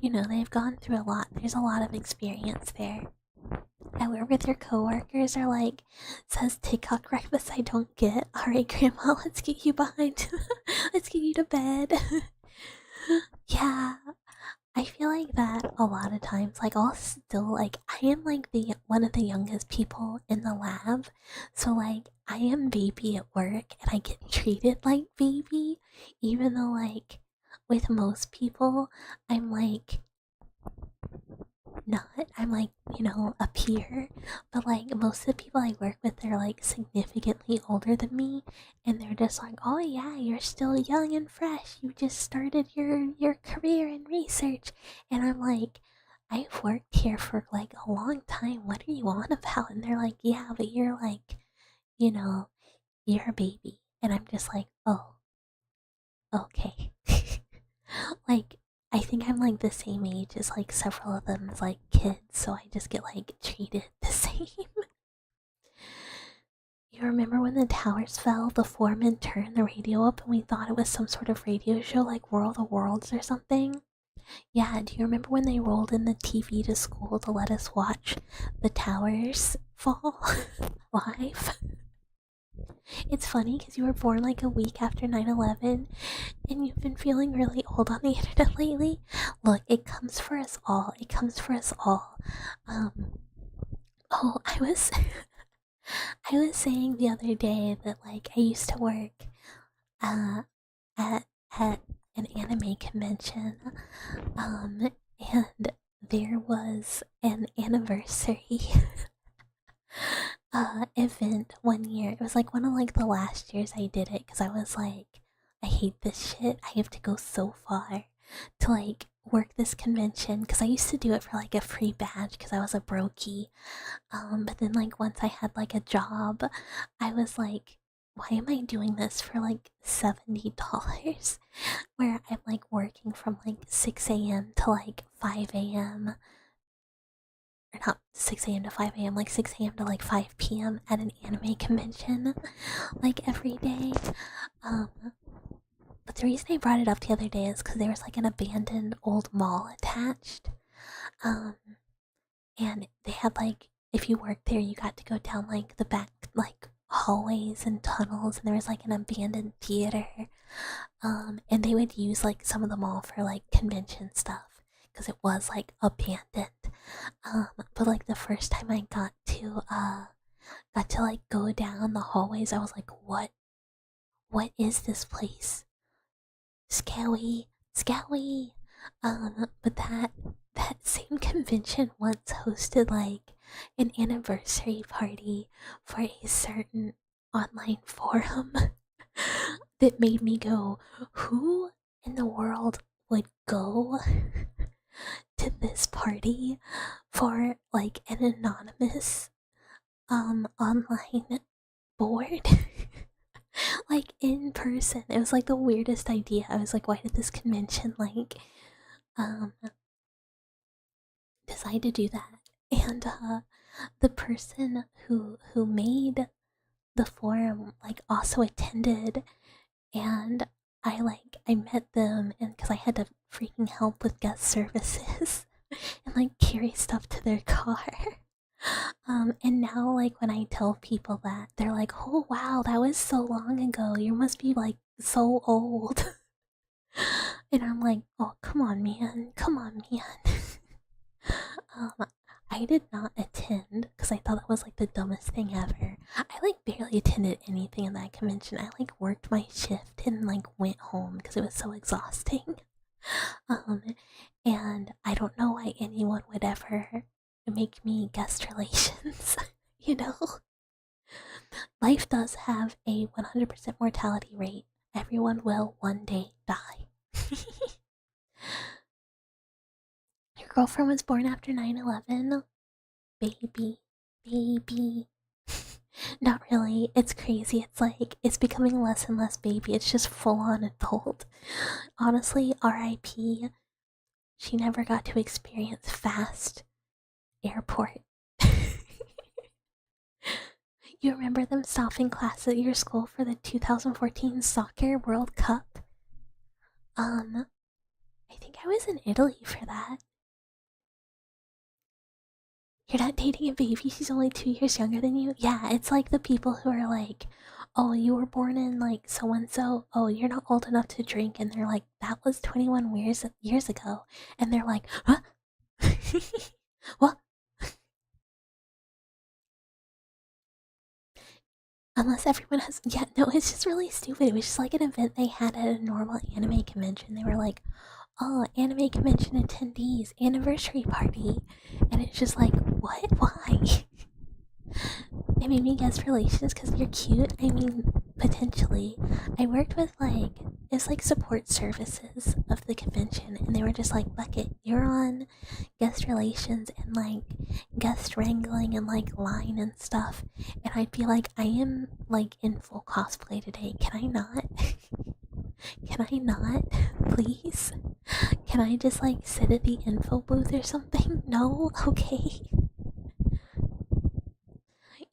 they've gone through a lot. There's a lot of experience there. I work with your coworkers are like, says TikTok breakfast I don't get. Alright, Grandma, let's get you behind. Let's get you to bed. Yeah, I feel like that a lot of times. Like, I'll still, I am like the one of the youngest people in the lab. So, I am baby at work and I get treated like baby. Even though, with most people, I'm not, I'm a peer. But, most of the people I work with, they're significantly older than me. And they're just like, oh yeah, you're still young and fresh. You just started your career in research. And I'm like, I've worked here for a long time. What are you on about? And they're like, yeah, but you know, you're a baby. And I'm just like, oh, okay. like, I think I'm the same age as several of them as kids, so I just get treated the same. You remember when the towers fell, the foreman turned the radio up and we thought it was some sort of radio show like World of Worlds or something? Yeah, do you remember when they rolled in the TV to school to let us watch the towers fall live? It's funny because you were born a week after 9/11 and you've been feeling really old on the internet lately. Look, it comes for us all. It comes for us all. Oh, I was saying the other day that I used to work uh at an anime convention. And there was an anniversary event one year. It was one of the last years I did it because I was like, I hate this shit. I have to go so far to work this convention because I used to do it for a free badge because I was a brokey. But then once I had a job, I was like, why am I doing this for like $70? Where I'm like working from like 6 a.m. to like 5 a.m. Or not 6 a.m. to 5 a.m., like 6 a.m. to like 5 p.m. at an anime convention, like every day. But the reason I brought it up the other day is because there was like an abandoned old mall attached. And they had like, if you worked there, you got to go down like the back, like hallways and tunnels, and there was like an abandoned theater. And they would use like some of the mall for like convention stuff because it was like abandoned. But like the first time I got to like go down the hallways, I was like, what is this place? Scary, scary. But that same convention once hosted like an anniversary party for a certain online forum that made me go, who in the world would go to this party for like an anonymous online board? Like in person. It was like the weirdest idea. I was like, why did this convention like decide to do that? And the person who made the forum like also attended, and I met them, and because I had to freaking help with guest services and like carry stuff to their car. And now like when I tell people that, they're like, oh wow, that was so long ago, you must be like so old. And I'm like, oh come on man, come on man. I did not attend because I thought that was like the dumbest thing ever. I like barely attended anything in that convention. I like worked my shift and like went home because it was so exhausting. And I don't know why anyone would ever make me guest relations. You know, life does have a 100% mortality rate. Everyone will one day die. Your girlfriend was born after 9/11? Baby, baby. Not really. It's crazy. It's like, it's becoming less and less baby. It's just full on adult. Honestly, RIP. She never got to experience fast airport. You remember them stopping class at your school for the 2014 Soccer World Cup? I think I was in Italy for that. You're not dating a baby, she's only 2 years younger than you? Yeah, it's like the people who are like, oh, you were born in like so and so, oh, you're not old enough to drink, and they're like, that was 21 years ago. And they're like, huh? What? Unless everyone has. Yeah, no, it's just really stupid. It was just like an event they had at a normal anime convention. They were like, oh, anime convention attendees, anniversary party. And it's just like, what? Why? They made me guess relations because you're cute. I mean, potentially. I worked with like, it's like support services of the convention, and they were just like, Bucket, you're on guest relations and like guest wrangling and like line and stuff. And I'd be like, I am like in full cosplay today. Can I not? Can I not? Please? Can I just like sit at the info booth or something? No? Okay.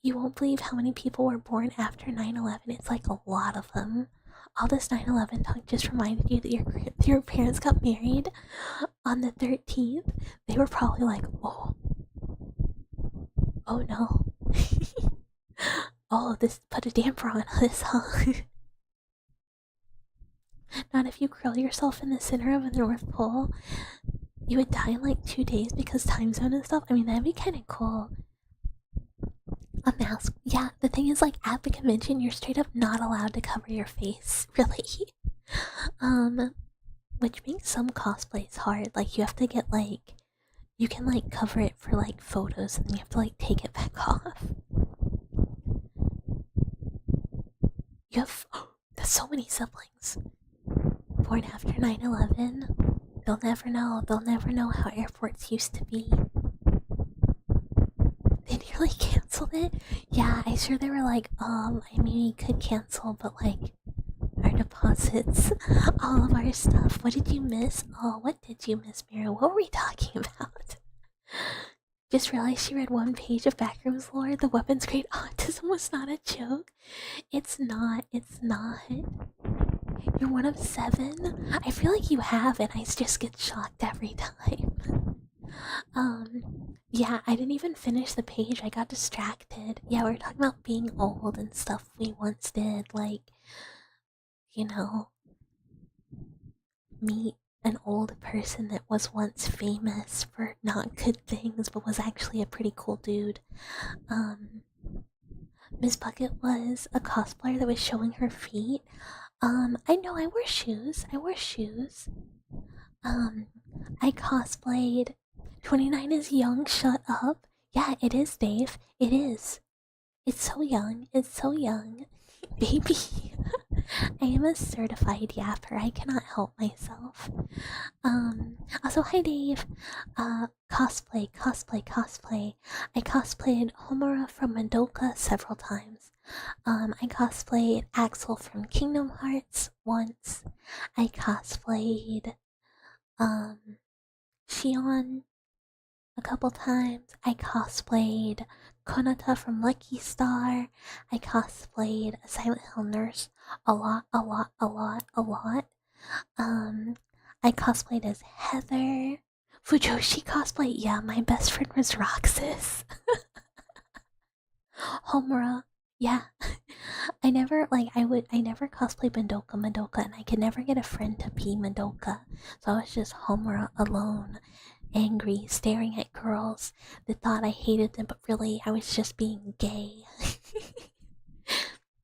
You won't believe how many people were born after 9/11. It's like a lot of them. All this 9/11 talk just reminded you that your parents got married on the 13th. They were probably like, oh no. Oh, this put a damper on this, huh? Not if you curl yourself in the center of the North Pole. You would die in like 2 days because time zone and stuff. I mean, that'd be kind of cool. A mask. Yeah, the thing is, like, at the convention, you're straight up not allowed to cover your face, really. Which makes some cosplays hard. Like, you have to get, like, you can, like, cover it for, like, photos, and then you have to, like, take it back off. You have, that's so many siblings. Born after 9/11. They'll never know. They'll never know how airports used to be. They nearly canceled canceled it? Yeah, I sure they were like, I mean, we could cancel, but like, our deposits, all of our stuff. What did you miss? Oh, what did you miss, Mira? What were we talking about? Just realized she read one page of Backrooms lore. The weapons grade autism was not a joke. It's not. It's not. You're one of 7? I feel like you have, and I just get shocked every time. Yeah, I didn't even finish the page. I got distracted. Yeah, we were talking about being old and stuff we once did. Like, you know, meet an old person that was once famous for not good things but was actually a pretty cool dude. Miss Bucket was a cosplayer that was showing her feet. I know I wear shoes. I wear shoes. I cosplayed 29 is young, shut up. Yeah, it is, Dave. It is. It's so young. It's so young. Baby. I am a certified yapper. I cannot help myself. Also, hi Dave. Cosplay. I cosplayed Homura from Madoka several times. I cosplayed Axel from Kingdom Hearts once. I cosplayed, Shion a couple times. I cosplayed Konata from Lucky Star. I cosplayed a Silent Hill nurse a lot. I cosplayed as Heather. Fujoshi cosplay, yeah, my best friend was Roxas. Homura, yeah. I never cosplay Madoka, and I could never get a friend to be Madoka. So I was just Homura alone, angry, staring at girls that thought I hated them, but really I was just being gay.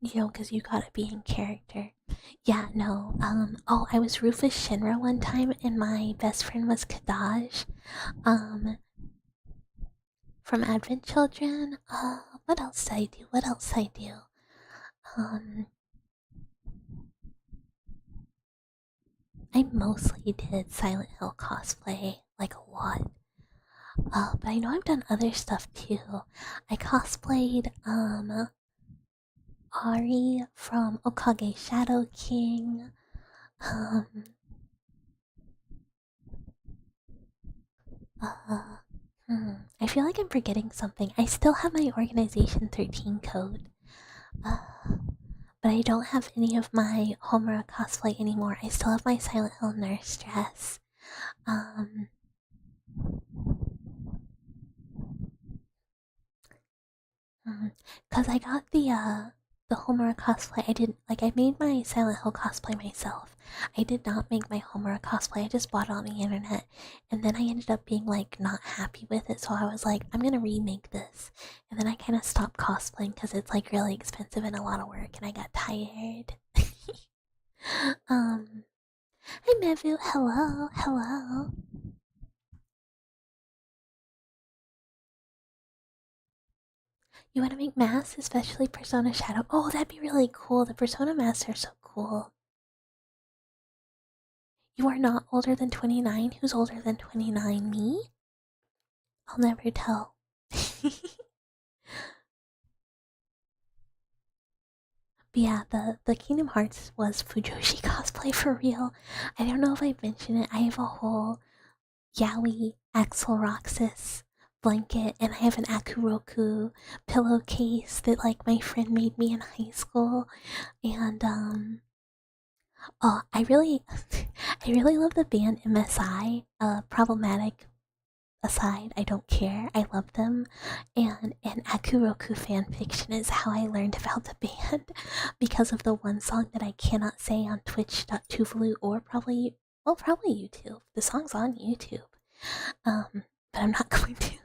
You know, because you gotta be in character. Yeah, no. Oh, I was Rufus Shinra one time, and my best friend was Kadaj. From Advent Children. What else did I do? I mostly did Silent Hill cosplay, like a lot. But I know I've done other stuff too. I cosplayed, Ari from Okage Shadow King. Um, I feel like I'm forgetting something. I still have my Organization 13 code. But I don't have any of my Homura cosplay anymore. I still have my Silent Hill nurse dress. Cause I got the Homura cosplay. I made my Silent Hill cosplay myself. I did not make my Homura cosplay. I just bought it on the internet, and then I ended up being like not happy with it. So I was like, I'm gonna remake this, and then I kind of stopped cosplaying because it's like really expensive and a lot of work, and I got tired. Hi Mevu, hello. You want to make masks, especially Persona Shadow? Oh, that'd be really cool. The Persona masks are so cool. You are not older than 29? Who's older than 29? Me? I'll never tell. But yeah, the Kingdom Hearts was Fujoshi cosplay for real. I don't know if I mentioned it. I have a whole Yaoi Axel Roxas blanket, and I have an Akuroku pillowcase that like my friend made me in high school. And oh, I really I really love the band MSI. Problematic aside, I don't care. I love them. And an Akuroku fanfiction is how I learned about the band because of the one song that I cannot say on Twitch.tuvalu or probably YouTube. The song's on YouTube. But I'm not going to.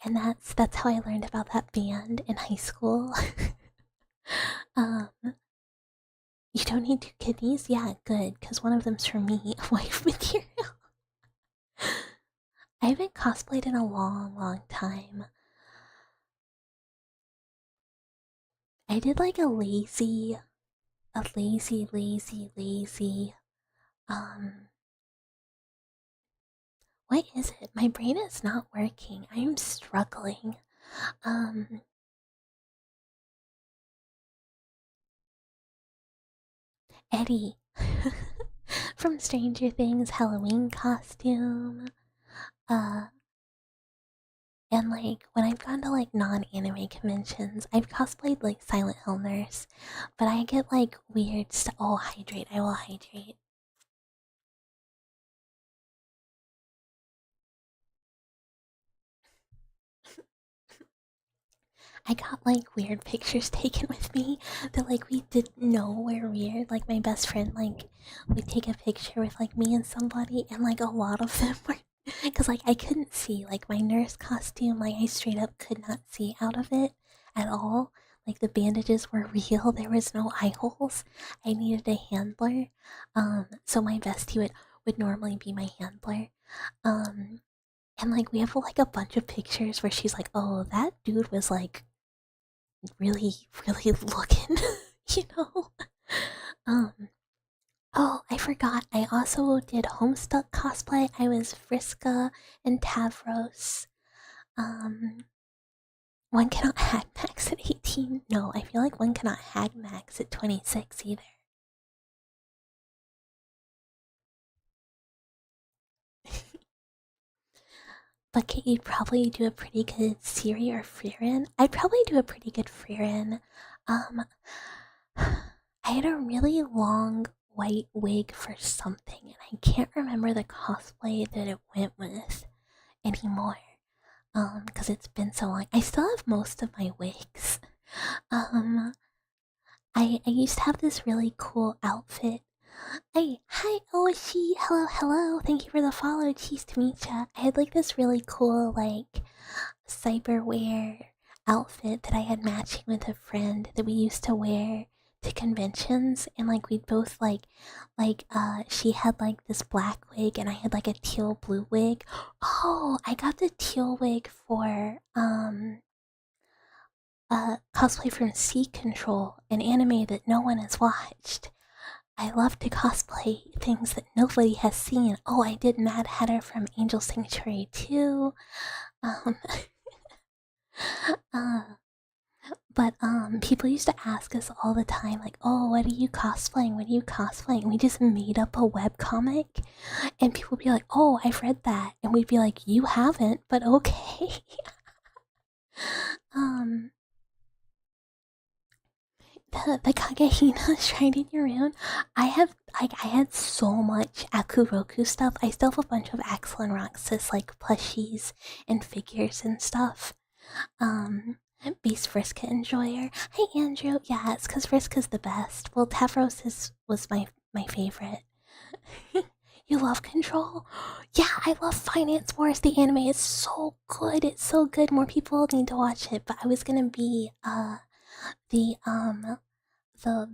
And that's how I learned about that band in high school. um you don't need 2 kidneys? Yeah, good, because one of them's for me, wife material. I haven't cosplayed in a long time. I did like a lazy, um, What is it? My brain is not working. I am struggling. Eddie from Stranger Things Halloween costume. Uh, and like when I've gone to like non-anime conventions, I've cosplayed like Silent Hill Nurse, but I get like weird stuff. Oh, hydrate! I will hydrate. I got like weird pictures taken with me that like we didn't know were weird. Like my best friend like would take a picture with like me and somebody, and like a lot of them were because like I couldn't see like my nurse costume. Like I straight up could not see out of it at all. Like the bandages were real. There was no eye holes. I needed a handler. So my bestie would normally be my handler. Um, and like we have like a bunch of pictures where she's like, "Oh, that dude was like really, really looking," you know? Um, oh, I forgot. I also did Homestuck cosplay. I was Vriska and Tavros. Um, one cannot hag max at 18. No, I feel like one cannot hag max at 26 either. But Kate, you'd probably do a pretty good Siri or Frieren. I'd probably do a pretty good Frieren. Um, I had a really long white wig for something, and I can't remember the cosplay that it went with anymore. Because it's been so long. I still have most of my wigs. Um, I used to have this really cool outfit. Hey, hi Oishi, hello, hello. Thank you for the follow. Cheese to meet ya. I had like this really cool like cyberwear outfit that I had matching with a friend that we used to wear to conventions, and like we'd both she had like this black wig and I had like a teal blue wig. Oh, I got the teal wig for cosplay from Sea Control, an anime that no one has watched. I love to cosplay things that nobody has seen. Oh, I did Mad Hatter from Angel Sanctuary too. Um, uh, but people used to ask us all the time, like, "Oh, what are you cosplaying? What are you cosplaying?" And we just made up a webcomic, and people would be like, "Oh, I've read that," and we'd be like, "You haven't, but okay." um, the Kagehina Shrine in your room. I had so much Akuroku stuff. I still have a bunch of Axel and Roxas like plushies and figures and stuff. Um, Beast Friska Enjoyer. Hey Andrew, yeah, it's because Friska's the best. Well, Tavros was my favorite. You love Control? Yeah, I love Finance Wars. The anime is so good. It's so good. More people need to watch it. But I was gonna be the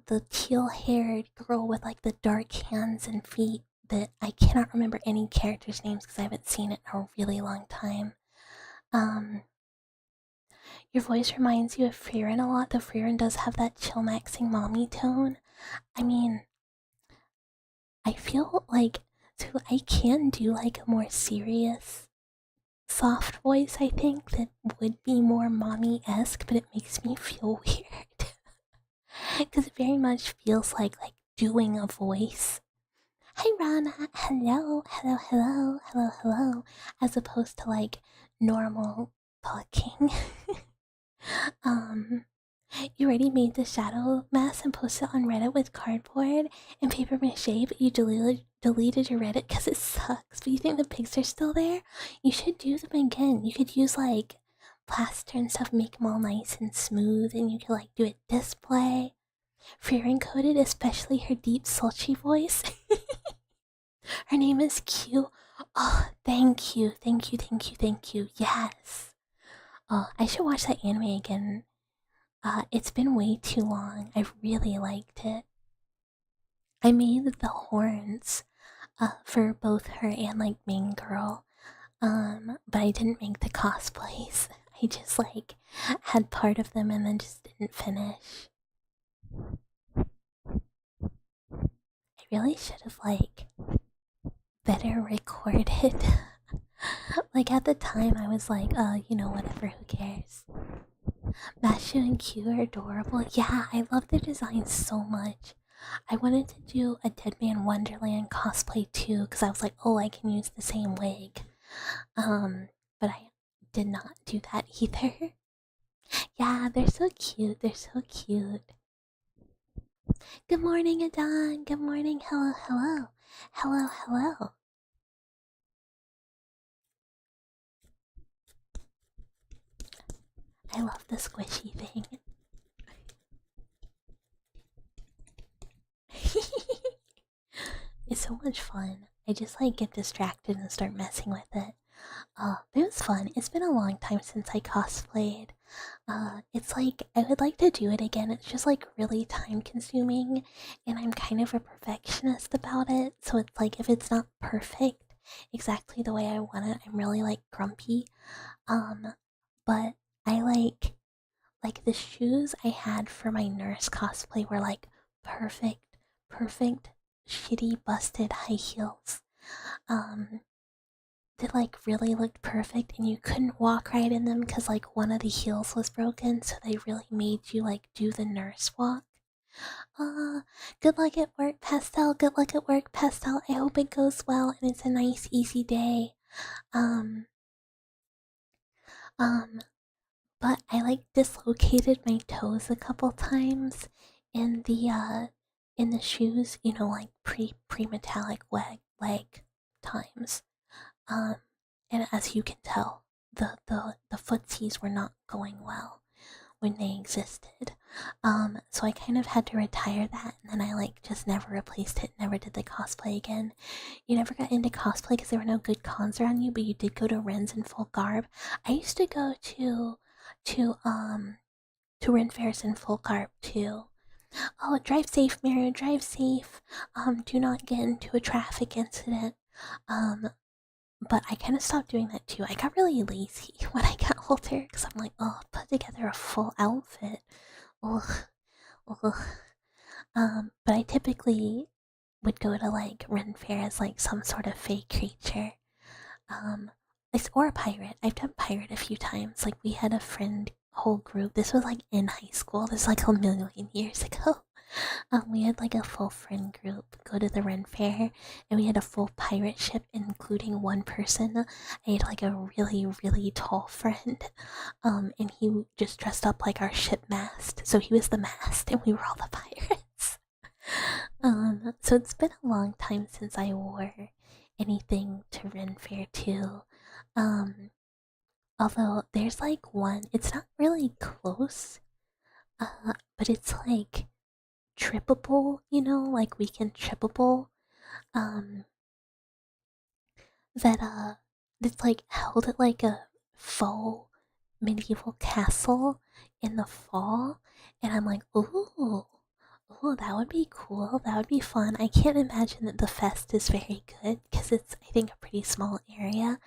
the teal haired girl with like the dark hands and feet that I cannot remember any characters' names because I haven't seen it in a really long time. Um, your voice reminds you of Frieren a lot. The Frieren does have that chill maxing mommy tone. I mean, I feel like so I can do like a more serious soft voice, I think, that would be more mommy esque, but it makes me feel weird. Because it very much feels like doing a voice. Hi Rana, hello, hello, hello, hello, hello, as opposed to like normal talking. um, you already made the shadow mask and posted it on Reddit with cardboard and paper mache, but you deleted your Reddit because it sucks. But you think the pigs are still there? You should do them again. You could use like plaster and stuff, make them all nice and smooth, and you could like do it display. Fear encoded, especially her deep, sultry voice. Her name is Q. Oh, thank you, thank you, thank you, thank you. Yes. Oh, I should watch that anime again. It's been way too long. I really liked it. I made the horns, for both her and like main girl. But I didn't make the cosplays. I just like had part of them and then just didn't finish. I really should have like better recorded Like at the time, I was like, whatever, who cares? Mashu and Q are adorable. Yeah, I love the design so much. I wanted to do a Dead Man Wonderland cosplay too, because I was like, oh, I can use the same wig. But I did not do that either. Yeah, they're so cute. They're so cute. Good morning, Adon. Good morning. Hello, hello. Hello, hello. I love the squishy thing. It's so much fun. I just like get distracted and start messing with it. It was fun. It's been a long time since I cosplayed. It's like I would like to do it again. It's just like really time consuming, and I'm kind of a perfectionist about it. So it's like if it's not perfect exactly the way I want it, I'm really like grumpy. But I like the shoes I had for my nurse cosplay were like perfect, shitty busted high heels. Um, that like really looked perfect, and you couldn't walk right in them because like one of the heels was broken, so they really made you like do the nurse walk. Uh, Good luck at work, Pastel. Good luck at work, Pastel. I hope it goes well and it's a nice, easy day. Um, um, but I like dislocated my toes a couple times in the shoes, like pre metallic leg times. Um, and as you can tell, the footsies were not going well when they existed. So I kind of had to retire that, and then I like just never replaced it, never did the cosplay again. You never got into cosplay because there were no good cons around you, but you did go to Ren's in full garb. I used to go to um to Ren fairs in full garb too. Oh, drive safe, Mario, drive safe. Do not get into a traffic incident. Um, but I kind of stopped doing that too. I got really lazy when I got older because I'm like, oh, put together a full outfit. Ugh, ugh. But I typically would go to like Ren Fair as like some sort of fake creature. Um, or a pirate. I've done pirate a few times. Like we had a friend whole group. This was like in high school. This was like a million years ago. We had like a full friend group go to the Ren Fair, and we had a full pirate ship, including one person. I had like a really, really tall friend, and he just dressed up like our ship mast. So he was the mast, and we were all the pirates. So it's been a long time since I wore anything to Ren Fair too. Um, Although there's like one, it's not really close, but it's like trippable, like weekend trippable. Um, that it's like held at like a faux medieval castle in the fall, and I'm like, ooh, that would be cool. That would be fun. I can't imagine that the fest is very good because it's, I think, a pretty small area,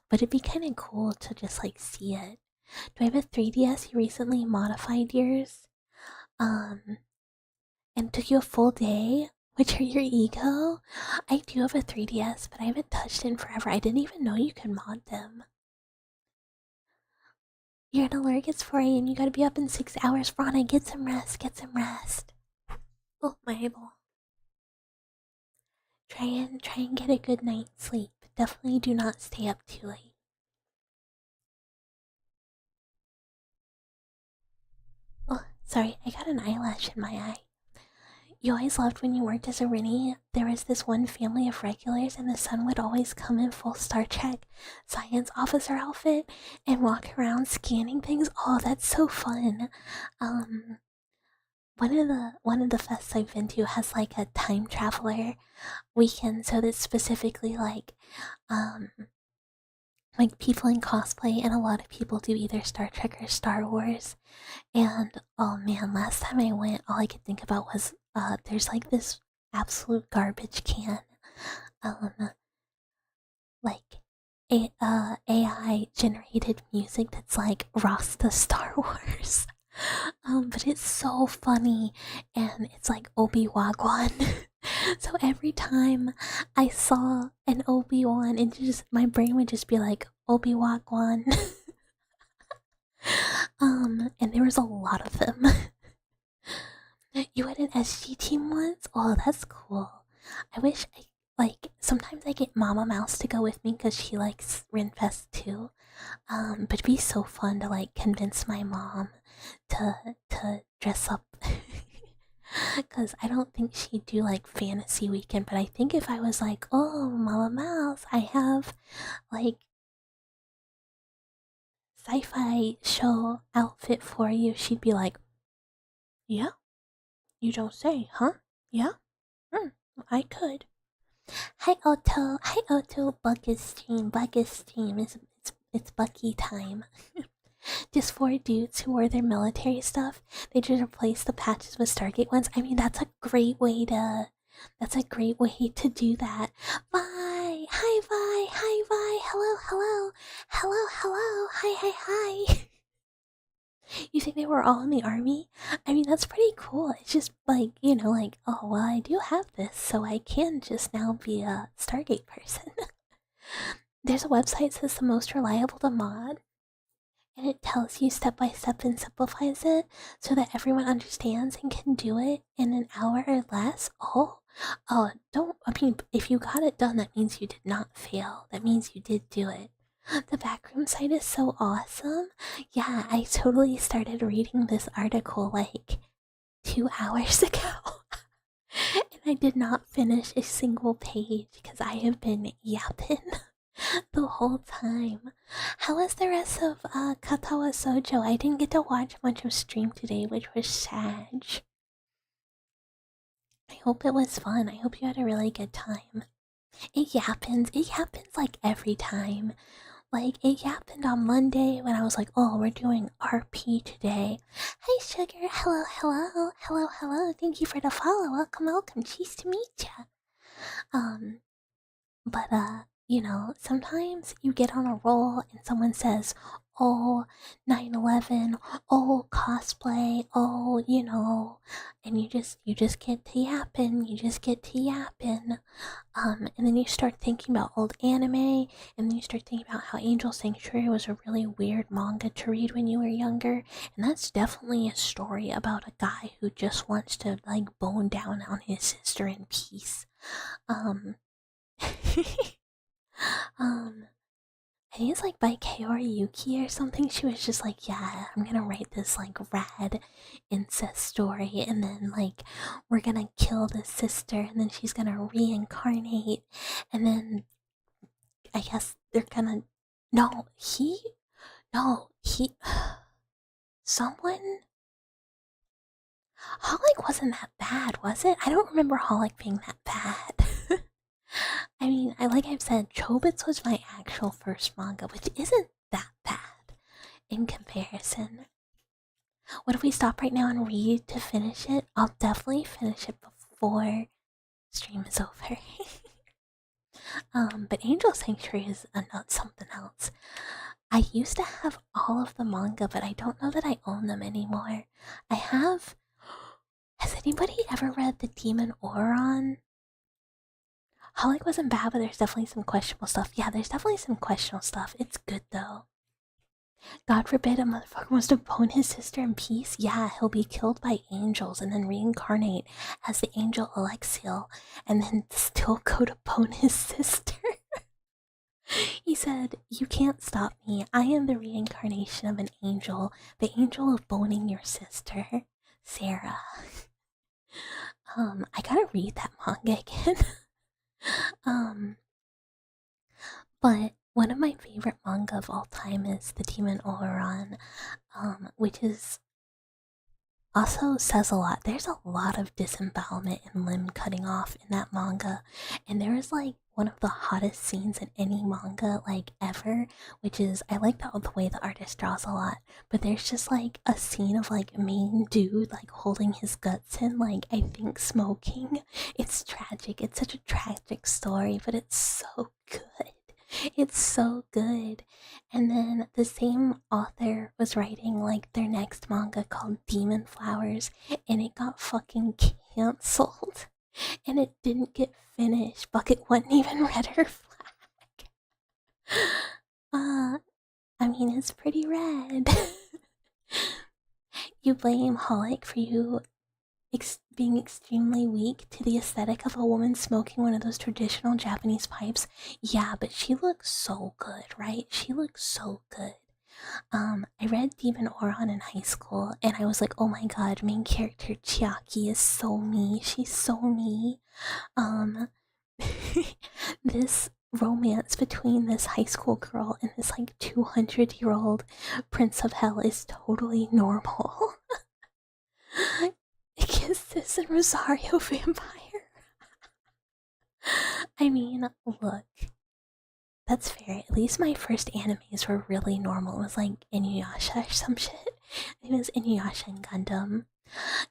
but it'd be kind of cool to just like see it. Do I have a 3DS? You recently modified yours? Um, and took you a full day? Which are your ego? I do have a 3DS, but I haven't touched it in forever. I didn't even know you could mod them. You're an alert gets 4 and you gotta be up in 6 hours. Rana, get some rest, get some rest. Oh, my eyeball. Try and get a good night's sleep. Definitely do not stay up too late. Oh, sorry, I got an eyelash in my eye. You always loved when you worked as a Rinny. There was this one family of regulars, and the son would always come in full Star Trek science officer outfit and walk around scanning things. Oh, that's so fun. Um, one of the fests I've been to has like a time traveler weekend, so that's specifically um like people in cosplay, and a lot of people do either Star Trek or Star Wars. And oh man, last time I went, all I could think about was there's like this absolute garbage can, um, like AI generated music that's like Rasta Star Wars. But it's so funny, and it's like Obi-Wan. So every time I saw an Obi-Wan, it just my brain would just be like Obi-Wan. And there was a lot of them. You had an SG team once? Oh, that's cool. I wish I sometimes I get Mama Mouse to go with me because she likes Rinfest too. But it'd be so fun to like convince my mom to dress up. Cause I don't think she'd do like fantasy weekend, but I think if I was like, oh Mama Mouse, I have like sci-fi show outfit for you, she'd be like, yeah, you don't say, huh? Yeah? I could. Hi Otto. Hi Otto. Buckus team. It's Bucky time. Just four dudes who wore their military stuff. They just replaced the patches with Stargate ones. I mean, that's a great way to. That's a great way to do that. Vi, hi Vi, hi Vi. Hello, hello, hello, hello. Hi, hi, hi. You think they were all in the army? I mean, that's pretty cool. It's just like, like, oh, well, I do have this, so I can just now be a Stargate person. There's a website that says the most reliable to mod, and it tells you step by step and simplifies it so that everyone understands and can do it in an hour or less. Don't. I mean, if you got it done, that means you did not fail. That means you did do it. The backroom site is so awesome. Yeah, I totally started reading this article like 2 hours ago. And I did not finish a single page because I have been yapping the whole time. How was the rest of Katawa Sojo? I didn't get to watch much of stream today, which was sad. I hope it was fun. I hope you had a really good time. It happens. It happens like every time. Like, it happened on Monday when I was like, oh, we're doing RP today. Hi, Sugar. Hello, hello. Hello, hello. Thank you for the follow. Welcome, welcome. Cheese to meet ya. But, sometimes you get on a roll and someone says, oh, 9/11, oh, cosplay, oh, and you just get to yapping, and then you start thinking about old anime, and then you start thinking about how Angel Sanctuary was a really weird manga to read when you were younger, and that's definitely a story about a guy who just wants to, like, bone down on his sister in peace. I think it's like by Kaori Yuki or something. She was just like, yeah, I'm gonna write this like rad incest story, and then like we're gonna kill this sister, and then she's gonna reincarnate, and then I guess they're gonna. No, he. Someone. Holic wasn't that bad, was it? I don't remember Holic being that bad. I mean, like I've said, Chobits was my actual first manga, which isn't that bad in comparison. What if we stop right now and read to finish it? I'll definitely finish it before stream is over. But Angel Sanctuary is something else. I used to have all of the manga, but I don't know that I own them anymore. I have. Has anybody ever read The Demon Oron? Holic wasn't bad, but there's definitely some questionable stuff. Yeah, there's definitely some questionable stuff. It's good though. God forbid a motherfucker wants to bone his sister in peace. Yeah, he'll be killed by angels and then reincarnate as the angel Alexiel and then still go to bone his sister. He said, you can't stop me. I am the reincarnation of an angel, the angel of boning your sister, Sarah. I gotta read that manga again. But one of my favorite manga of all time is The Demon Oran, which is also says a lot. There's a lot of disembowelment and limb cutting off in that manga, and there is like one of the hottest scenes in any manga like ever, which is I like the way the artist draws a lot, but there's just like a scene of like main dude like holding his guts in, like I think smoking. It's tragic. It's such a tragic story, but it's so good. It's so good. And then the same author was writing like their next manga called Demon Flowers, and it got fucking cancelled. And it didn't get finished. Bucket wasn't even red or flag. I mean, it's pretty red. You blame Holic for you being extremely weak to the aesthetic of a woman smoking one of those traditional Japanese pipes. Yeah, but she looks so good, right? She looks so good. I read Demon Oron in high school, and I was like, oh my god, main character Chiaki is so me. She's so me. This romance between this high school girl and this like 200-year-old prince of hell is totally normal. Kisses and Rosario Vampire. I mean, look, that's fair. At least my first animes were really normal. It was like Inuyasha or some shit. It was Inuyasha and Gundam.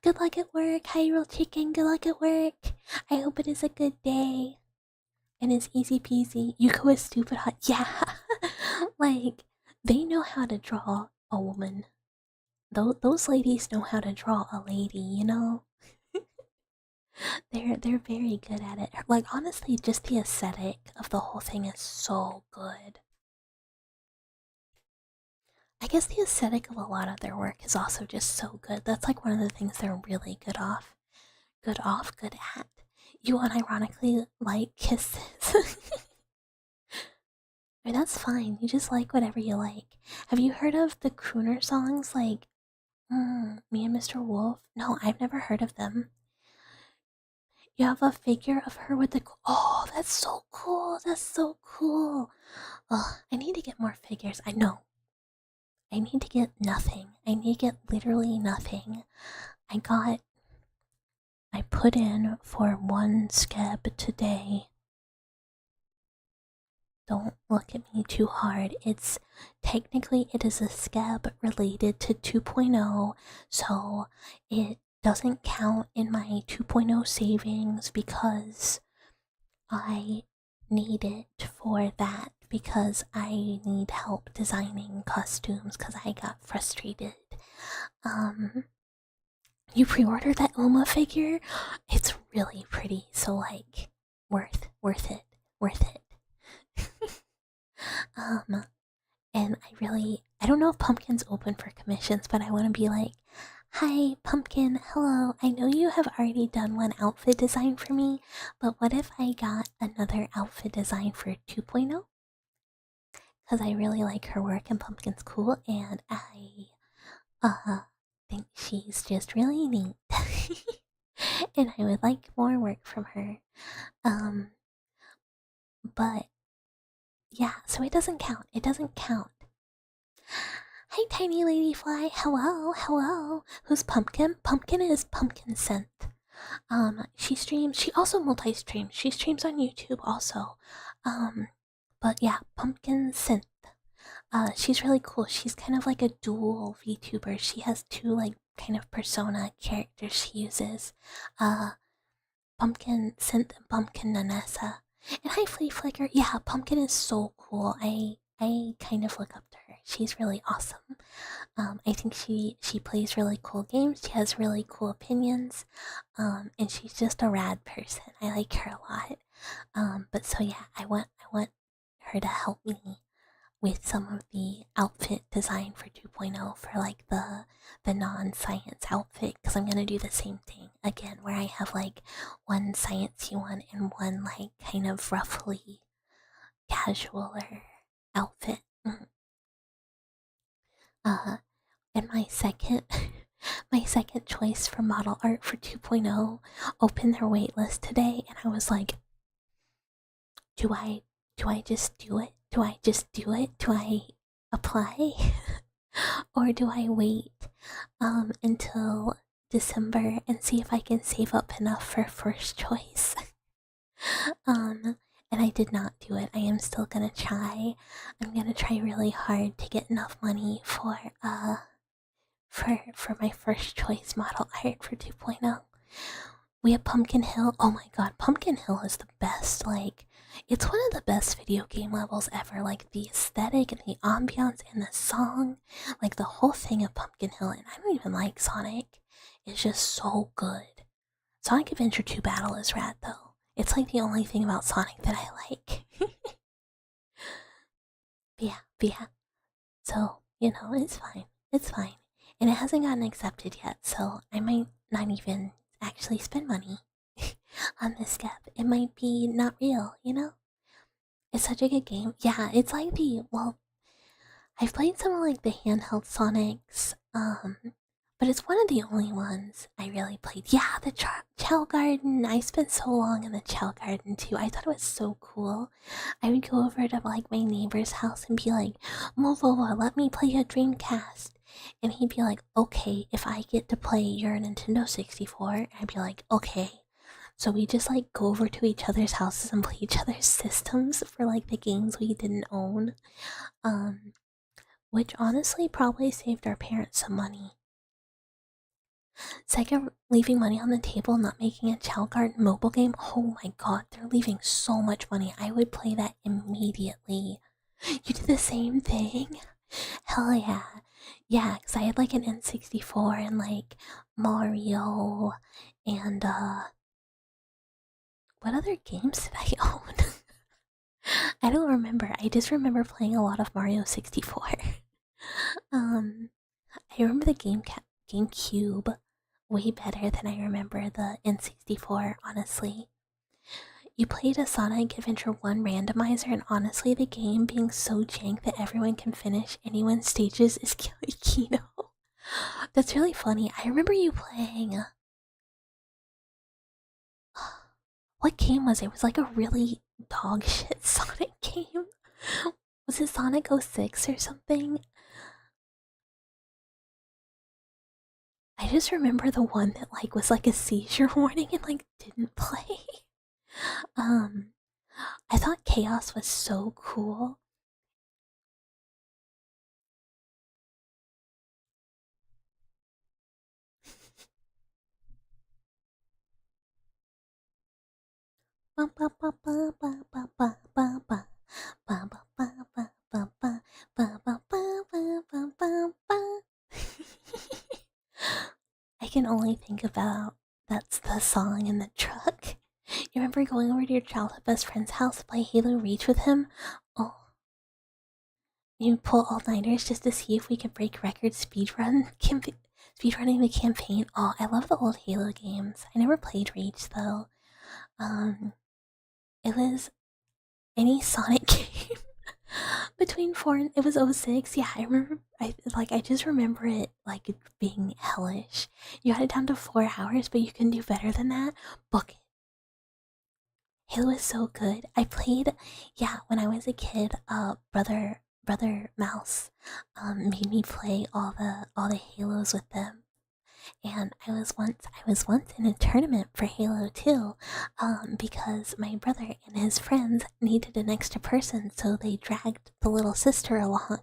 Good luck at work, Hyrule Chicken. Good luck at work. I hope it is a good day. And it's easy peasy. Yuko is stupid hot. Yeah. Like, they know how to draw a woman. Those ladies know how to draw a lady, you know? They're very good at it. Like, honestly, just the aesthetic of the whole thing is so good. I guess the aesthetic of a lot of their work is also just so good. That's like one of the things they're really good at. You unironically like kisses. I mean, that's fine. You just like whatever you like. Have you heard of the crooner songs like Me and Mr. Wolf? No, I've never heard of them. You have a figure of her with the... Oh, that's so cool. That's so cool. Ugh, I need to get more figures. I know. I need to get nothing. I need to get literally nothing. I put in for one scab today. Don't look at me too hard. Technically it is a scab related to 2.0, so it doesn't count in my 2.0 savings because I need it for that, because I need help designing costumes because I got frustrated. You pre-ordered that Uma figure? It's really pretty, so like worth it. And I don't know if Pumpkin's open for commissions, but I want to be like, hi, Pumpkin, hello. I know you have already done one outfit design for me, but what if I got another outfit design for 2.0? Because I really like her work and Pumpkin's cool, and I think she's just really neat. And I would like more work from her. But yeah, so it doesn't count. It doesn't count. Hi, tiny lady fly. Hello. Who's Pumpkin? Pumpkin is Pumpkin Scent. She streams. She also multi-streams. She streams on YouTube also. But yeah, Pumpkin Scent. She's really cool. She's kind of like a dual VTuber. She has two like kind of persona characters she uses. Pumpkin Synth and Pumpkin Nanessa. And hi, Flea Flicker. Yeah, Pumpkin is so cool. I kind of look up to her. She's really awesome. I think she plays really cool games. She has really cool opinions. And she's just a rad person. I like her a lot. But so yeah, I want her to help me with some of the outfit design for 2.0 for like the non-science outfit, because I'm gonna do the same thing again where I have like one sciencey one and one like kind of roughly casualer outfit. And my second my second choice for model art for 2.0 opened their waitlist today, and I was like, do I just do it? Do I just do it? Do I apply? Or do I wait until December and see if I can save up enough for first choice? And I did not do it. I am still gonna try. I'm gonna try really hard to get enough money for my first choice model art for 2.0. We have Pumpkin Hill. Oh my god, Pumpkin Hill is the best, like, It's one of the best video game levels ever. Like the aesthetic and the ambiance and the song, like the whole thing of Pumpkin Hill. And I don't even like Sonic. It's just so good. Sonic Adventure 2 Battle is rad though. It's like the only thing about Sonic that I like. But yeah. So, it's fine. It's fine. And it hasn't gotten accepted yet, so I might not even actually spend money on this step. It might be not real. It's such a good game. Yeah, it's like I've played some of like the handheld Sonics, but it's one of the only ones I really played. Yeah, the Chow Garden. I spent so long in the Chow Garden too. I thought it was so cool. I would go over to like my neighbor's house and be like, "Move over, let me play your Dreamcast." And he'd be like, "Okay, if I get to play your Nintendo 64," I'd be like, "Okay." So we just like go over to each other's houses and play each other's systems for like the games we didn't own. Um, which honestly probably saved our parents some money. Sega leaving money on the table, not making a Chow Garden mobile game. Oh my god, they're leaving so much money. I would play that immediately. You did the same thing? Hell yeah. Yeah, because I had like an N64 and like Mario and what other games did I own? I don't remember. I just remember playing a lot of Mario 64. um I remember the GameCube way better than I remember the N64, honestly. You played a Sonic Adventure 1 randomizer, and honestly, the game being so jank that everyone can finish anyone's stages is Kino. That's really funny. I remember you playing. What game was it? It was like a really dog shit Sonic game. Was it Sonic 06 or something? I just remember the one that like was like a seizure warning and like didn't play. Um, I thought Chaos was so cool. I can only think about that's the song in the truck. You remember going over to your childhood best friend's house to play Halo Reach with him? Oh, you pull all-nighters just to see if we could break records speedrunning the campaign. Oh, I love the old Halo games. I never played Reach though. Um, it was any Sonic game between 4 and it was 06. Yeah, I remember. I just remember it like being hellish. You had it down to 4 hours, but you can do better than that. Book it. Halo is so good. I played, yeah, when I was a kid. Brother Mouse, made me play all the Halos with them. And I was once in a tournament for Halo 2, because my brother and his friends needed an extra person, so they dragged the little sister along.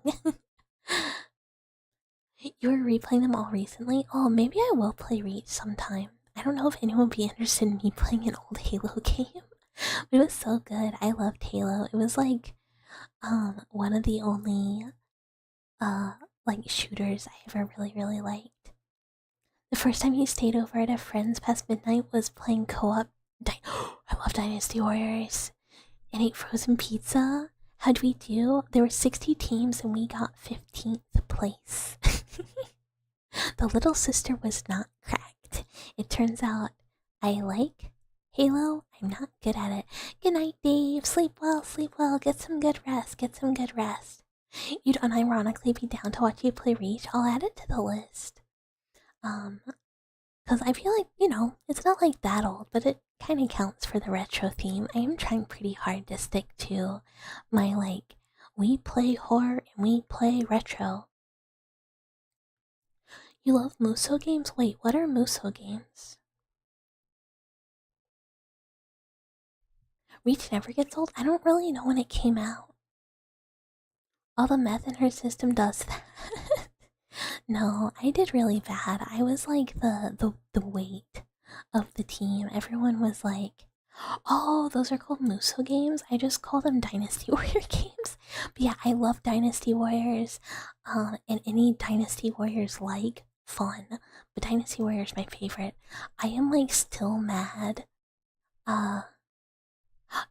You were replaying them all recently? Oh, maybe I will play Reach sometime. I don't know if anyone would be interested in me playing an old Halo game. But it was so good. I loved Halo. It was like one of the only uh like shooters I ever really liked. The first time you stayed over at a friend's past midnight was playing co-op. I love Dynasty Warriors. And ate frozen pizza. How'd we do? There were 60 teams and we got 15th place. The little sister was not cracked. It turns out I like Halo. I'm not good at it. Good night, Dave. Sleep well. Get some good rest. You'd unironically be down to watch you play Reach. I'll add it to the list. Because I feel like, it's not like that old, but it kind of counts for the retro theme. I am trying pretty hard to stick to my, we play horror and we play retro. You love Muso games? Wait, what are Muso games? Reach never gets old? I don't really know when it came out. All the meth in her system does that. No, I did really bad. I was like the weight of the team. Everyone was like, Oh, those are called Muso games. I just call them Dynasty Warrior games. But yeah, I love Dynasty Warriors. And any Dynasty Warriors like fun. But Dynasty Warriors my favorite. I am like still mad. Uh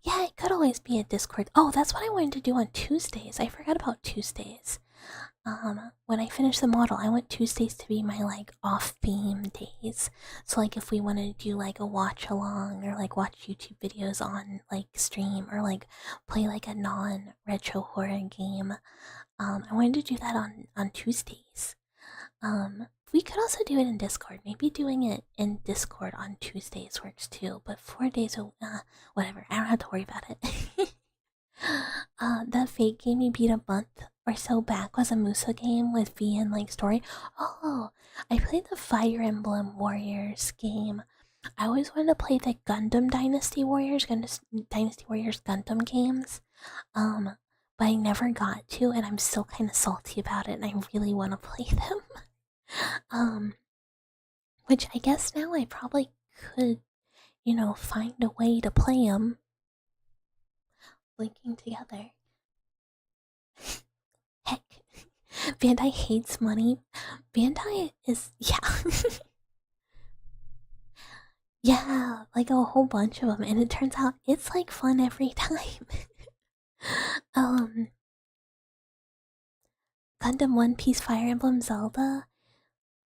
yeah, it could always be a Discord. Oh, that's what I wanted to do on Tuesdays. I forgot about Tuesdays. When I finished the model, I want Tuesdays to be my like off theme days. So like if we want to do like a watch along or like watch YouTube videos on like stream or like play like a non retro horror game, I wanted to do that on Tuesdays. We could also do it in Discord. Maybe doing it in Discord on Tuesdays works too. But 4 days, whatever. I don't have to worry about it. That fake game you beat a month or so back was a Musa game with V and like story. Oh, I played the Fire Emblem Warriors game. I always wanted to play the Gundam Dynasty Warriors Gundam games. But I never got to, and I'm still kind of salty about it, and I really want to play them. Which I guess now I probably could, find a way to play them. Linking together. Heck, Bandai hates money. Bandai is, yeah. Yeah, like a whole bunch of them, and it turns out it's like fun every time. um, Gundam One Piece Fire Emblem Zelda.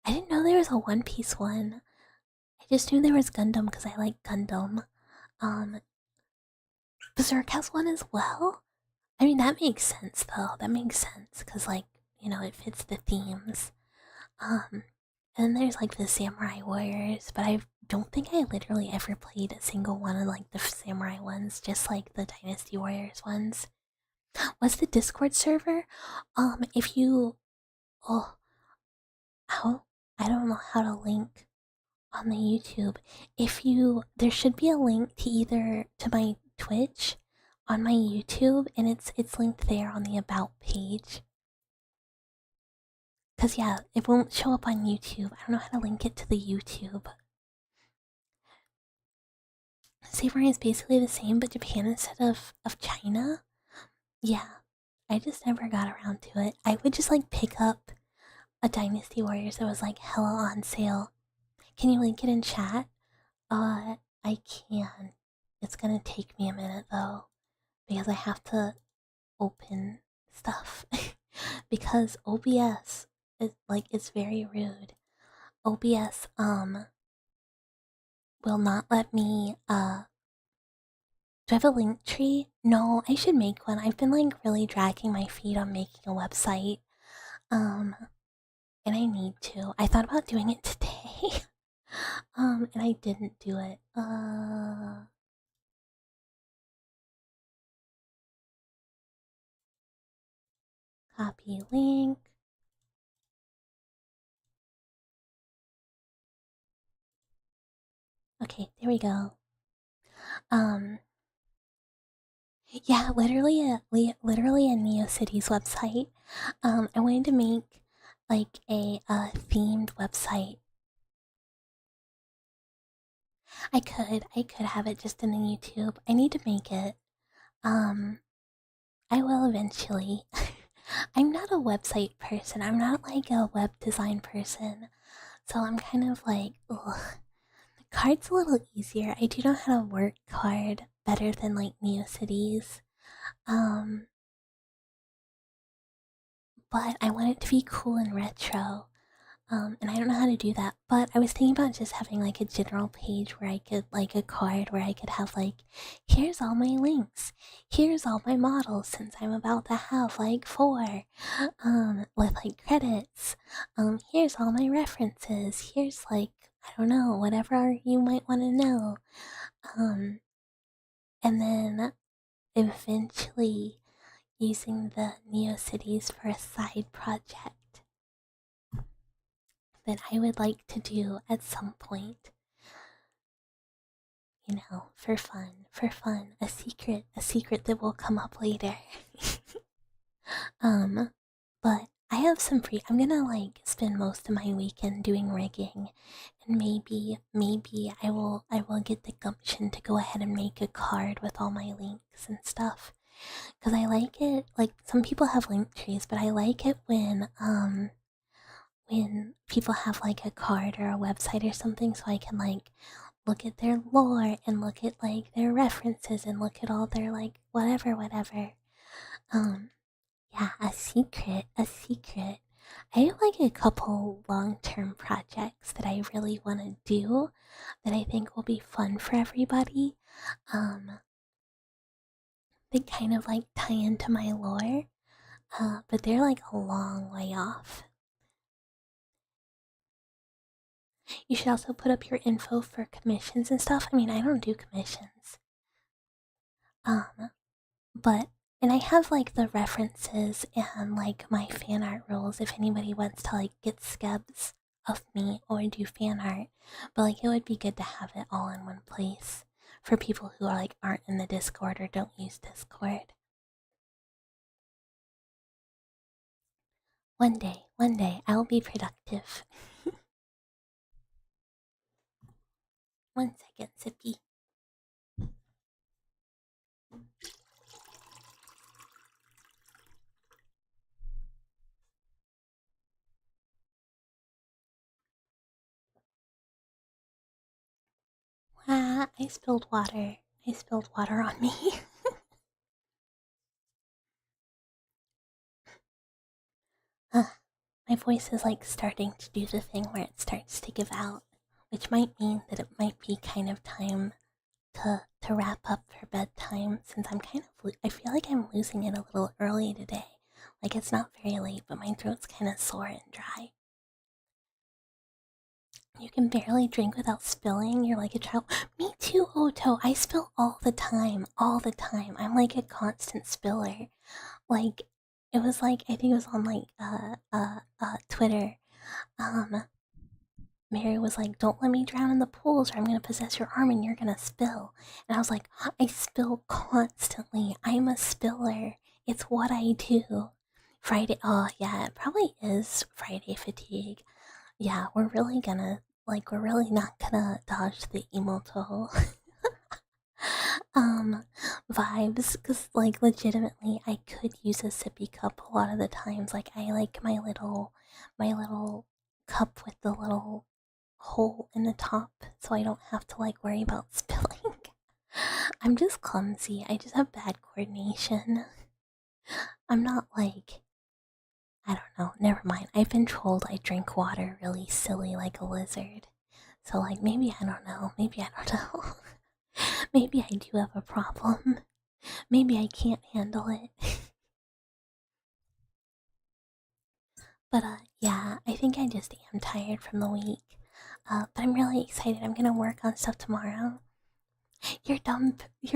I didn't know there was a One Piece one. I just knew there was Gundam because I like Gundam. Um, Berserk has one as well. I mean, that makes sense though. That makes sense because, like, it fits the themes. Um, and then there's like the Samurai Warriors, but I don't think I literally ever played a single one of like the Samurai ones, just like the Dynasty Warriors ones. What's the Discord server? If you, oh, how I don't know how to link on the YouTube. There should be a link to either to my Twitch on my YouTube, and it's linked there on the about page. Cause yeah, it won't show up on YouTube. I don't know how to link it to the YouTube. Samurai is basically the same, but Japan instead of China. Yeah, I just never got around to it. I would just like pick up a Dynasty Warriors that was like hella on sale. Can you link it in chat? I can. It's gonna take me a minute though, because I have to open stuff. Because OBS is like it's very rude. OBS will not let me do I have a link tree? No, I should make one. I've been like really dragging my feet on making a website. Um and I need to. I thought about doing it today. And I didn't do it. Copy link. Okay, there we go. Yeah, literally a NeoCities website. I wanted to make like a themed website. I could have it just in the YouTube. I need to make it. Um, I will eventually. I'm not a website person. I'm not like a web design person. So I'm kind of like, ugh. Card's a little easier. I do know how to work card better than like NeoCities. Um, but I want it to be cool and retro. And I don't know how to do that, but I was thinking about just having like a general page where I could like a card where I could have like, here's all my links, here's all my models since I'm about to have like four, with like credits, here's all my references, here's like, I don't know, whatever you might want to know, um, and then eventually using the NeoCities for a side project that I would like to do at some point. For fun, a secret that will come up later. um, but I have some free. I'm gonna like spend most of my weekend doing rigging, and maybe I will get the gumption to go ahead and make a card with all my links and stuff. Cause I like it. Like some people have link trees, but I like it when people have like a card or a website or something, so I can like look at their lore and look at like their references and look at all their like whatever. Um, yeah, a secret, a secret. I have like a couple long-term projects that I really want to do that I think will be fun for everybody. Um, they kind of like tie into my lore, but they're like a long way off. You should also put up your info for commissions and stuff. I mean, I don't do commissions. Um, but and I have like the references and like my fan art rules if anybody wants to like get skebs of me or do fan art. But like it would be good to have it all in one place for people who are like aren't in the Discord or don't use Discord. One day I'll be productive. 1 second, Sippy. Ah, I spilled water. I spilled water on me. My voice is like starting to do the thing where it starts to give out, which might mean that it might be kind of time to wrap up for bedtime since I feel like I'm losing it a little early today. Like it's not very late, but my throat's kind of sore and dry. You can barely drink without spilling. You're like a child. Me too, Oto. I spill all the time. All the time. I'm like a constant spiller. Like, it was like, I think it was on like, Twitter. Um, Mary was like, don't let me drown in the pools or I'm gonna possess your arm and you're gonna spill. And I was like, I spill constantly. I'm a spiller. It's what I do. Friday, oh yeah, it probably is Friday fatigue. Yeah, we're really not gonna dodge the emoto um vibes because like legitimately I could use a sippy cup a lot of the times. Like I like my little cup with the little hole in the top so I don't have to like worry about spilling. I'm just clumsy. I just have bad coordination. I'm not like I don't know, never mind. I've been told I drink water really silly like a lizard. So like maybe I don't know. Maybe I don't know. Maybe I do have a problem. Maybe I can't handle it. But yeah, I think I just am tired from the week. But I'm really excited. I'm gonna work on stuff tomorrow. Your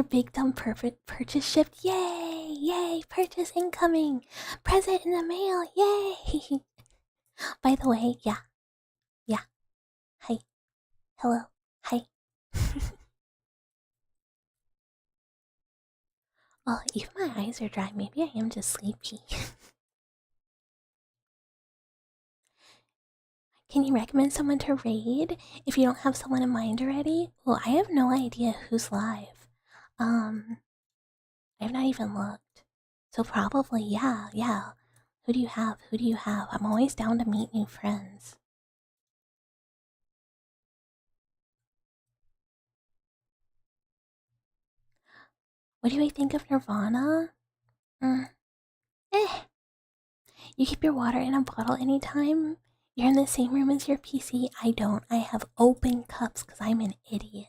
big dumb perfect purchase shipped. Yay! Yay! Purchase incoming. Present in the mail. Yay! By the way, yeah, yeah. Hi. Hello. Hi. Well, even my eyes are dry. Maybe I am just sleepy. Can you recommend someone to raid if you don't have someone in mind already? Well, I have no idea who's live. Um, I've not even looked. So probably, yeah, yeah. Who do you have? Who do you have? I'm always down to meet new friends. What do I think of Nirvana? Mm, eh. You keep your water in a bottle anytime? You're in the same room as your PC? I don't. I have open cups because I'm an idiot.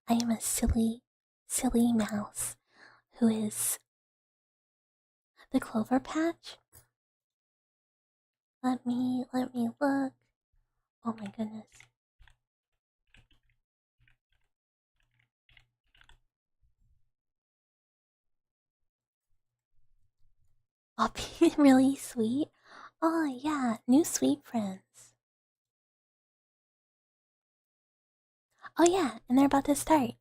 I am a silly, silly mouse who is the clover patch. Let me look. Oh my goodness. I'll be really sweet. Oh yeah, new sweet friends. Oh yeah, and they're about to start.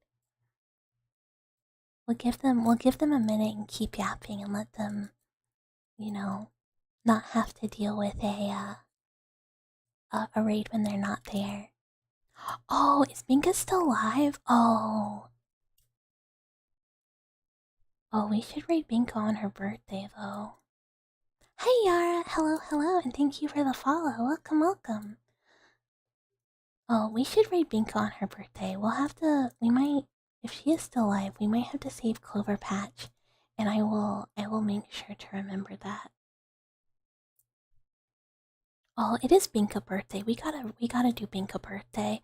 We'll give them a minute and keep yapping and let them, you know, not have to deal with a raid when they're not there. Oh, is Binka still live? Oh. Oh, we should raid Binka on her birthday, though. Hi, Yara. Hello, hello, and thank you for the follow. Welcome, welcome. Oh, we should raid Binka on her birthday. We'll have to. We might, if she is still alive, we might have to save Clover Patch, and I will make sure to remember that. Oh, it is Binka birthday. We gotta do Binka birthday.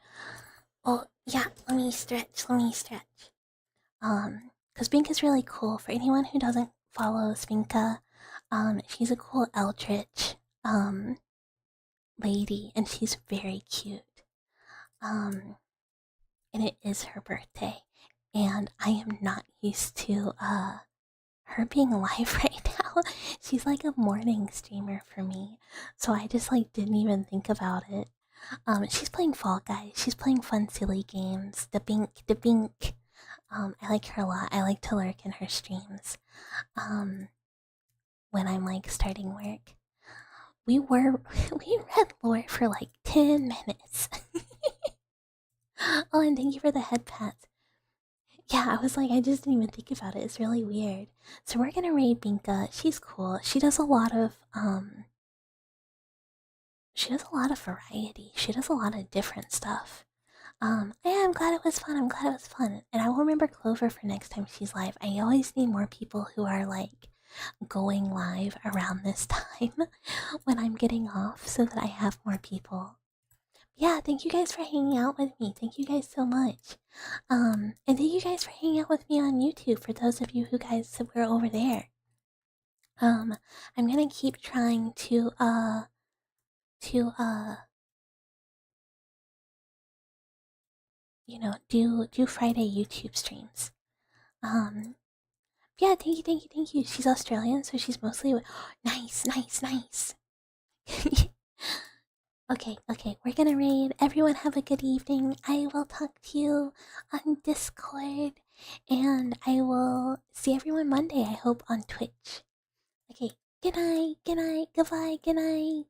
Oh yeah, let me stretch. Because Binka's really cool. For anyone who doesn't follow Binka, she's a cool eldritch lady, and she's very cute. And it is her birthday, and I am not used to her being alive right now. She's like a morning streamer for me, so I just like didn't even think about it. She's playing Fall Guys. She's playing fun, silly games. The Bink. I like her a lot. I like to lurk in her streams. When I'm like starting work. We read lore for like 10 minutes. Oh, and thank you for the head pats. Yeah, I was like, I just didn't even think about it. It's really weird. So we're gonna raid Binka. She's cool. She does a lot of variety. She does a lot of different stuff. Yeah, I'm glad it was fun. And I will remember Clover for next time she's live. I always need more people who are like going live around this time when I'm getting off so that I have more people. Yeah, thank you guys for hanging out with me. Thank you guys so much. And thank you guys for hanging out with me on YouTube for those of you who guys were over there. I'm gonna keep trying to you know, do Friday YouTube streams. Yeah, thank you. She's Australian, so she's mostly nice. Okay, we're gonna raid. Everyone have a good evening. I will talk to you on Discord, and I will see everyone Monday, I hope, on Twitch. Okay, good night, goodbye, good night.